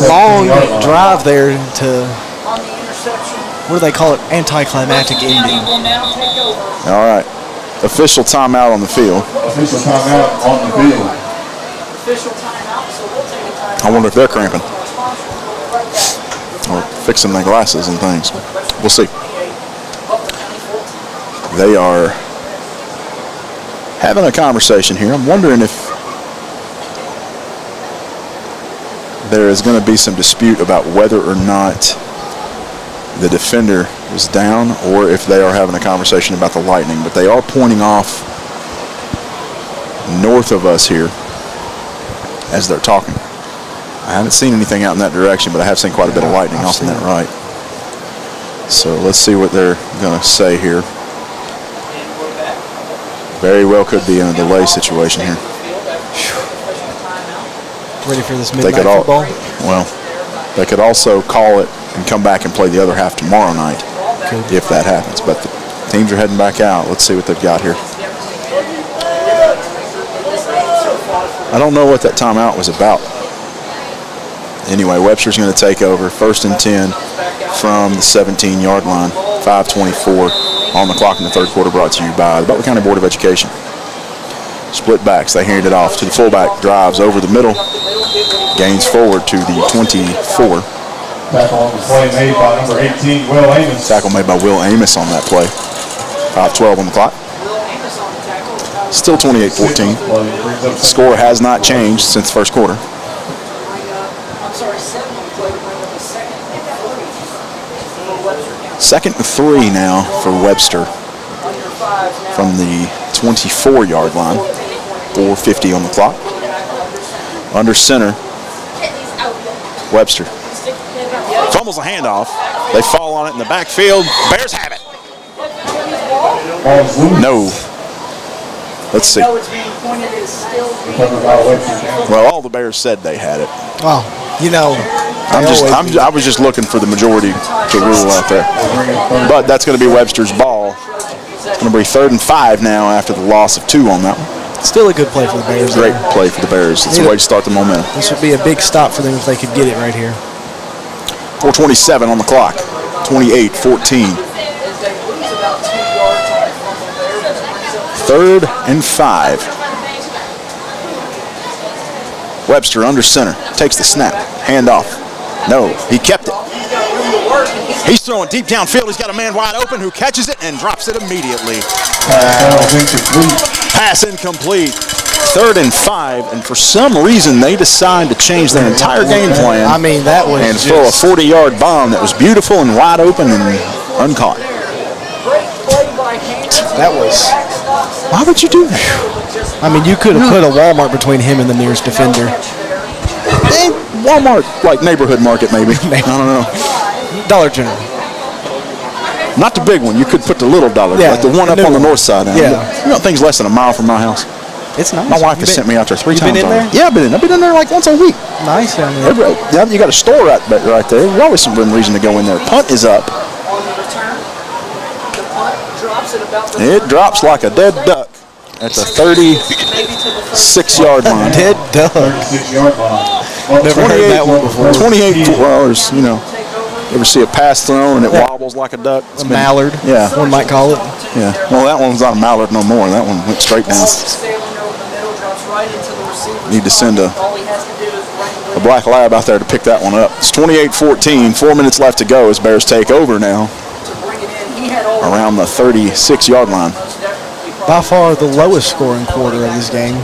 Speaker 4: long drive there to, what do they call it, anticlimactic ending.
Speaker 3: All right. Official timeout on the field.
Speaker 5: Official timeout on the field.
Speaker 6: Official timeout, so we'll take a timeout.
Speaker 3: I wonder if they're cramping or fixing their glasses and things. We'll see. They are having a conversation here. I'm wondering if there is going to be some dispute about whether or not the defender is down or if they are having a conversation about the Lightning. But they are pointing off north of us here as they're talking. I haven't seen anything out in that direction, but I have seen quite a bit of lightning off in that right. So let's see what they're going to say here. Very well could be in a delay situation here.
Speaker 4: Ready for this midnight football?
Speaker 3: Well, they could also call it and come back and play the other half tomorrow night if that happens. But the teams are heading back out. Let's see what they've got here. I don't know what that timeout was about. Anyway, Webster's going to take over. 1st and 10 from the 17-yard line. 5:24 on the clock in the third quarter, brought to you by the Butler County Board of Education. Split backs. They hand it off to the fullback. Drives over the middle. Gains forward to the 24.
Speaker 5: Tackle on the play made by number 18, Will Amos.
Speaker 3: Tackle made by Will Amos on that play. 5:12 on the clock. Still 28-14. The score has not changed since the first quarter. Second and 3 now for Webster from the 24-yard line. 4:50 on the clock. Under center, Webster. Fumbles a handoff. They fall on it in the backfield. Bears have it. No. Let's see. Well, all the Bears said they had it.
Speaker 4: Well, you know,
Speaker 3: I was just looking for the majority to rule out there. But that's going to be Webster's ball. It's going to be 3rd and 5 now after the loss of 2 on that one.
Speaker 4: Still a good play for the Bears.
Speaker 3: Great play for the Bears. It's a way to start the momentum.
Speaker 4: This would be a big stop for them if they could get it right here.
Speaker 3: 4:27 on the clock. 28-14. 3rd and 5. Webster under center. Takes the snap. Hand off. No, he kept it. He's throwing deep downfield. He's got a man wide open who catches it and drops it immediately. Pass incomplete. 3rd and 5, and for some reason they decide to change their entire game plan.
Speaker 4: I mean, that was
Speaker 3: and throw a 40-yard bomb that was beautiful and wide open and uncaught.
Speaker 4: That was.
Speaker 3: Why would you do that?
Speaker 4: I mean, you could have put a Walmart between him and the nearest defender.
Speaker 3: Walmart, like neighborhood market, maybe. I don't know.
Speaker 4: Dollar General.
Speaker 3: Not the big one. You could put the little dollar, like the one up on the north side.
Speaker 4: Yeah.
Speaker 3: You know, things less than a mile from my house.
Speaker 4: It's nice.
Speaker 3: My wife has sent me out there 3 times.
Speaker 4: You been in there?
Speaker 3: Yeah, I've been in. I've been in there like once a week.
Speaker 4: Nice.
Speaker 3: You got a store right there. There's always some reason to go in there. Punt is up. It drops like a dead duck at the 36-yard line.
Speaker 4: Dead duck.
Speaker 5: 36-yard line.
Speaker 4: Never heard that one before.
Speaker 3: 28, well, you know, you ever see a pass thrown and it wobbles like a duck?
Speaker 4: A mallard.
Speaker 3: Yeah.
Speaker 4: One might call it.
Speaker 3: Yeah. Well, that one's not a mallard no more. That one went straight down. Need to send a black lab out there to pick that one up. It's 28-14. 4 minutes left to go as Bears take over now around the 36-yard line.
Speaker 4: By far the lowest scoring quarter of this game.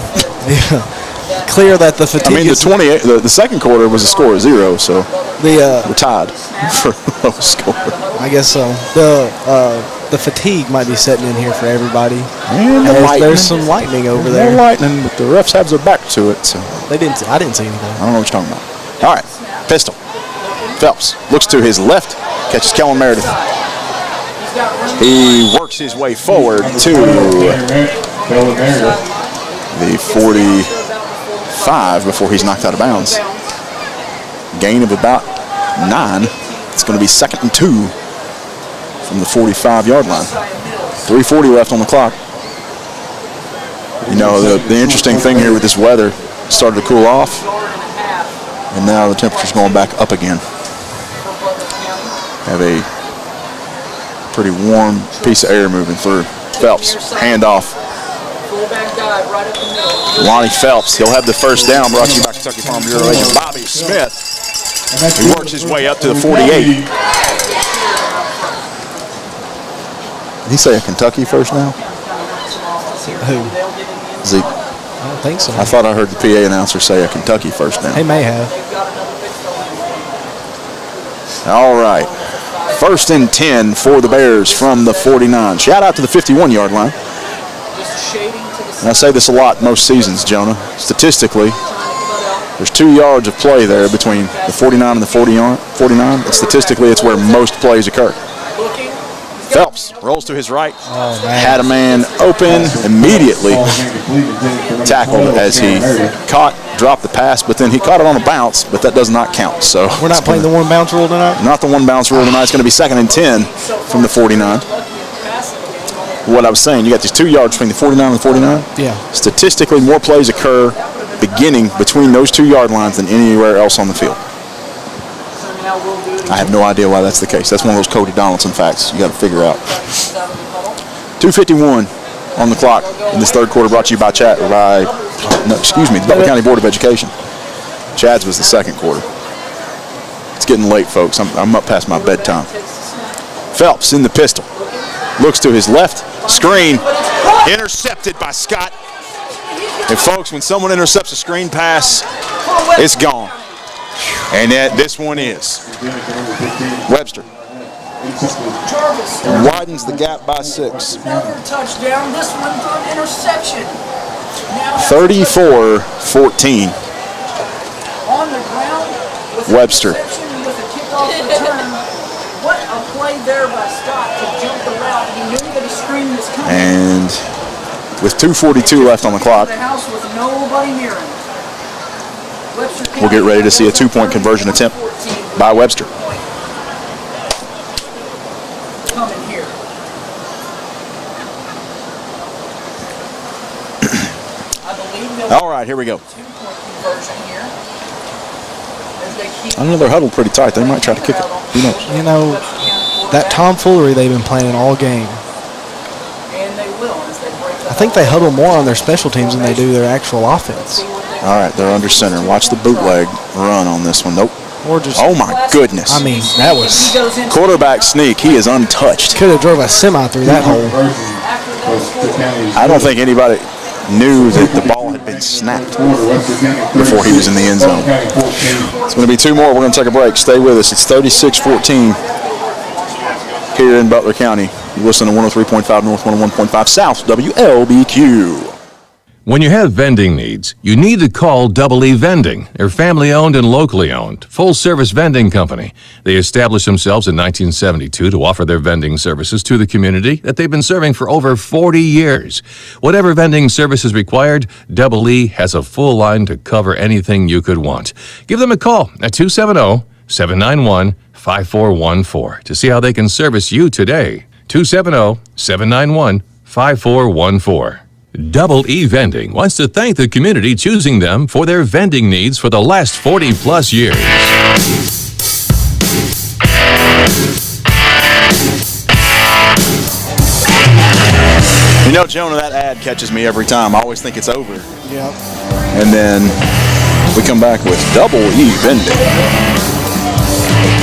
Speaker 4: Clear that the fatigue.
Speaker 3: I mean, the second quarter was a score of 0, so
Speaker 4: we're
Speaker 3: tied for lowest score.
Speaker 4: I guess so. The fatigue might be setting in here for everybody.
Speaker 3: And
Speaker 4: there's some lightning over there.
Speaker 3: More lightning, but the refs have their back to it. So
Speaker 4: I didn't see anything.
Speaker 3: I don't know what you're talking about. All right, pistol. Phelps looks to his left, catches Kellen Meredith. He works his way forward to the 45 before he's knocked out of bounds. Gain of about 9. It's going to be 2nd and 2 from the 45-yard line. 3:40 left on the clock. You know, the interesting thing here with this weather, started to cool off, and now the temperature's going back up again. Have a pretty warm piece of air moving through. Phelps, handoff.
Speaker 6: Fullback dive right up the middle.
Speaker 3: Lonnie Phelps, he'll have the first down, brought to you by Kentucky Farm Bureau agent Bobby Smith. He works his way up to the 48. Did he say a Kentucky first down?
Speaker 4: Who?
Speaker 3: Zeke.
Speaker 4: I don't think so.
Speaker 3: I thought I heard the PA announcer say a Kentucky first down.
Speaker 4: He may have.
Speaker 3: All right. 1st and 10 for the Bears from the 49. Shout out to the 51-yard line. And I say this a lot most seasons, Jonah. Statistically, there's 2 yards of play there between the 49 and the 49. And statistically, it's where most plays occur. Phelps rolls to his right, had a man open, immediately tackled as he dropped the pass, but then he caught it on a bounce, but that does not count. So
Speaker 4: we're not playing the one bounce rule tonight?
Speaker 3: Not the one bounce rule tonight. It's going to be 2nd and 10 from the 49. What I was saying, you got these 2 yards between the 49 and the 49.
Speaker 4: Yeah.
Speaker 3: Statistically, more plays occur beginning between those 2 yard lines than anywhere else on the field. I have no idea why that's the case. That's one of those Cody Donaldson facts you got to figure out. 2:51 on the clock in this third quarter, brought to you by the Butler County Board of Education. Chad's was the second quarter. It's getting late, folks. I'm up past my bedtime. Phelps in the pistol. Looks to his left. Screen. Intercepted by Scott. And, folks, when someone intercepts a screen pass, it's gone. And this one is. Webster widens the gap by 6.
Speaker 6: Another touchdown. This one for an interception.
Speaker 3: 34-14.
Speaker 6: On the ground with
Speaker 3: Webster.
Speaker 6: With a kickoff return. What a play there by Scott to jump the route. He knew that a screen was coming.
Speaker 3: And with 2:42 left on the clock,
Speaker 6: The house with nobody near him.
Speaker 3: we'll get ready to see a 2-point conversion attempt by Webster.
Speaker 6: Coming here.
Speaker 3: All right, here we go.
Speaker 6: 2-point conversion here.
Speaker 3: I know they're huddled pretty tight. They might try to kick it. Who knows?
Speaker 4: You know, that tomfoolery they've been playing all game.
Speaker 6: And they will as they break
Speaker 4: I think they huddle more on their special teams than they do their actual offense.
Speaker 3: All right, they're under center. Watch the bootleg run on this one. Nope.
Speaker 4: Or just,
Speaker 3: oh, my goodness.
Speaker 4: I mean, that was...
Speaker 3: Quarterback sneak. He is untouched.
Speaker 4: Could have drove a semi through that hole.
Speaker 3: I don't think anybody knew that the ball had been snapped before he was in the end zone. It's going to be 2 more. We're going to take a break. Stay with us. It's 36-14 here in Butler County. You listen to 103.5 North, 101.5 South, WLBQ.
Speaker 1: When you have vending needs, you need to call Double E Vending. They're family-owned and locally owned, full-service vending company. They established themselves in 1972 to offer their vending services to the community that they've been serving for over 40 years. Whatever vending service is required, Double E has a full line to cover anything you could want. Give them a call at 270-791-5414 to see how they can service you today. 270-791-5414. Double E Vending wants to thank the community choosing them for their vending needs for the last 40-plus years.
Speaker 3: You know, Jonah, that ad catches me every time. I always think it's over.
Speaker 4: Yep.
Speaker 3: And then we come back with Double E Vending.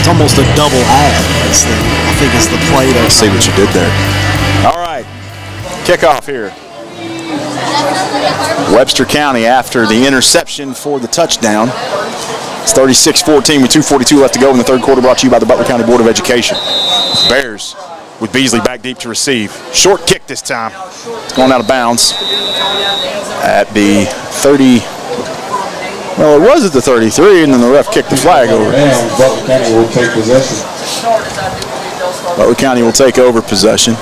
Speaker 4: It's almost a double ad. I think it's the play there.
Speaker 3: See what you did there. All right. Kickoff here. Webster County after the interception for the touchdown. It's 36-14 with 2:42 left to go in the third quarter, brought to you by the Butler County Board of Education. Bears with Beasley back deep to receive. Short kick this time. It's going out of bounds at the 30. Well, it was at the 33, and then the ref kicked the flag over.
Speaker 5: Butler County will take possession.
Speaker 3: Butler County will take over possession.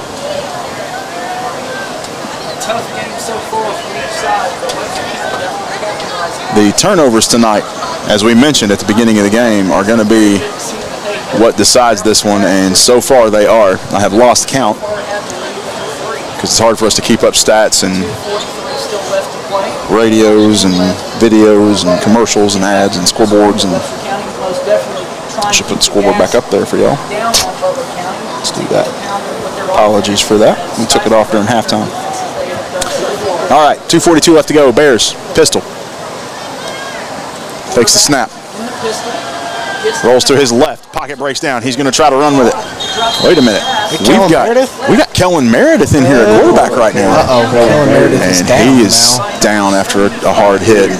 Speaker 3: The turnovers tonight, as we mentioned at the beginning of the game, are going to be what decides this one, and so far they are. I have lost count because it's hard for us to keep up stats and radios and videos and commercials and ads and scoreboards, and I should put the scoreboard back up there for y'all. Let's do that. Apologies for that. We took it off during halftime. All right, 2:42 left to go. Bears, pistol. Takes the snap. Rolls to his left. Pocket breaks down. He's going to try to run with it. Wait a minute. We got Kellen Meredith in here at quarterback right now.
Speaker 4: Kellen Meredith is down.
Speaker 3: And he is down after a hard hit.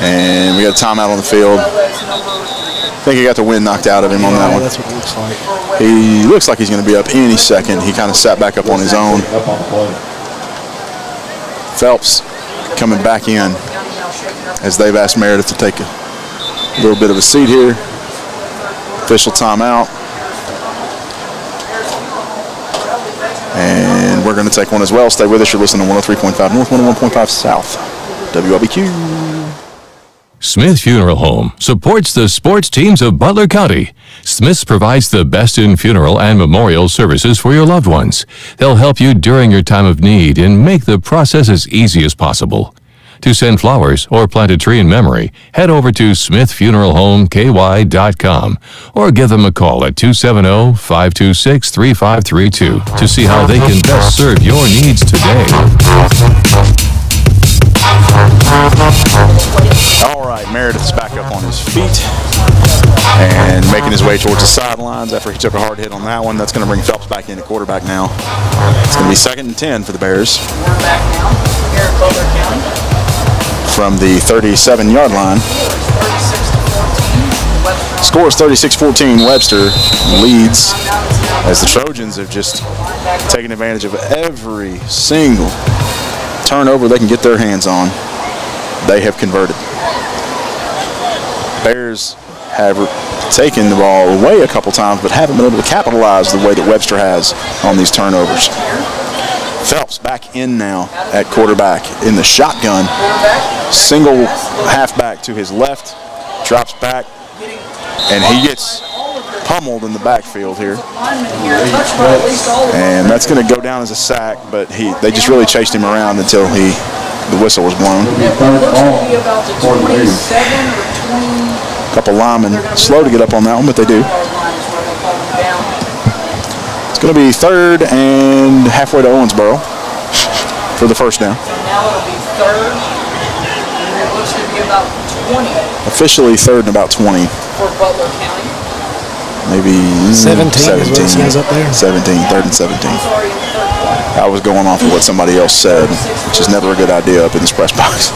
Speaker 3: And we got a timeout on the field. I think he got the wind knocked out of him on that one.
Speaker 4: That's what it looks like.
Speaker 3: He looks like he's going to be up any second. He kind of sat back up on his own. Phelps coming back in as they've asked Meredith to take a little bit of a seat here. Official timeout. And we're going to take one as well. Stay with us. You're listening to 103.5 North, 101.5 South. WLBQ.
Speaker 1: Smith Funeral Home supports the sports teams of Butler County. Smith's provides the best in funeral and memorial services for your loved ones. They'll help you during your time of need and make the process as easy as possible. To send flowers or plant a tree in memory, head over to smithfuneralhomeky.com or give them a call at 270-526-3532 to see how they can best serve your needs today.
Speaker 3: All right, Meredith's back up on his feet and making his way towards the sidelines after he took a hard hit on that one. That's going to bring Phelps back in at quarterback now. It's going to be 2nd and 10 for the Bears.
Speaker 6: Quarterback now here at Butler County.
Speaker 3: From the 37-yard line. Score is 36-14. Webster leads as the Trojans have just taken advantage of every single turnover they can get their hands on. They have converted. Bears have taken the ball away a couple times, but haven't been able to capitalize the way that Webster has on these turnovers. Phelps back in now at quarterback in the shotgun. Single halfback to his left, drops back, and he gets pummeled in the backfield here. And that's going to go down as a sack, but they just really chased him around until the whistle was blown. A couple linemen slow to get up on that one, but they do. It's going to be 3rd and halfway to Owensboro for the first down.
Speaker 6: So now it'll be 3rd, and it looks to be about 20.
Speaker 3: Officially 3rd and about 20.
Speaker 6: For Butler County.
Speaker 3: Maybe
Speaker 4: 17 is what it says up there.
Speaker 3: 17, 3rd and 17. I was going off of what somebody else said, which is never a good idea up in this press box.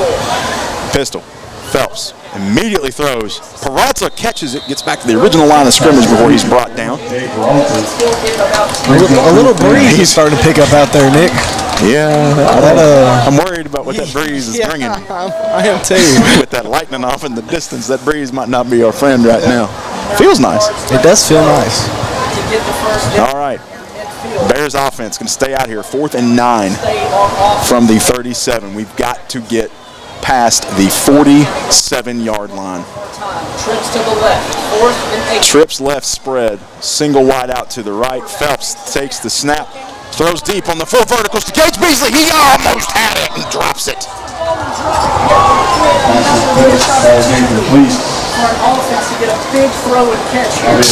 Speaker 3: Pistol. Phelps immediately throws. Peralta catches it, gets back to the original line of scrimmage before he's brought down.
Speaker 4: A little breeze he's starting to pick up out there, Nick.
Speaker 3: Yeah, I'm worried about what that breeze is bringing.
Speaker 4: I am too.
Speaker 3: With that lightning off in the distance, that breeze might not be our friend right now. Feels nice.
Speaker 4: It does feel nice.
Speaker 3: All right. Bears offense going to stay out here. 4th and 9 from the 37. We've got to get past the 47-yard line.
Speaker 6: Trips to the left. 4th and 8.
Speaker 3: Trips left spread. Single wide out to the right. Phelps takes the snap. Throws deep on the full verticals to Gage Beasley. He almost had it and drops it.
Speaker 6: For an offense to get a big throw and catch here.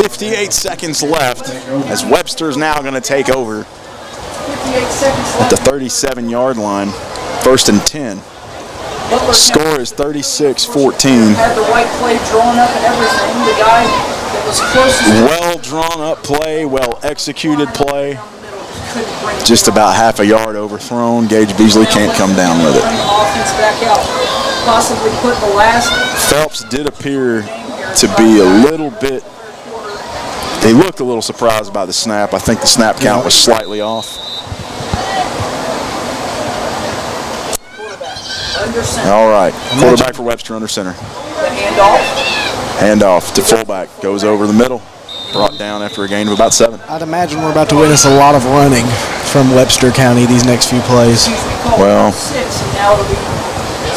Speaker 3: 58 seconds left as Webster's now going to take over
Speaker 6: 58 seconds
Speaker 3: at
Speaker 6: left.
Speaker 3: the 37-yard line. 1st and 10. Score is 36-14.
Speaker 6: Had the right play drawn up and everything. The guy that was closest.
Speaker 3: Well drawn up play, well executed play. Just about half a yard overthrown. Gage Beasley can't come down with it.
Speaker 6: Offense back out. Possibly put the last.
Speaker 3: Phelps did appear to be a little bit. He looked a little surprised by the snap. I think the snap count was slightly off. All right, quarterback for Webster under center.
Speaker 6: The handoff.
Speaker 3: Handoff to fullback, goes over the middle, brought down after a gain of about 7.
Speaker 4: I'd imagine we're about to witness a lot of running from Webster County these next few plays.
Speaker 3: Well,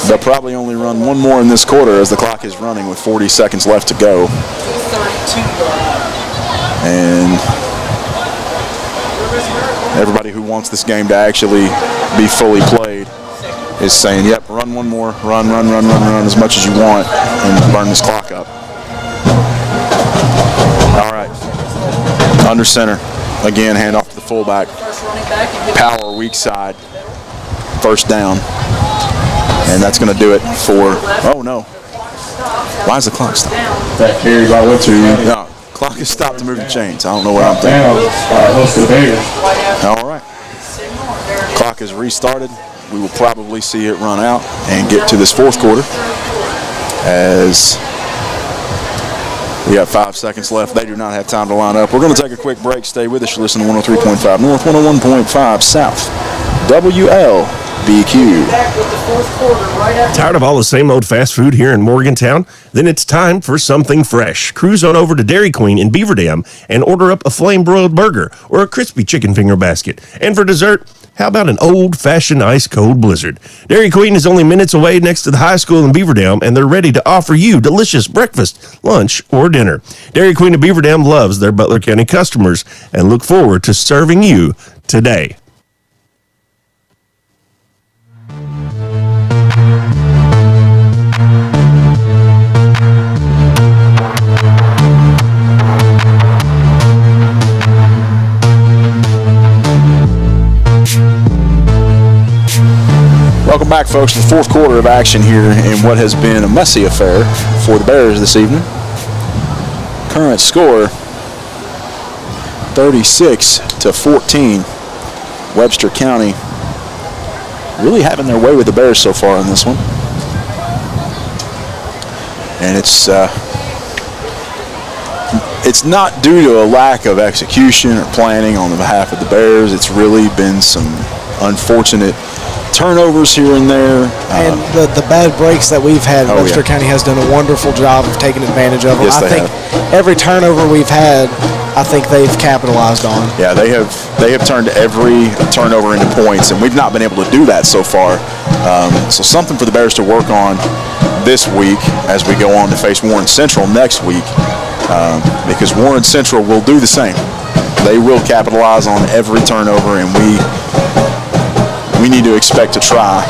Speaker 3: they'll probably only run one more in this quarter as the clock is running with 40 seconds left to go. And everybody who wants this game to actually be fully played is saying, yep, run one more, run as much as you want and burn this clock up. All right, under center. Again, hand off to the fullback. Power, weak side. first down. And that's going to do it for, oh no. Why is the clock stopped?
Speaker 5: That carry by Webster.
Speaker 3: No, clock is stopped to move the chains. I don't know what I'm thinking. All right. Clock is restarted. We will probably see it run out and get to this fourth quarter as we have 5 seconds left. They do not have time to line up. We're going to take a quick break. Stay with us. You're listening to 103.5 North, 101.5 South. WLBQ.
Speaker 9: Tired of all the same old fast food here in Morgantown? Then it's time for something fresh. Cruise on over to Dairy Queen in Beaver Dam and order up a flame-broiled burger or a crispy chicken finger basket. And for dessert, how about an old-fashioned ice-cold blizzard? Dairy Queen is only minutes away next to the high school in Beaver Dam, and they're ready to offer you delicious breakfast, lunch, or dinner. Dairy Queen of Beaver Dam loves their Butler County customers and look forward to serving you today.
Speaker 3: Welcome back, folks, to the fourth quarter of action here in what has been a messy affair for the Bears this evening. Current score, 36-14. Webster County really having their way with the Bears so far in this one. And it's not due to a lack of execution or planning on the behalf of the Bears. It's really been some unfortunate turnovers here and there.
Speaker 4: And the bad breaks that we've had, Webster County has done a wonderful job of taking advantage of them.
Speaker 3: Yes,
Speaker 4: I think every turnover we've had, I think they've capitalized on.
Speaker 3: Yeah, they have turned every turnover into points, and we've not been able to do that so far. So something for the Bears to work on this week as we go on to face Warren Central next week, because Warren Central will do the same. They will capitalize on every turnover, and we need to expect to try.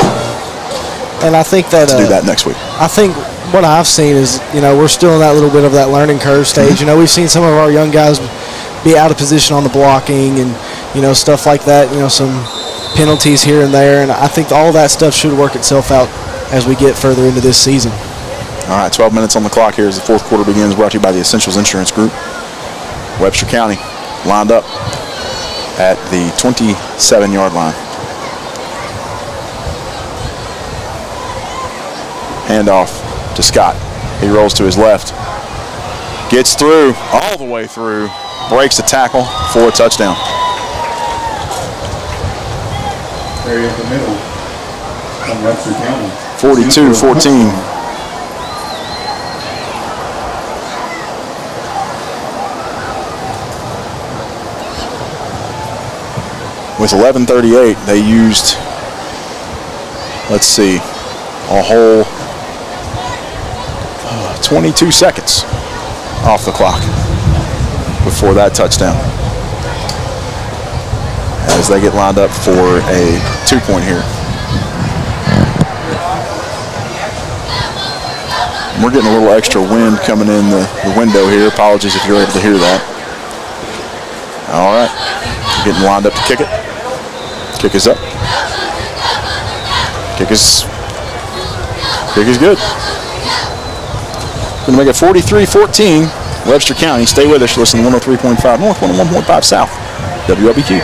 Speaker 4: And I think that
Speaker 3: to do that next week.
Speaker 4: I think what I've seen is, we're still in that little bit of that learning curve stage. We've seen some of our young guys be out of position on the blocking and stuff like that. Some penalties here and there, and I think all that stuff should work itself out as we get further into this season.
Speaker 3: All right, 12 minutes on the clock here as the fourth quarter begins. Brought to you by the Essentials Insurance Group. Webster County lined up at the 27-yard line. Handoff to Scott. He rolls to his left. Gets through, all the way through. Breaks the tackle for a touchdown.
Speaker 5: Area in the middle from Webster County.
Speaker 3: 42-14. With 11:38, they used, let's see, a whole 22 seconds off the clock before that touchdown, as they get lined up for a 2-point here. We're getting a little extra wind coming in the window here. Apologies if you're able to hear that. All right, getting lined up to kick it. Kick is up. Kick is good. Going to make it 43-14, Webster County. Stay with us. Listen to 103.5 North, 101.5 South, WLBQ.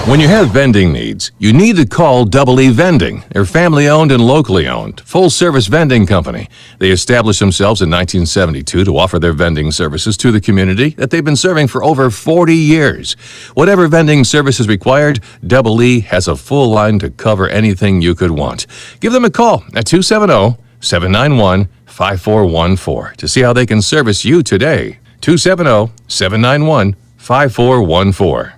Speaker 1: When you have vending needs, you need to call Double E Vending. They're family-owned and locally owned, full-service vending company. They established themselves in 1972 to offer their vending services to the community that they've been serving for over 40 years. Whatever vending service is required, Double E has a full line to cover anything you could want. Give them a call at 270-791-5414 to see how they can service you today. 270-791-5414.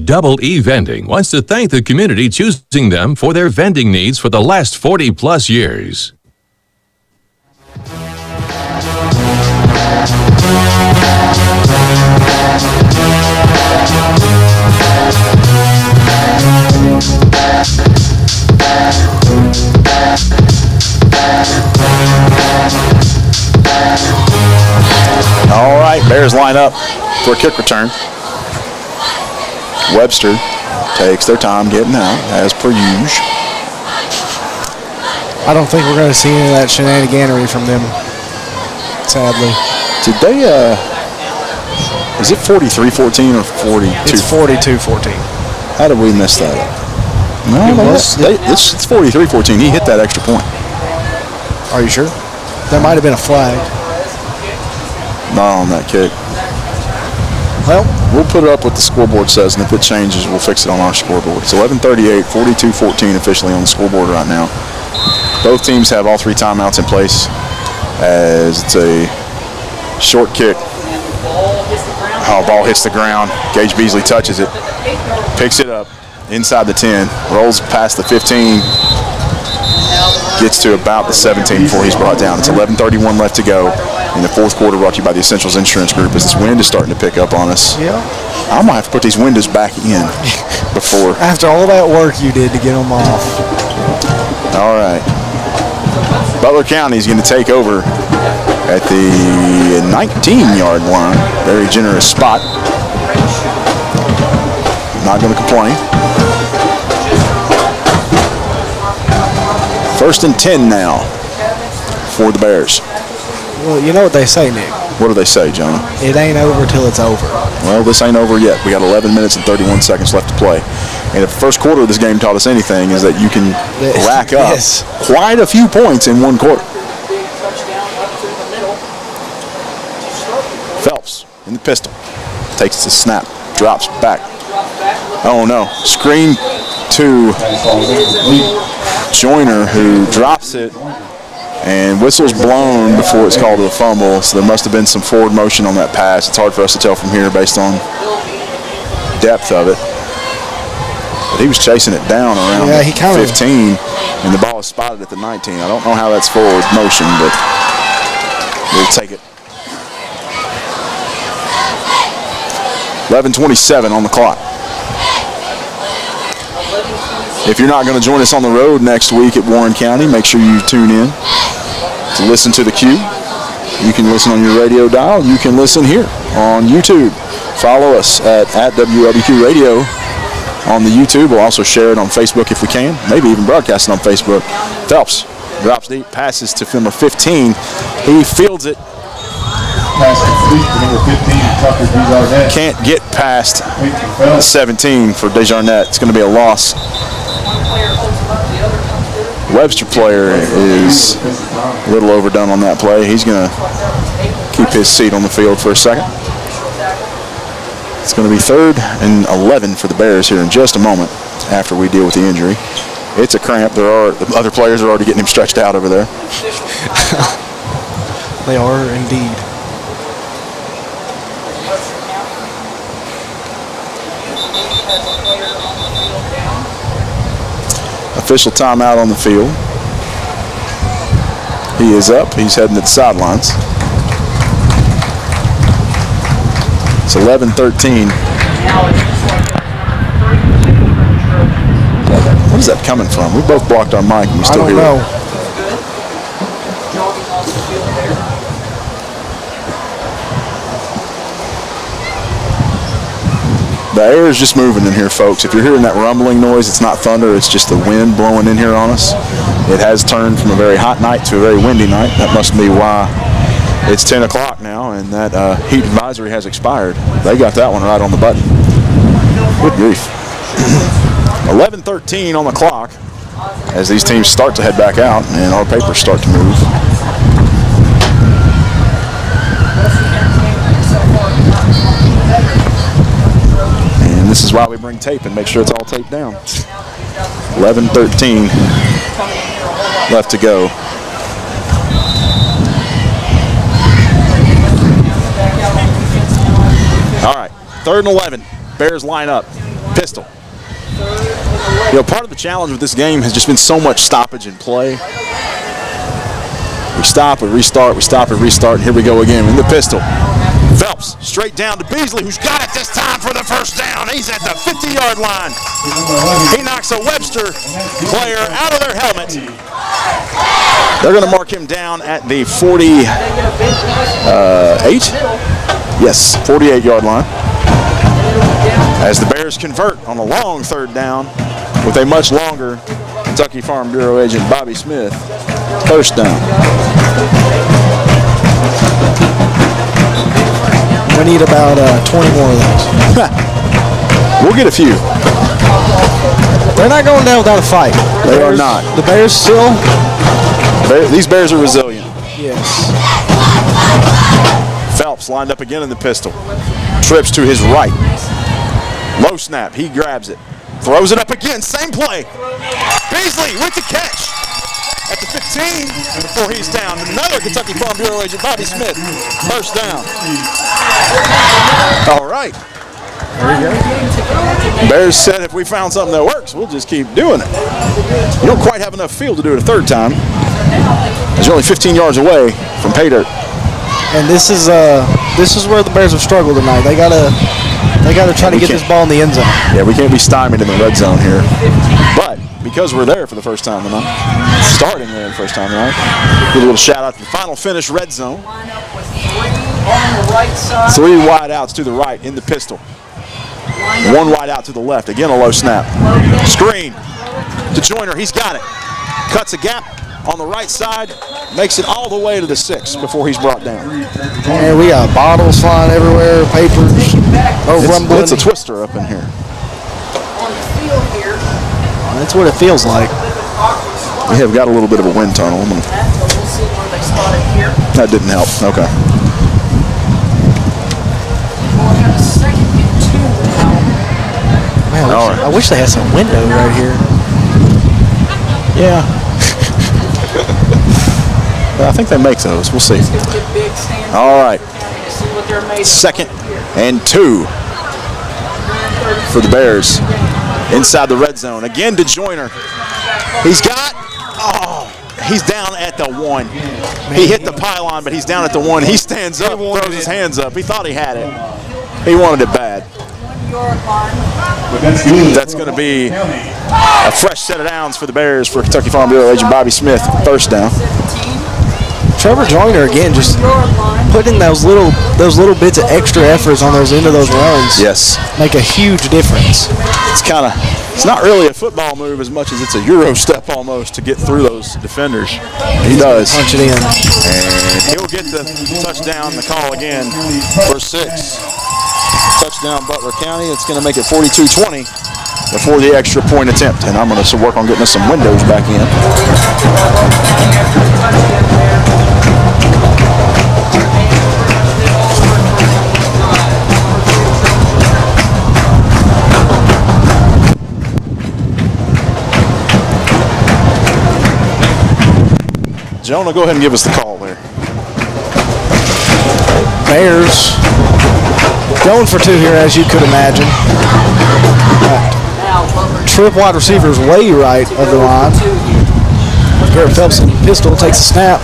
Speaker 1: Double E Vending wants to thank the community choosing them for their vending needs for the last 40-plus years.
Speaker 3: All right, Bears line up for a kick return. Webster takes their time getting out, as per usual.
Speaker 4: I don't think we're going to see any of that shenaniganery from them, sadly.
Speaker 3: Did they, is it 43-14 or 42?
Speaker 4: It's 42-14.
Speaker 3: How did we miss that? No, it's 43-14. He hit that extra point.
Speaker 4: Are you sure? That might have been a flag.
Speaker 3: Not on that kick.
Speaker 4: Well,
Speaker 3: we'll put it up what the scoreboard says, and if it changes, we'll fix it on our scoreboard. It's 11:38, 42-14 officially on the scoreboard right now. Both teams have all 3 timeouts in place as it's a short kick. Oh, ball hits the ground. Gage Beasley touches it, picks it up inside the 10, rolls past the 15, gets to about the 17 before he's brought down. It's 11:31 left to go in the fourth quarter, brought to you by the Essentials Insurance Group as this wind is starting to pick up on us.
Speaker 4: Yeah.
Speaker 3: I might have to put these windows back in before.
Speaker 4: After all that work you did to get them off.
Speaker 3: All right. Butler County is going to take over at the 19-yard line. Very generous spot. Not going to complain. 1st and 10 now for the Bears.
Speaker 4: Well, you know what they say, Nick.
Speaker 3: What do they say, John?
Speaker 4: It ain't over till it's over.
Speaker 3: Well, this ain't over yet. We got 11 minutes and 31 seconds left to play. And if the first quarter of this game taught us anything, is that you can rack up quite a few points in one quarter. Phelps in the pistol. Takes the snap. Drops back. Oh, no. Screen to Joyner, who drops it. And whistle's blown before it's called a fumble, so there must have been some forward motion on that pass. It's hard for us to tell from here based on depth of it. But he was chasing it down around 15, and the ball is spotted at the 19. I don't know how that's forward motion, but we'll take it. 11:27 on the clock. If you're not going to join us on the road next week at Warren County, make sure you tune in to listen to the Q. You can listen on your radio dial. You can listen here on YouTube. Follow us at WLBQ Radio on the YouTube. We'll also share it on Facebook if we can. Maybe even broadcast it on Facebook. Phelps drops deep, passes to number 15. He fields it. Can't get past 17 for Desjardins. It's going to be a loss. Webster player is a little overdone on that play. He's going to keep his seat on the field for a second. It's going to be 3rd and 11 for the Bears here in just a moment after we deal with the injury. It's a cramp. The other players are already getting him stretched out over there.
Speaker 4: They are indeed.
Speaker 3: Official timeout on the field. He is up. He's heading to the sidelines. It's 11:13. What is that coming from? We both blocked our mic and we still hear it. The air is just moving in here, folks. If you're hearing that rumbling noise, it's not thunder. It's just the wind blowing in here on us. It has turned from a very hot night to a very windy night. That must be why it's 10 o'clock now, and that heat advisory has expired. They got that one right on the button. Good grief. 11:13 on the clock as these teams start to head back out, and our papers start to move. And this is why we bring tape and make sure it's all taped down. 11:13 left to go. All right, 3rd and 11. Bears line up. Pistol. You know, part of the challenge with this game has just been so much stoppage and play. We stop, we restart, we stop, and restart, and here we go again in the pistol. Phelps straight down to Beasley, who's got it this time for the first down. He's at the 50-yard line. He knocks a Webster player out of their helmet. They're going to mark him down at the 48. Yes, 48-yard line. As the Bears convert on a long 3rd down with a much longer Kentucky Farm Bureau agent Bobby Smith. First down.
Speaker 4: We need about 20 more of those.
Speaker 3: We'll get a few.
Speaker 4: They're not going down without a fight.
Speaker 3: They are not.
Speaker 4: The Bears still.
Speaker 3: These Bears are resilient.
Speaker 4: Yes.
Speaker 3: Phelps lined up again in the pistol. Trips to his right. Low snap. He grabs it. Throws it up again. Same play. Beasley with the catch. At the 15 before he's down. Another Kentucky Farm Bureau agent, Bobby Smith. First down. All right. Bears said if we found something that works, we'll just keep doing it. You don't quite have enough field to do it a third time. You're only 15 yards away from pay dirt.
Speaker 4: And this is where the Bears have struggled tonight. They gotta try to get this ball in the end zone.
Speaker 3: Yeah, we can't be stymied in the red zone here. But because we're there for the first time tonight, starting there the first time tonight, give a little shout out to the final finish red zone. 3 wide outs to the right in the pistol. 1 wide out to the left. Again, a low snap. Screen to Joyner. He's got it. Cuts a gap on the right side. Makes it all the way to the 6 before he's brought down.
Speaker 4: And we got bottles flying everywhere, papers.
Speaker 3: It's a twister up in here.
Speaker 4: That's what it feels like.
Speaker 3: We have got a little bit of a wind tunnel. That didn't help. Okay.
Speaker 4: Man, I wish they had some window right here.
Speaker 3: Yeah. I think they make those. We'll see. All right. 2nd and 2 for the Bears. Inside the red zone. Again to Joyner. He's down at the 1. He hit the pylon, but he's down at the 1. He stands up, throws his hands up. He thought he had it. He wanted it bad. That's going to be a fresh set of downs for the Bears for Kentucky Farm Bureau agent Bobby Smith. First down.
Speaker 4: Trevor Joyner again, just putting those little bits of extra efforts on those into those runs.
Speaker 3: Yes,
Speaker 4: make a huge difference.
Speaker 3: It's not really a football move as much as it's a Euro step almost to get through those defenders. He does.
Speaker 4: Punch it in,
Speaker 3: and he'll get the touchdown. The call again for 6. Touchdown Butler County. It's going to make it 42-20 before the extra point attempt. And I'm going to work on getting us some windows back in. Jonah, go ahead and give us the call there.
Speaker 4: Bears going for 2 here, as you could imagine. Trip wide receivers way right of the line. Garrett Phelps in pistol takes a snap.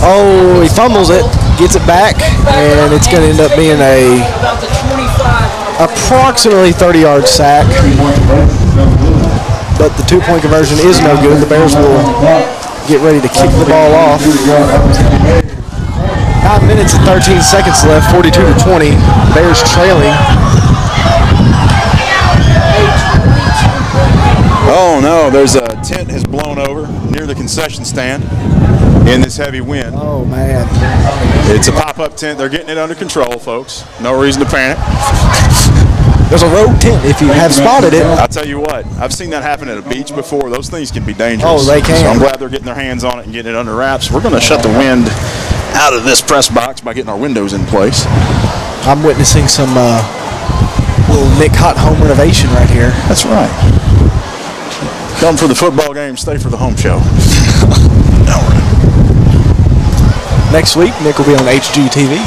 Speaker 4: Oh, he fumbles it, gets it back, and it's going to end up being a approximately 30-yard sack. But the 2-point conversion is no good. The Bears will get ready to kick the ball off. 9 minutes and 13 seconds left, 42-20. Bears trailing.
Speaker 3: Oh no, there's a tent has blown over near the concession stand in this heavy wind.
Speaker 4: Oh man.
Speaker 3: It's a pop-up tent. They're getting it under control, folks. No reason to panic.
Speaker 4: There's a rogue tent if you have spotted it.
Speaker 3: I'll tell you what, I've seen that happen at a beach before. Those things can be dangerous.
Speaker 4: Oh, they can.
Speaker 3: So I'm glad they're getting their hands on it and getting it under wraps. We're going to shut the wind out of this press box by getting our windows in place.
Speaker 4: I'm witnessing some little Nick Hot home renovation right here.
Speaker 3: That's right. Come for the football game, stay for the home show.
Speaker 4: Next week, Nick will be on HGTV.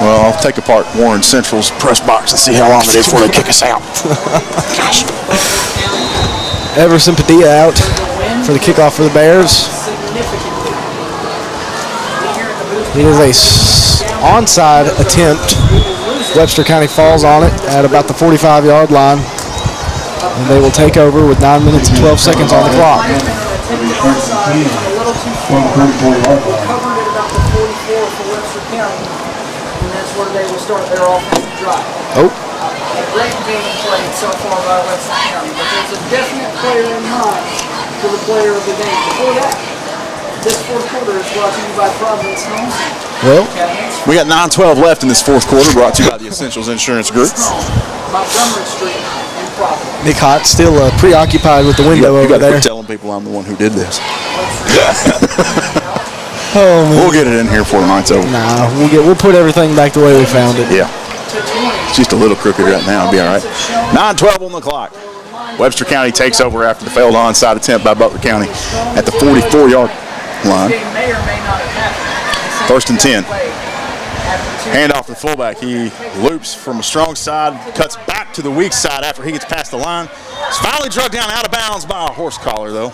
Speaker 3: Well, I'll take apart Warren Central's press box and see how long it is before they kick us out. Gosh.
Speaker 4: Everson Padilla out for the kickoff for the Bears. It is a onside attempt. Webster County falls on it at about the 45-yard line. And they will take over with 9 minutes and 12 seconds on the clock. Oh.
Speaker 6: great game played so far by Webster County, but there's a definite player in mind for the player of the game. Before that, this fourth quarter is brought to you by Providence Homes.
Speaker 3: Well, we got 9:12 left in this fourth quarter, brought to you by the Essentials Insurance Group.
Speaker 6: Montgomery Street and Providence.
Speaker 4: Nick Hott still preoccupied with the window over there.
Speaker 3: Quit telling people I'm the one who did this.
Speaker 4: Oh, man.
Speaker 3: We'll get it in here before the night's over.
Speaker 4: Nah, we'll put everything back the way we found it.
Speaker 3: Yeah. It's just a little crooked right now. It'll be all right. 9:12 on the clock. Webster County takes over after the failed onside attempt by Butler County at the 44-yard line. First and 10. Hand off to the fullback. He loops from a strong side, cuts back to the weak side after he gets past the line. It's finally drugged down out of bounds by a horse collar, though.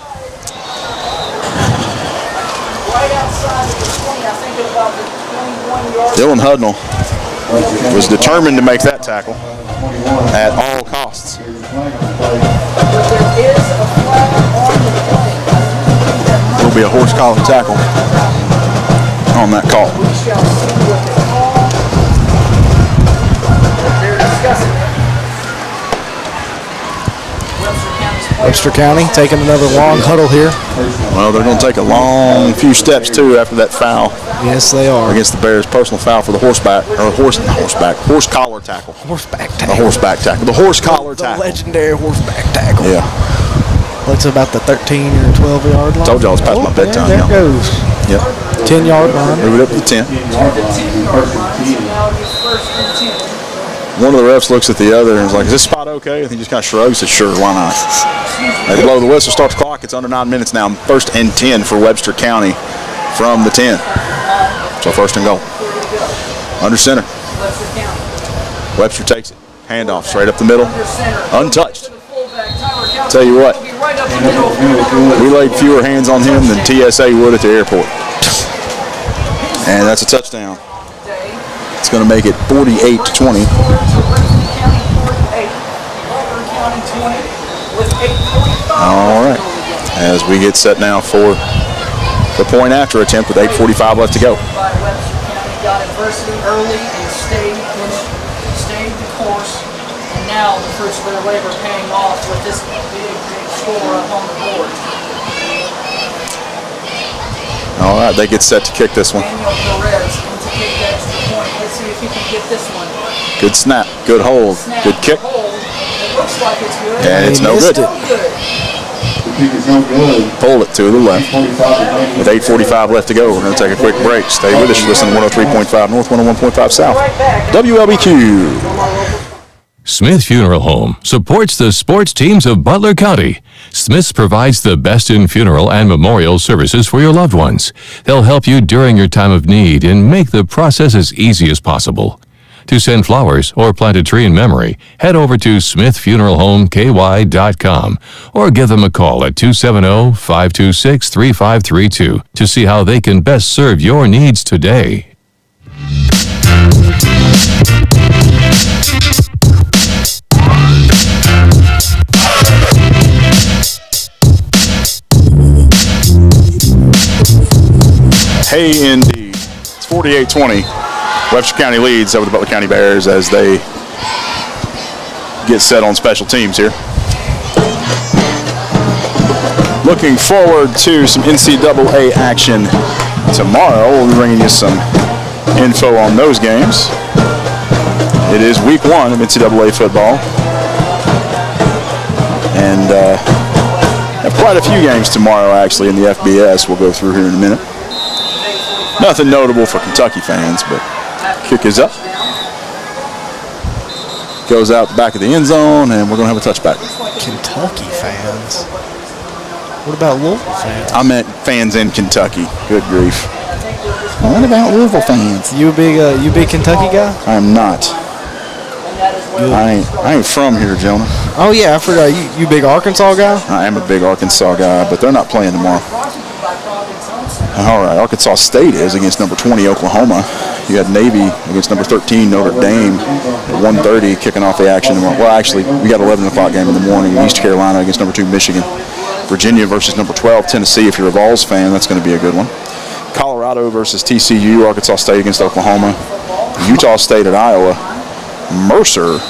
Speaker 6: Right outside of the 20, I think about the 21-yard.
Speaker 3: Dylan Hudnell was determined to make that tackle at all costs.
Speaker 6: But there is a flag on the play.
Speaker 3: Will be a horse collar tackle on that call.
Speaker 6: We shall see what they call. They're discussing it.
Speaker 4: Webster County taking another long huddle here.
Speaker 3: Well, they're going to take a long few steps too after that foul.
Speaker 4: Yes, they are.
Speaker 3: Against the Bears, personal foul for the horse collar tackle.
Speaker 4: Horseback
Speaker 3: The
Speaker 4: tackle.
Speaker 3: horseback tackle. The horse collar
Speaker 4: The
Speaker 3: tackle.
Speaker 4: legendary horseback tackle.
Speaker 3: Yeah.
Speaker 4: Looks about the 13 or 12-yard line.
Speaker 3: Told y'all it's past my bedtime.
Speaker 4: There it goes.
Speaker 3: Yep.
Speaker 4: 10-yard line.
Speaker 3: Move it up to 10.
Speaker 6: To the 10-yard line, so now it is first and 10.
Speaker 3: One of the refs looks at the other and is like, "Is this spot okay?" And he just kind of shrugs. Says, "Sure, why not?" They blow the whistle, start the clock. It's under 9 minutes now. First and 10 for Webster County from the 10. So first and goal. Under center. Webster takes it. Handoff straight up the middle. Untouched. Tell you what, we laid fewer hands on him than TSA would at the airport. And that's a touchdown. It's going to make it 48-20. All right. As we get set now for the point after attempt with 8:45 left to go.
Speaker 6: Webster County got adversity early and stayed the course, and now the fruits of their labor paying off with this big score up on the board.
Speaker 3: All right, they get set to kick this one.
Speaker 6: Daniel Perez to kick the extra point. Let's see if he can get this one.
Speaker 3: Good snap, good hold, good kick.
Speaker 6: Hold. It looks like it's good.
Speaker 3: And it's no good. Pulled it to the left. With 8:45 left to go, we're going to take a quick break. Stay with us. You're listening to 103.5 North, 101.5 South. WLBQ.
Speaker 1: Smith Funeral Home supports the sports teams of Butler County. Smith's provides the best in funeral and memorial services for your loved ones. They'll help you during your time of need and make the process as easy as possible. To send flowers or plant a tree in memory, head over to smithfuneralhomeky.com or give them a call at 270-526-3532 to see how they can best serve your needs today.
Speaker 3: Hey, indeed. It's 48-20. Webster County leads over the Butler County Bears as they get set on special teams here. Looking forward to some NCAA action tomorrow. We'll be bringing you some info on those games. It is week 1 of NCAA football. And have quite a few games tomorrow, actually, in the FBS we'll go through here in a minute. Nothing notable for Kentucky fans, but kick is up. Goes out the back of the end zone, and we're going to have a touchback.
Speaker 4: Kentucky fans? What about Louisville fans?
Speaker 3: I meant fans in Kentucky. Good grief. What about Louisville fans?
Speaker 4: You a big Kentucky guy?
Speaker 3: I'm not. I ain't from here, Jonah.
Speaker 4: Oh yeah, I forgot. You big Arkansas guy?
Speaker 3: I am a big Arkansas guy, but they're not playing tomorrow. All right, Arkansas State is against number 20 Oklahoma. You got Navy against number 13 Notre Dame at 1:30 kicking off the action. Well, actually, we got 11 o'clock game in the morning. East Carolina against number 2 Michigan. Virginia versus number 12 Tennessee. If you're a Vols fan, that's going to be a good one. Colorado versus TCU. Arkansas State against Oklahoma. Utah State at Iowa. Mercer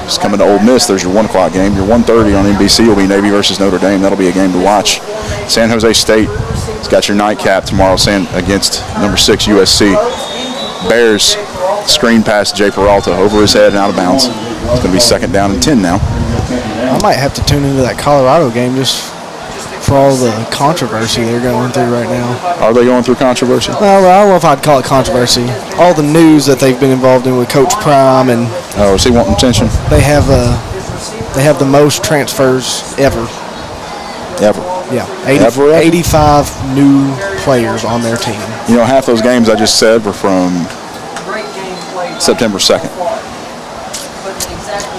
Speaker 3: is coming to Ole Miss. There's your 1 o'clock game. Your 1:30 on NBC will be Navy versus Notre Dame. That'll be a game to watch. San Jose State has got your nightcap tomorrow against number 6 USC. Bears screen pass Jay Peralta over his head and out of bounds. It's going to be 2nd down and 10 now.
Speaker 4: I might have to tune into that Colorado game just for all the controversy they're going through right now.
Speaker 3: Are they going through controversy?
Speaker 4: Well, I don't know if I'd call it controversy. All the news that they've been involved in with Coach Prime, and
Speaker 3: is he wanting attention?
Speaker 4: They have the most transfers ever.
Speaker 3: Ever?
Speaker 4: Yeah, 85 new players on their team.
Speaker 3: You know, half those games I just said were from September 2nd.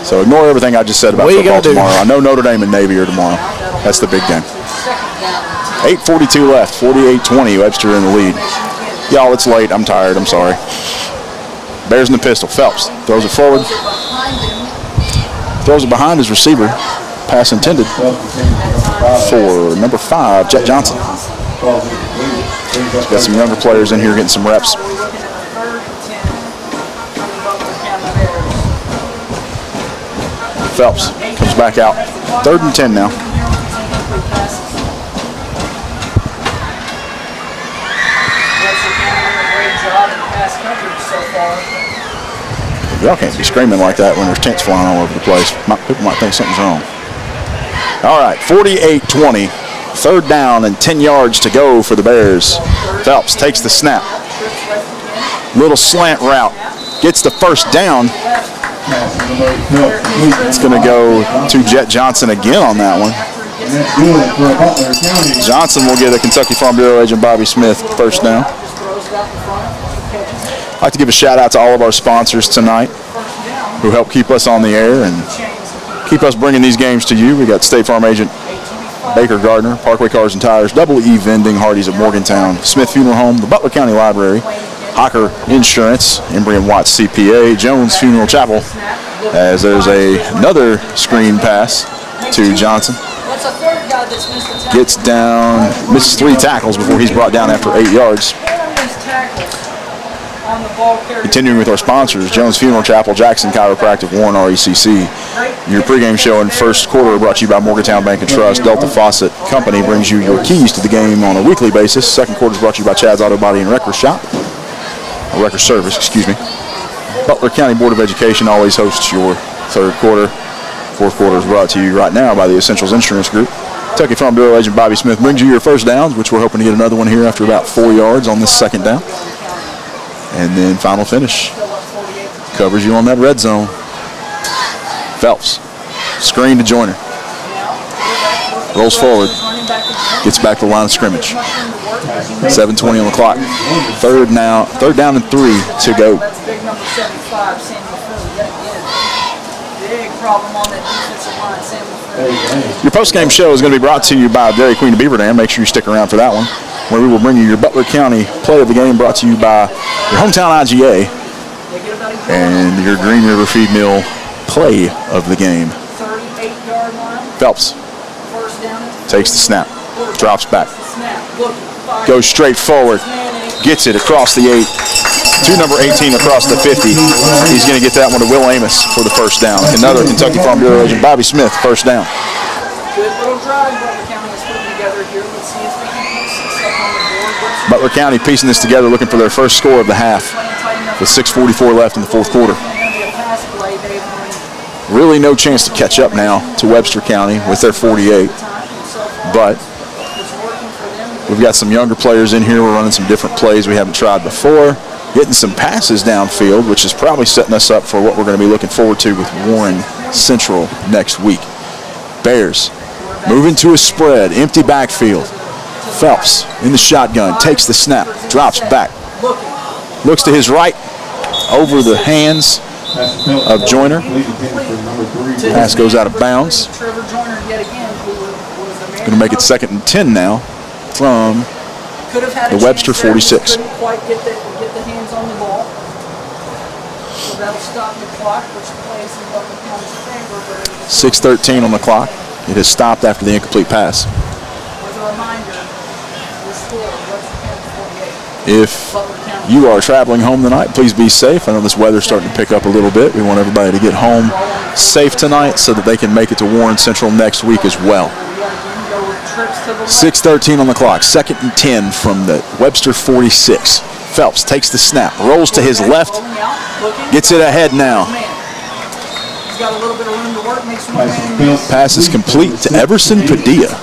Speaker 3: So ignore everything I just said about football tomorrow. I know Notre Dame and Navy are tomorrow. That's the big game. 8:42 left, 48-20, Webster in the lead. Y'all, it's late. I'm tired. I'm sorry. Bears in the pistol. Phelps throws it forward. Throws it behind his receiver. Pass intended for number 5, Jet Johnson. Got some younger players in here getting some reps. Phelps comes back out. 3rd and 10 now. Y'all can't be screaming like that when there's tents flying all over the place. People might think something's wrong. All right, 48-20. 3rd down and 10 yards to go for the Bears. Phelps takes the snap. Little slant route. Gets the 1st down. It's going to go to Jet Johnson again on that one. Johnson will get a Kentucky Farm Bureau agent Bobby Smith 1st down. I'd like to give a shout out to all of our sponsors tonight who help keep us on the air and keep us bringing these games to you. We got State Farm agent Baker Gardner, Parkway Cars and Tires, Double E Vending, Hardee's of Morgantown, Smith Funeral Home, the Butler County Library, Hocker Insurance, Embry & Watts CPA, Jones Funeral Chapel, as there's another screen pass to Johnson. Gets down, misses 3 tackles before he's brought down after 8 yards. Continuing with our sponsors, Jones Funeral Chapel, Jackson Chiropractic, Warren RECC. Your pregame show in 1st quarter brought to you by Morgantown Bank and Trust. Delta Faucet Company brings you your keys to the game on a weekly basis. 2nd quarter is brought to you by Chad's Auto Body and Wrecker Shop. Wrecker Service, excuse me. Butler County Board of Education always hosts your 3rd quarter. 4th quarter is brought to you right now by the Essentials Insurance Group. Kentucky Farm Bureau agent Bobby Smith brings you your 1st downs, which we're hoping to get another one here after about 4 yards on this 2nd down. And then final finish. Covers you on that red zone. Phelps. Screen to Joyner. Rolls forward. Gets back to the line of scrimmage. 7:20 on the clock. 3rd down and 3 to go. Your post-game show is going to be brought to you by Dairy Queen of Beaver Dam. Make sure you stick around for that one, where we will bring you your Butler County play of the game, brought to you by your hometown IGA and your Green River Feed Mill play of the game. Phelps takes the snap, drops back, goes straight forward, gets it across the 8 to number 18 across the 50. He's going to get that one to Will Amos for the 1st down. Another Kentucky Farm Bureau agent, Bobby Smith, 1st down.
Speaker 6: Good little drive Butler County is putting together here. Let's see if they can put 6 up on the board.
Speaker 3: Butler County piecing this together, looking for their 1st score of the half with 6:44 left in the 4th quarter. Really no chance to catch up now to Webster County with their 48. But we've got some younger players in here. We're running some different plays we haven't tried before. Getting some passes downfield, which is probably setting us up for what we're going to be looking forward to with Warren Central next week. Bears moving to a spread, empty backfield. Phelps in the shotgun, takes the snap, drops back, looks to his right, over the hands of Joyner. Pass goes out of bounds. Going to make it 2nd and 10 now from the Webster 46.
Speaker 6: Couldn't quite get the hands on the ball. So that'll stop the clock, which plays in Butler County's favor.
Speaker 3: 6:13 on the clock. It has stopped after the incomplete pass.
Speaker 6: With a reminder, the score, Webster County 48.
Speaker 3: If
Speaker 6: Butler County
Speaker 3: you are traveling home tonight, please be safe. I know this weather's starting to pick up a little bit. We want everybody to get home safe tonight so that they can make it to Warren Central next week as well. 6:13 on the clock, 2nd and 10 from the Webster 46. Phelps takes the snap, rolls to his left, gets it ahead now. Pass is complete to Everson Padilla.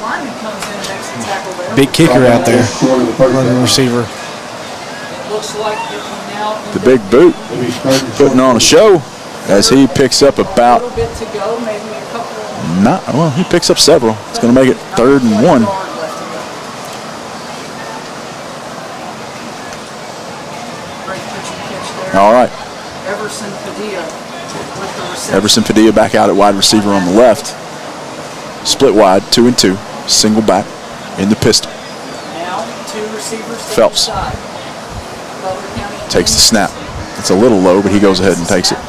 Speaker 4: Big kicker out there, running receiver.
Speaker 3: The big boot putting on a show as he picks up about he picks up several. It's going to make it 3rd and 1. All right. Everson Padilla back out at wide receiver on the left. Split wide, 2 and 2, single back in the pistol. Phelps takes the snap. It's a little low, but he goes ahead and takes it.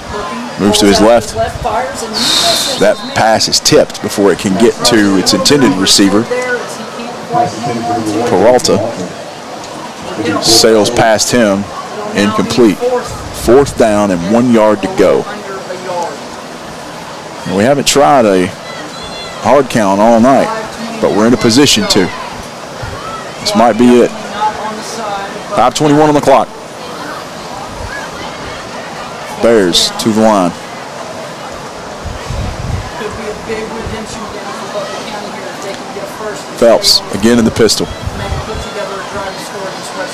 Speaker 3: Moves to his left. That pass is tipped before it can get to its intended receiver. Peralta sails past him, incomplete. 4th down and 1 yard to go. And we haven't tried a hard count all night, but we're in a position to. This might be it. 5:21 on the clock. Bears to the line. Phelps again in the pistol.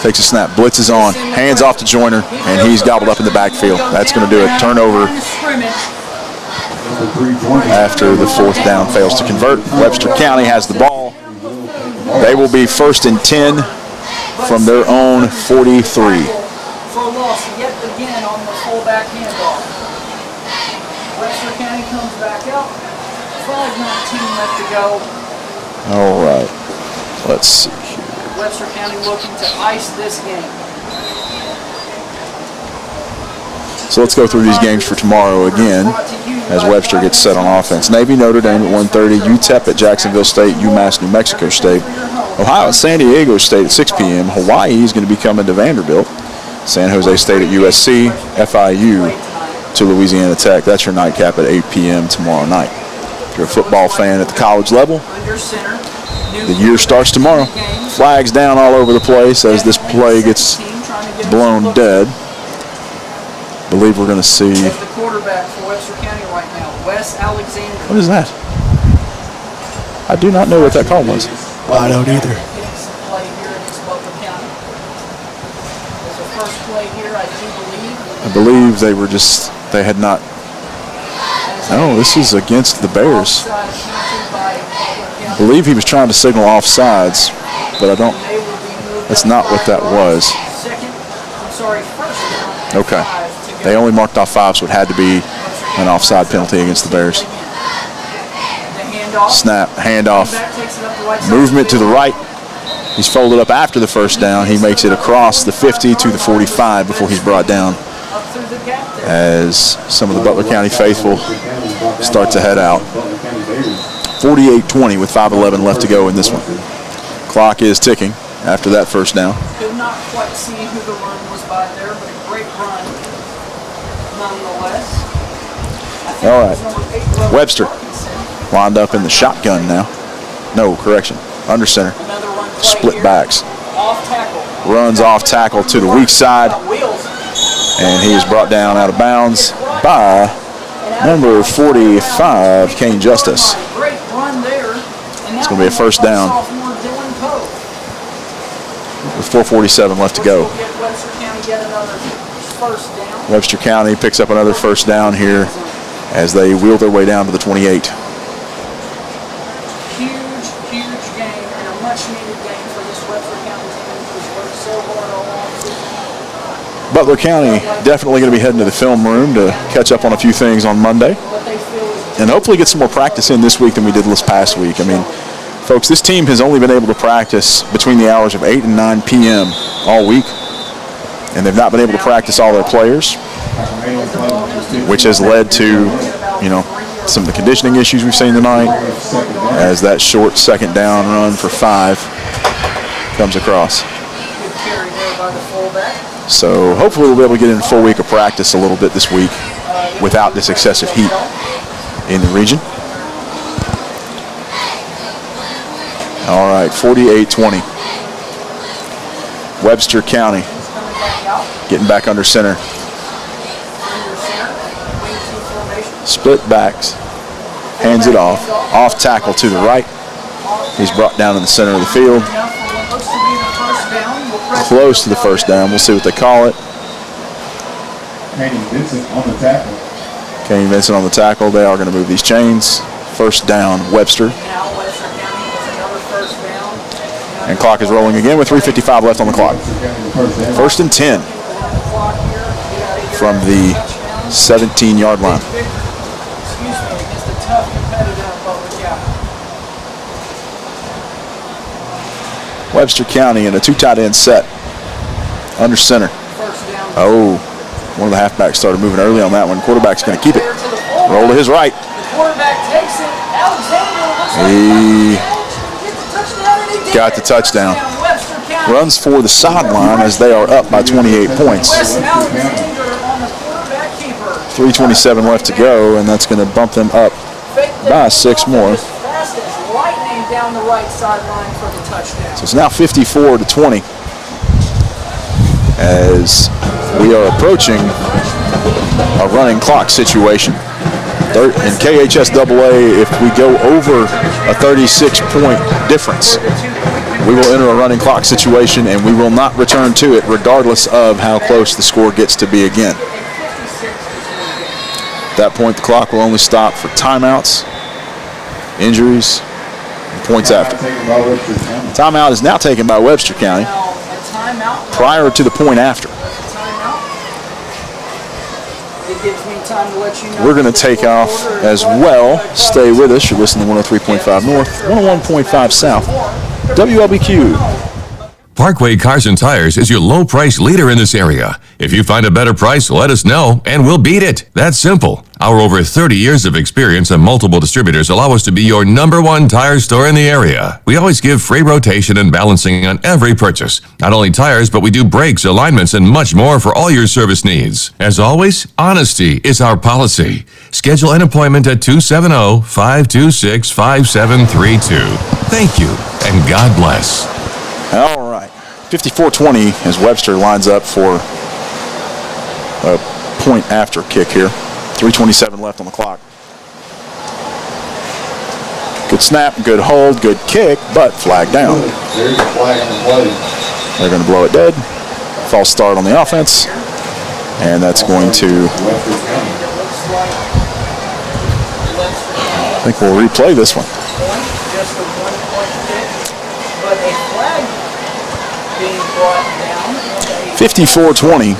Speaker 3: Takes a snap, blitzes on, hands off to Joyner, and he's gobbled up in the backfield. That's going to do it. Turnover after the 4th down fails to convert. Webster County has the ball. They will be 1st and 10 from their own 43.
Speaker 6: For a loss yet again on the fullback handoff. Webster County comes back out. 5:19 left to go.
Speaker 3: All right. Let's see here.
Speaker 6: Webster County looking to ice this game.
Speaker 3: So let's go through these games for tomorrow again as Webster gets set on offense. Navy, Notre Dame at 1:30, UTEP at Jacksonville State, UMass, New Mexico State, Ohio at San Diego State at 6 p.m. Hawaii is going to be coming to Vanderbilt, San Jose State at USC, FIU to Louisiana Tech. That's your nightcap at 8 p.m. tomorrow night. If you're a football fan at the college level, the year starts tomorrow. Flags down all over the place as this play gets blown dead. I believe we're going to see.
Speaker 6: The quarterback for Webster County right now, Wes Alexander.
Speaker 3: What is that? I do not know what that call was.
Speaker 4: I don't either.
Speaker 3: I believe they were just, they had not. No, this is against the Bears. I believe he was trying to signal offsides, but I don't, that's not what that was. Okay. They only marked off 5, so it had to be an offside penalty against the Bears. Snap, handoff, movement to the right. He's folded up after the 1st down. He makes it across the 50 to the 45 before he's brought down as some of the Butler County faithful start to head out. 48-20 with 5:11 left to go in this one. Clock is ticking after that 1st down.
Speaker 6: Could not quite see who the run was by there, but a great run nonetheless.
Speaker 3: All right. Webster lined up in the shotgun now. No, correction. Under center. Split backs. Runs off tackle to the weak side. And he is brought down out of bounds by number 45, Kane Justice. It's going to be a 1st down with 4:47 left to go. Webster County picks up another 1st down here as they wheel their way down to the 28. Butler County definitely going to be heading to the film room to catch up on a few things on Monday and hopefully get some more practice in this week than we did this past week. I mean, folks, this team has only been able to practice between the hours of 8 and 9 p.m. all week, and they've not been able to practice all their players, which has led to, you know, some of the conditioning issues we've seen tonight as that short 2nd down run for 5 comes across. So hopefully we'll be able to get in a full week of practice a little bit this week without this excessive heat in the region. All right, 48-20. Webster County getting back under center. Split backs, hands it off tackle to the right. He's brought down in the center of the field. Close to the first down. We'll see what they call it.
Speaker 5: Kane Vincent on the tackle.
Speaker 3: Kane Vincent on the tackle. They are going to move these chains. First down, Webster. And clock is rolling again with 3:55 left on the clock. First and 10 from the 17-yard line. Webster County in a 2 tight end set. Under center. Oh, one of the halfbacks started moving early on that one. Quarterback's going to keep it. Roll to his right. He got the touchdown. Runs for the sideline as they are up by 28 points. 3:27 left to go, and that's going to bump them up by 6 more.
Speaker 6: Down the right sideline for the touchdown.
Speaker 3: So it's now 54-20 as we are approaching a running clock situation. In KHS AA, if we go over a 36-point difference, we will enter a running clock situation and we will not return to it regardless of how close the score gets to be again. At that point, the clock will only stop for timeouts, injuries, points after. Timeout is now taken by Webster County prior to the point after. We're going to take off as well. Stay with us. You're listening to 103.5 North, 101.5 South, WLBQ.
Speaker 1: Parkway Cars and Tires is your low price leader in this area. If you find a better price, let us know and we'll beat it. That's simple. Our over 30 years of experience and multiple distributors allow us to be your #1 tire store in the area. We always give free rotation and balancing on every purchase. Not only tires, but we do brakes, alignments, and much more for all your service needs. As always, honesty is our policy. Schedule an appointment at 270-526-5732. Thank you and God bless.
Speaker 3: All right, 54-20 as Webster lines up for a point after kick here. 3:27 left on the clock. Good snap, good hold, good kick, but flag down.
Speaker 5: There's a flag on the play.
Speaker 3: They're going to blow it dead. False start on the offense, and that's going to. I think we'll replay this one. 54-20.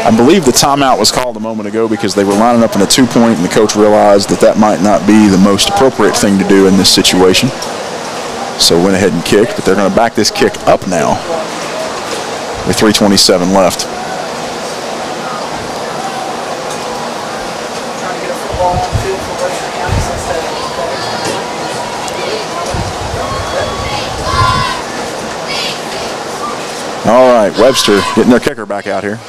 Speaker 3: I believe the timeout was called a moment ago because they were lining up in a 2-point, and the coach realized that might not be the most appropriate thing to do in this situation. So went ahead and kicked, but they're going to back this kick up now with 3:27 left. All right, Webster getting their kicker back out here.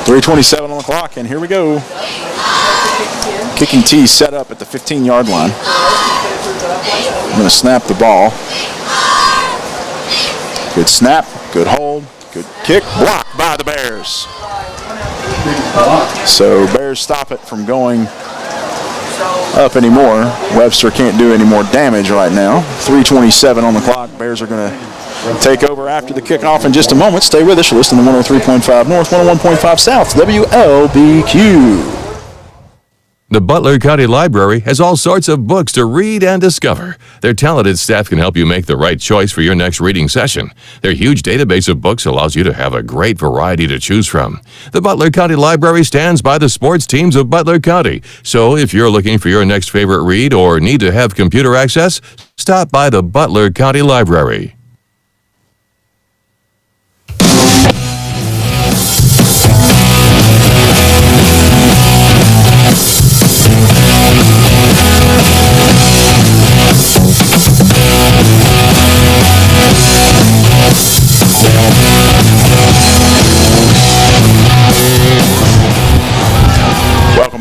Speaker 3: 3:27 on the clock, and here we go. Kicking tee set up at the 15-yard line. I'm going to snap the ball. Good snap, good hold, good kick. Blocked by the Bears. So Bears stop it from going up anymore. Webster can't do any more damage right now. 3:27 on the clock. Bears are going to take over after the kickoff in just a moment. Stay with us. You're listening to 103.5 North, 101.5 South, WLBQ.
Speaker 1: The Butler County Library has all sorts of books to read and discover. Their talented staff can help you make the right choice for your next reading session. Their huge database of books allows you to have a great variety to choose from. The Butler County Library stands by the sports teams of Butler County. So if you're looking for your next favorite read or need to have computer access, stop by the Butler County Library.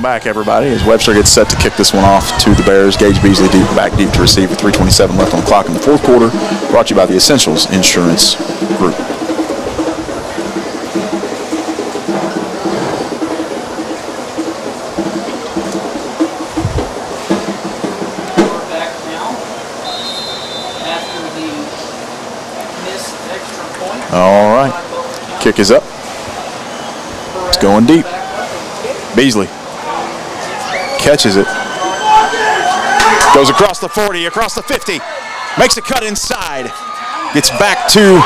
Speaker 3: Welcome back, everybody, as Webster gets set to kick this one off to the Bears. Gage Beasley back deep to receive with 3:27 left on the clock in the fourth quarter. Brought to you by the Essentials Insurance Group. All right. Kick is up. It's going deep. Beasley catches it. Goes across the 40, across the 50. Makes a cut inside. Gets back to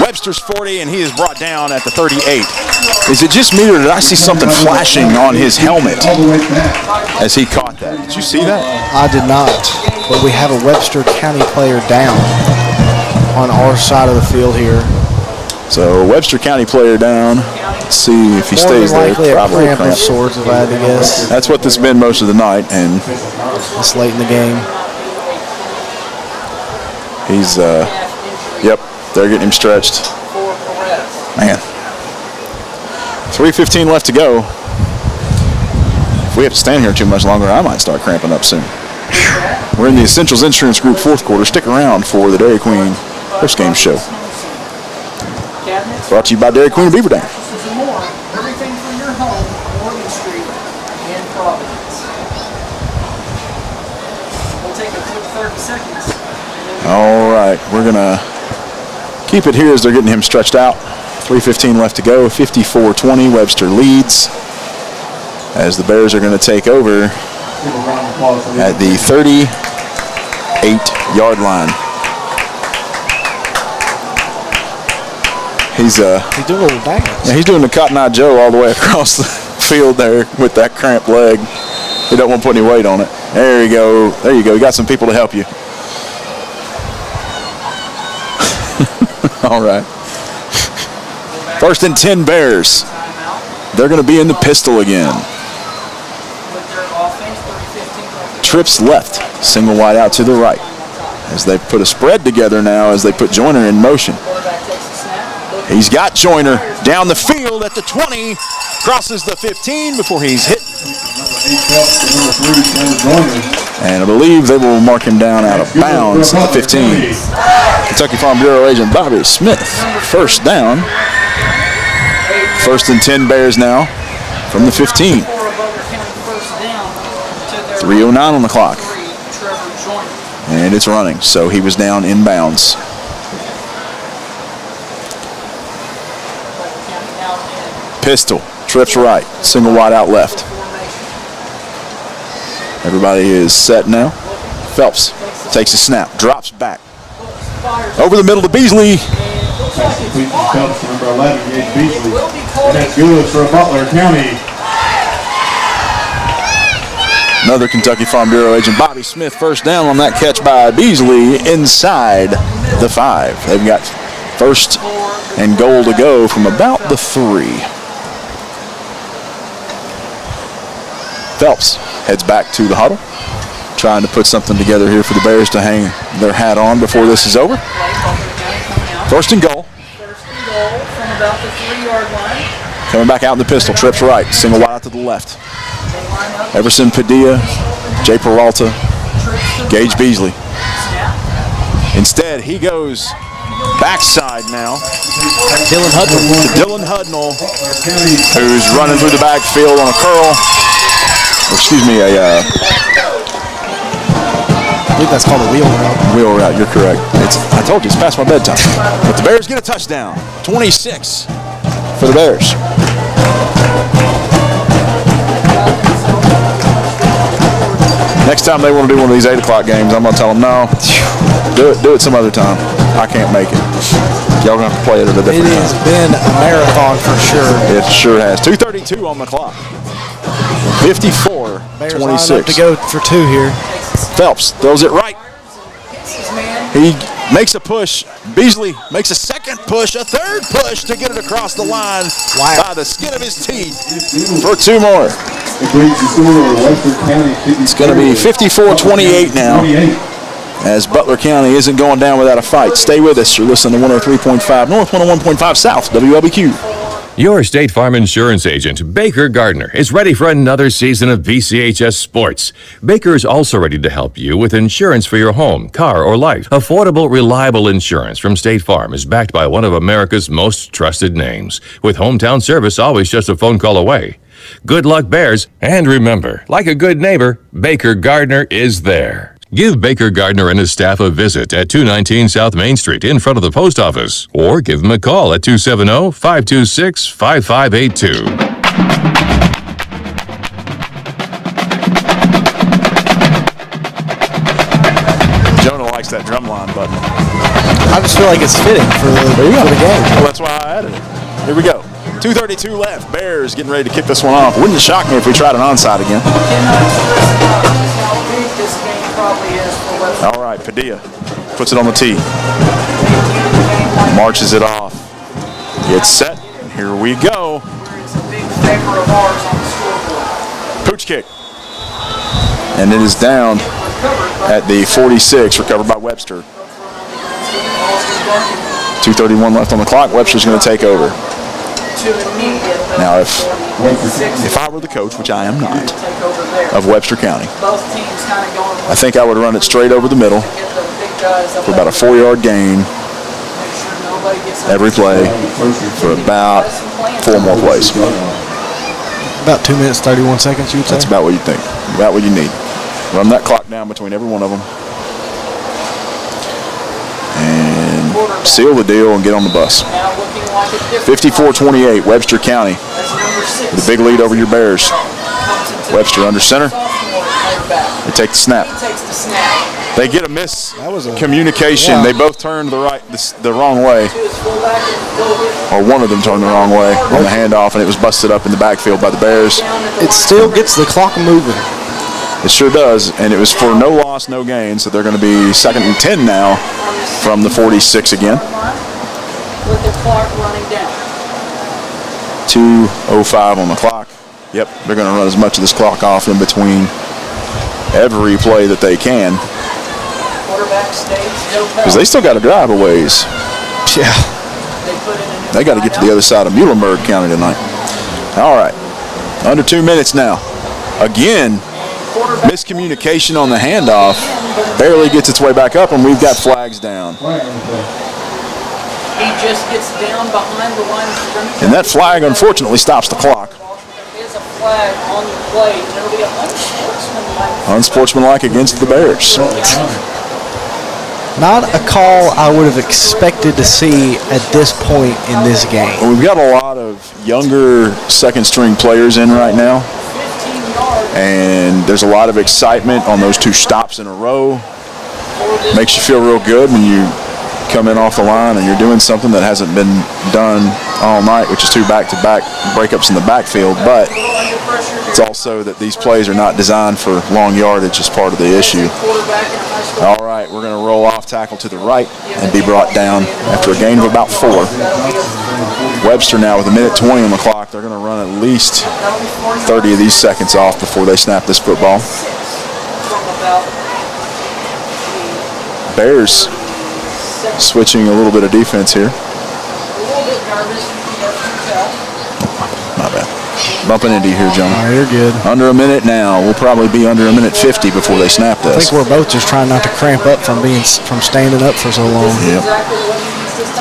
Speaker 3: Webster's 40, and he is brought down at the 38. Is it just me, or did I see something flashing on his helmet as he caught that? Did you see that?
Speaker 4: I did not. But we have a Webster County player down on our side of the field here.
Speaker 3: So Webster County player down. Let's see if he stays there.
Speaker 4: Probably a cramp of sorts, if I had to guess.
Speaker 3: That's what this has been most of the night, and
Speaker 4: it's late in the game.
Speaker 3: He's, yep, they're getting him stretched. Man. 3:15 left to go. If we have to stand here too much longer, I might start cramping up soon. We're in the Essentials Insurance Group fourth quarter. Stick around for the Dairy Queen postgame show. Brought to you by Dairy Queen of Beaver Dam.
Speaker 6: Everything for your home, Morgan Street in Providence. We'll take a quick 30 seconds.
Speaker 3: All right, we're going to keep it here as they're getting him stretched out. 3:15 left to go, 54-20. Webster leads as the Bears are going to take over at the 38-yard line. He's doing
Speaker 4: a little dance.
Speaker 3: Yeah, he's doing the Cotton Eye Joe all the way across the field there with that cramped leg. He don't want to put any weight on it. There you go. There you go. You got some people to help you. All right. 1st and 10 Bears. They're going to be in the pistol again. Trips left. Single wide out to the right. As they put a spread together now as they put Joyner in motion. He's got Joyner down the field at the 20, crosses the 15 before he's hit. And I believe they will mark him down out of bounds at the 15. Kentucky Farm Bureau agent Bobby Smith, first down. 1st and 10 Bears now from the 15. 3:09 on the clock. And it's running, so he was down in bounds. Pistol, trips right, single wide out left. Everybody is set now. Phelps takes a snap, drops back. Over the middle to Beasley.
Speaker 5: Phelps, number 11, Gage Beasley. And that's good for Butler County.
Speaker 3: Another Kentucky Farm Bureau agent, Bobby Smith, first down on that catch by Beasley inside the 5. They've got 1st and goal to go from about the 3. Phelps heads back to the huddle, trying to put something together here for the Bears to hang their hat on before this is over. 1st and goal.
Speaker 6: 1st and goal from about the 3-yard line.
Speaker 3: Coming back out in the pistol, trips right, single wide out to the left. Everson Padilla, Jay Peralta, Gage Beasley. Instead, he goes backside now. Dylan Hudnall, who's running through the backfield on a curl. Excuse me, I
Speaker 4: believe that's called a wheel route.
Speaker 3: Wheel route, you're correct. I told you, it's past my bedtime. But the Bears get a touchdown. 26 for the Bears. Next time they want to do one of these 8 o'clock games, I'm going to tell them, no, do it some other time. I can't make it. Y'all going to have to play it at a different time.
Speaker 4: It has been a marathon for sure.
Speaker 3: It sure has. 2:32 on the clock. 54-26.
Speaker 4: To go for 2 here.
Speaker 3: Phelps throws it right. He makes a push. Beasley makes a second push, a third push to get it across the line by the skin of his teeth for 2 more. It's going to be 54-28 now, as Butler County isn't going down without a fight. Stay with us. You're listening to 103.5 North, 101.5 South, WLBQ.
Speaker 1: Your State Farm insurance agent, Baker Gardner, is ready for another season of BCHS Sports. Baker is also ready to help you with insurance for your home, car, or life. Affordable, reliable insurance from State Farm is backed by one of America's most trusted names, with hometown service always just a phone call away. Good luck, Bears, and remember, like a good neighbor, Baker Gardner is there. Give Baker Gardner and his staff a visit at 219 South Main Street in front of the post office, or give them a call at 270-526-5582.
Speaker 3: Jonah likes that drum line button.
Speaker 4: I just feel like it's fitting for the game.
Speaker 3: Well, that's why I added it. Here we go. 2:32 left. Bears getting ready to kick this one off. Wouldn't it shock me if we tried an onside again? All right, Padilla puts it on the tee. Marches it off. Gets set. And here we go. Pooch kick. And it is down at the 46, recovered by Webster. 2:31 left on the clock. Webster's going to take over. Now, if I were the coach, which I am not, of Webster County, I think I would run it straight over the middle for about a 4-yard gain every play for about 4 more plays.
Speaker 4: About 2 minutes, 31 seconds, you would say?
Speaker 3: That's about what you think. About what you need. Run that clock down between every one of them. And seal the deal and get on the bus. 54-28, Webster County with a big lead over your Bears. Webster under center. They take the snap. They get a miscommunication.
Speaker 4: Yeah.
Speaker 3: They both turned the wrong way. Or one of them turned the wrong way on the handoff, and it was busted up in the backfield by the Bears.
Speaker 4: It still gets the clock moving.
Speaker 3: It sure does, and it was for no loss, no gain, so they're going to be 2nd and 10 now from the 46 again.
Speaker 6: With the clock running down.
Speaker 3: 2:05 on the clock. Yep, they're going to run as much of this clock off in between every play that they can.
Speaker 6: Quarterback stays,
Speaker 3: Because they still got to drive a ways.
Speaker 4: Yeah.
Speaker 3: They got to get to the other side of Muhlenberg County tonight. All right, under 2 minutes now. Again, miscommunication on the handoff. Barely gets its way back up, and we've got flags down.
Speaker 6: He just gets down behind the line of scrimmage.
Speaker 3: And that flag, unfortunately, stops the clock.
Speaker 6: There's a flag on the play, and it'll be unsportsmanlike.
Speaker 3: Unsportsmanlike against the Bears.
Speaker 4: Not a call I would have expected to see at this point in this game.
Speaker 3: Well, we've got a lot of younger second-string players in right now. And there's a lot of excitement on those 2 stops in a row. Makes you feel real good when you come in off the line and you're doing something that hasn't been done all night, which is 2 back-to-back breakups in the backfield. But it's also that these plays are not designed for long yardage as part of the issue. All right, we're going to roll off tackle to the right and be brought down after a gain of about 4. Webster now with 1:20 on the clock. They're going to run at least 30 of these seconds off before they snap this football. Bears switching a little bit of defense here. My bad. Bumping into you here, John.
Speaker 4: Oh, you're good.
Speaker 3: Under a minute now. We'll probably be under a minute 50 before they snap this.
Speaker 4: I think we're both just trying not to cramp up from standing up for so long.
Speaker 3: Yep.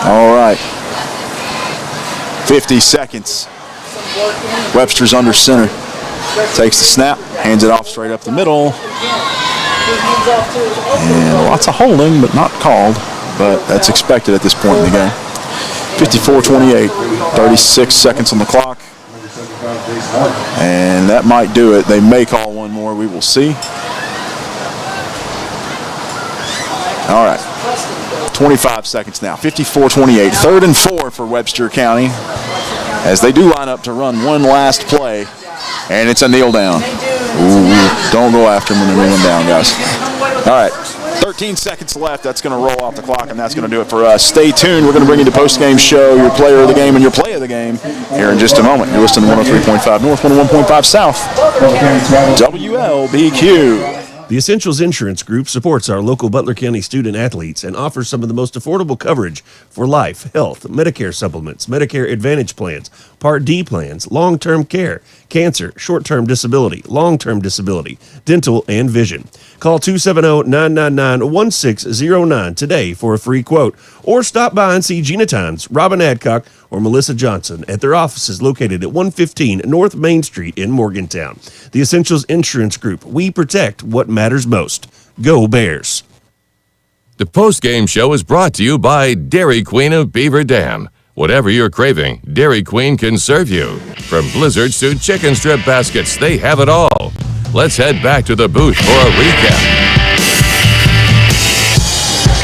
Speaker 3: All right. 50 seconds. Webster's under center. Takes the snap, hands it off straight up the middle. And lots of holding, but not called. But that's expected at this point in the game. 54-28, 36 seconds on the clock. And that might do it. They may call one more. We will see. All right. 25 seconds now. 54-28. 3rd and 4 for Webster County as they do line up to run one last play. And it's a kneel down. Ooh, don't go after them when they're kneeling down, guys. All right. 13 seconds left. That's going to roll off the clock, and that's going to do it for us. Stay tuned. We're going to bring you the post-game show, your player of the game, and your play of the game here in just a moment. You're listening to 103.5 North, 101.5 South. WLBQ.
Speaker 9: The Essentials Insurance Group supports our local Butler County student athletes and offers some of the most affordable coverage for life, health, Medicare supplements, Medicare Advantage plans, Part D plans, long-term care, cancer, short-term disability, long-term disability, dental, and vision. Call 270-999-1609 today for a free quote, or stop by and see Gina Tynes, Robin Adcock, or Melissa Johnson at their offices located at 115 North Main Street in Morgantown. The Essentials Insurance Group. We protect what matters most. Go Bears.
Speaker 1: The post-game show is brought to you by Dairy Queen of Beaver Dam. Whatever you're craving, Dairy Queen can serve you. From blizzards to chicken strip baskets, they have it all. Let's head back to the booth for a recap.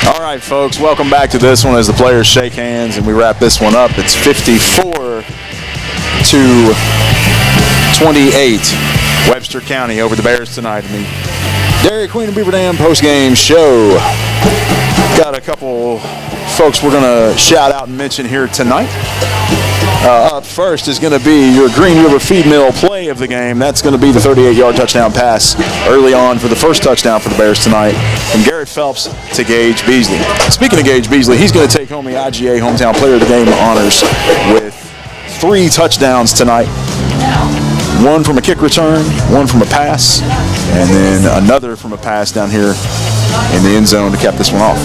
Speaker 3: All right, folks, welcome back to this one as the players shake hands and we wrap this one up. It's 54-28. Webster County over the Bears tonight in the Dairy Queen of Beaver Dam post-game show. Got a couple folks we're going to shout out and mention here tonight. Up first is going to be your Green River Feed Mill play of the game. That's going to be the 38-yard touchdown pass early on for the first touchdown for the Bears tonight from Garrett Phelps to Gage Beasley. Speaking of Gage Beasley, he's going to take home the IGA Hometown Player of the Game honors with 3 touchdowns tonight. 1 from a kick return, 1 from a pass, and then another from a pass down here in the end zone to cap this one off.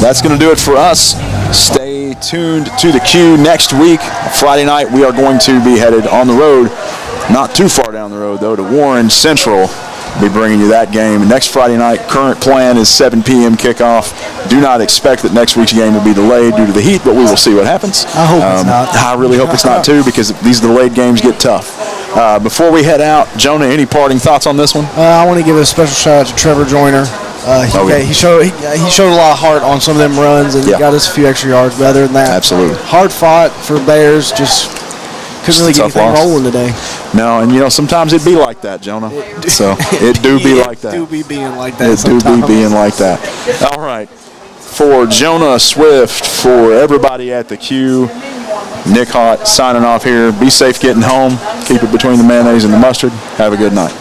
Speaker 3: That's going to do it for us. Stay tuned to the Q next week. Friday night, we are going to be headed on the road, not too far down the road, though, to Warren Central. We'll be bringing you that game. Next Friday night, current plan is 7 p.m. kickoff. Do not expect that next week's game will be delayed due to the heat, but we will see what happens.
Speaker 4: I hope it's not.
Speaker 3: I really hope it's not, too, because these delayed games get tough. Before we head out, Jonah, any parting thoughts on this one?
Speaker 4: I want to give a special shout out to Trevor Joyner. He showed a lot of heart on some of them runs and got us a few extra yards. But other than that,
Speaker 3: absolutely
Speaker 4: hard fought for Bears. Just couldn't really get anything rolling today.
Speaker 3: No, and sometimes it be like that, Jonah. So it do be like that.
Speaker 4: It do be being like that.
Speaker 3: It do be being like that. All right, for Jonah Swift, for everybody at the Q, Nick Hott signing off here. Be safe getting home. Keep it between the mayonnaise and the mustard. Have a good night.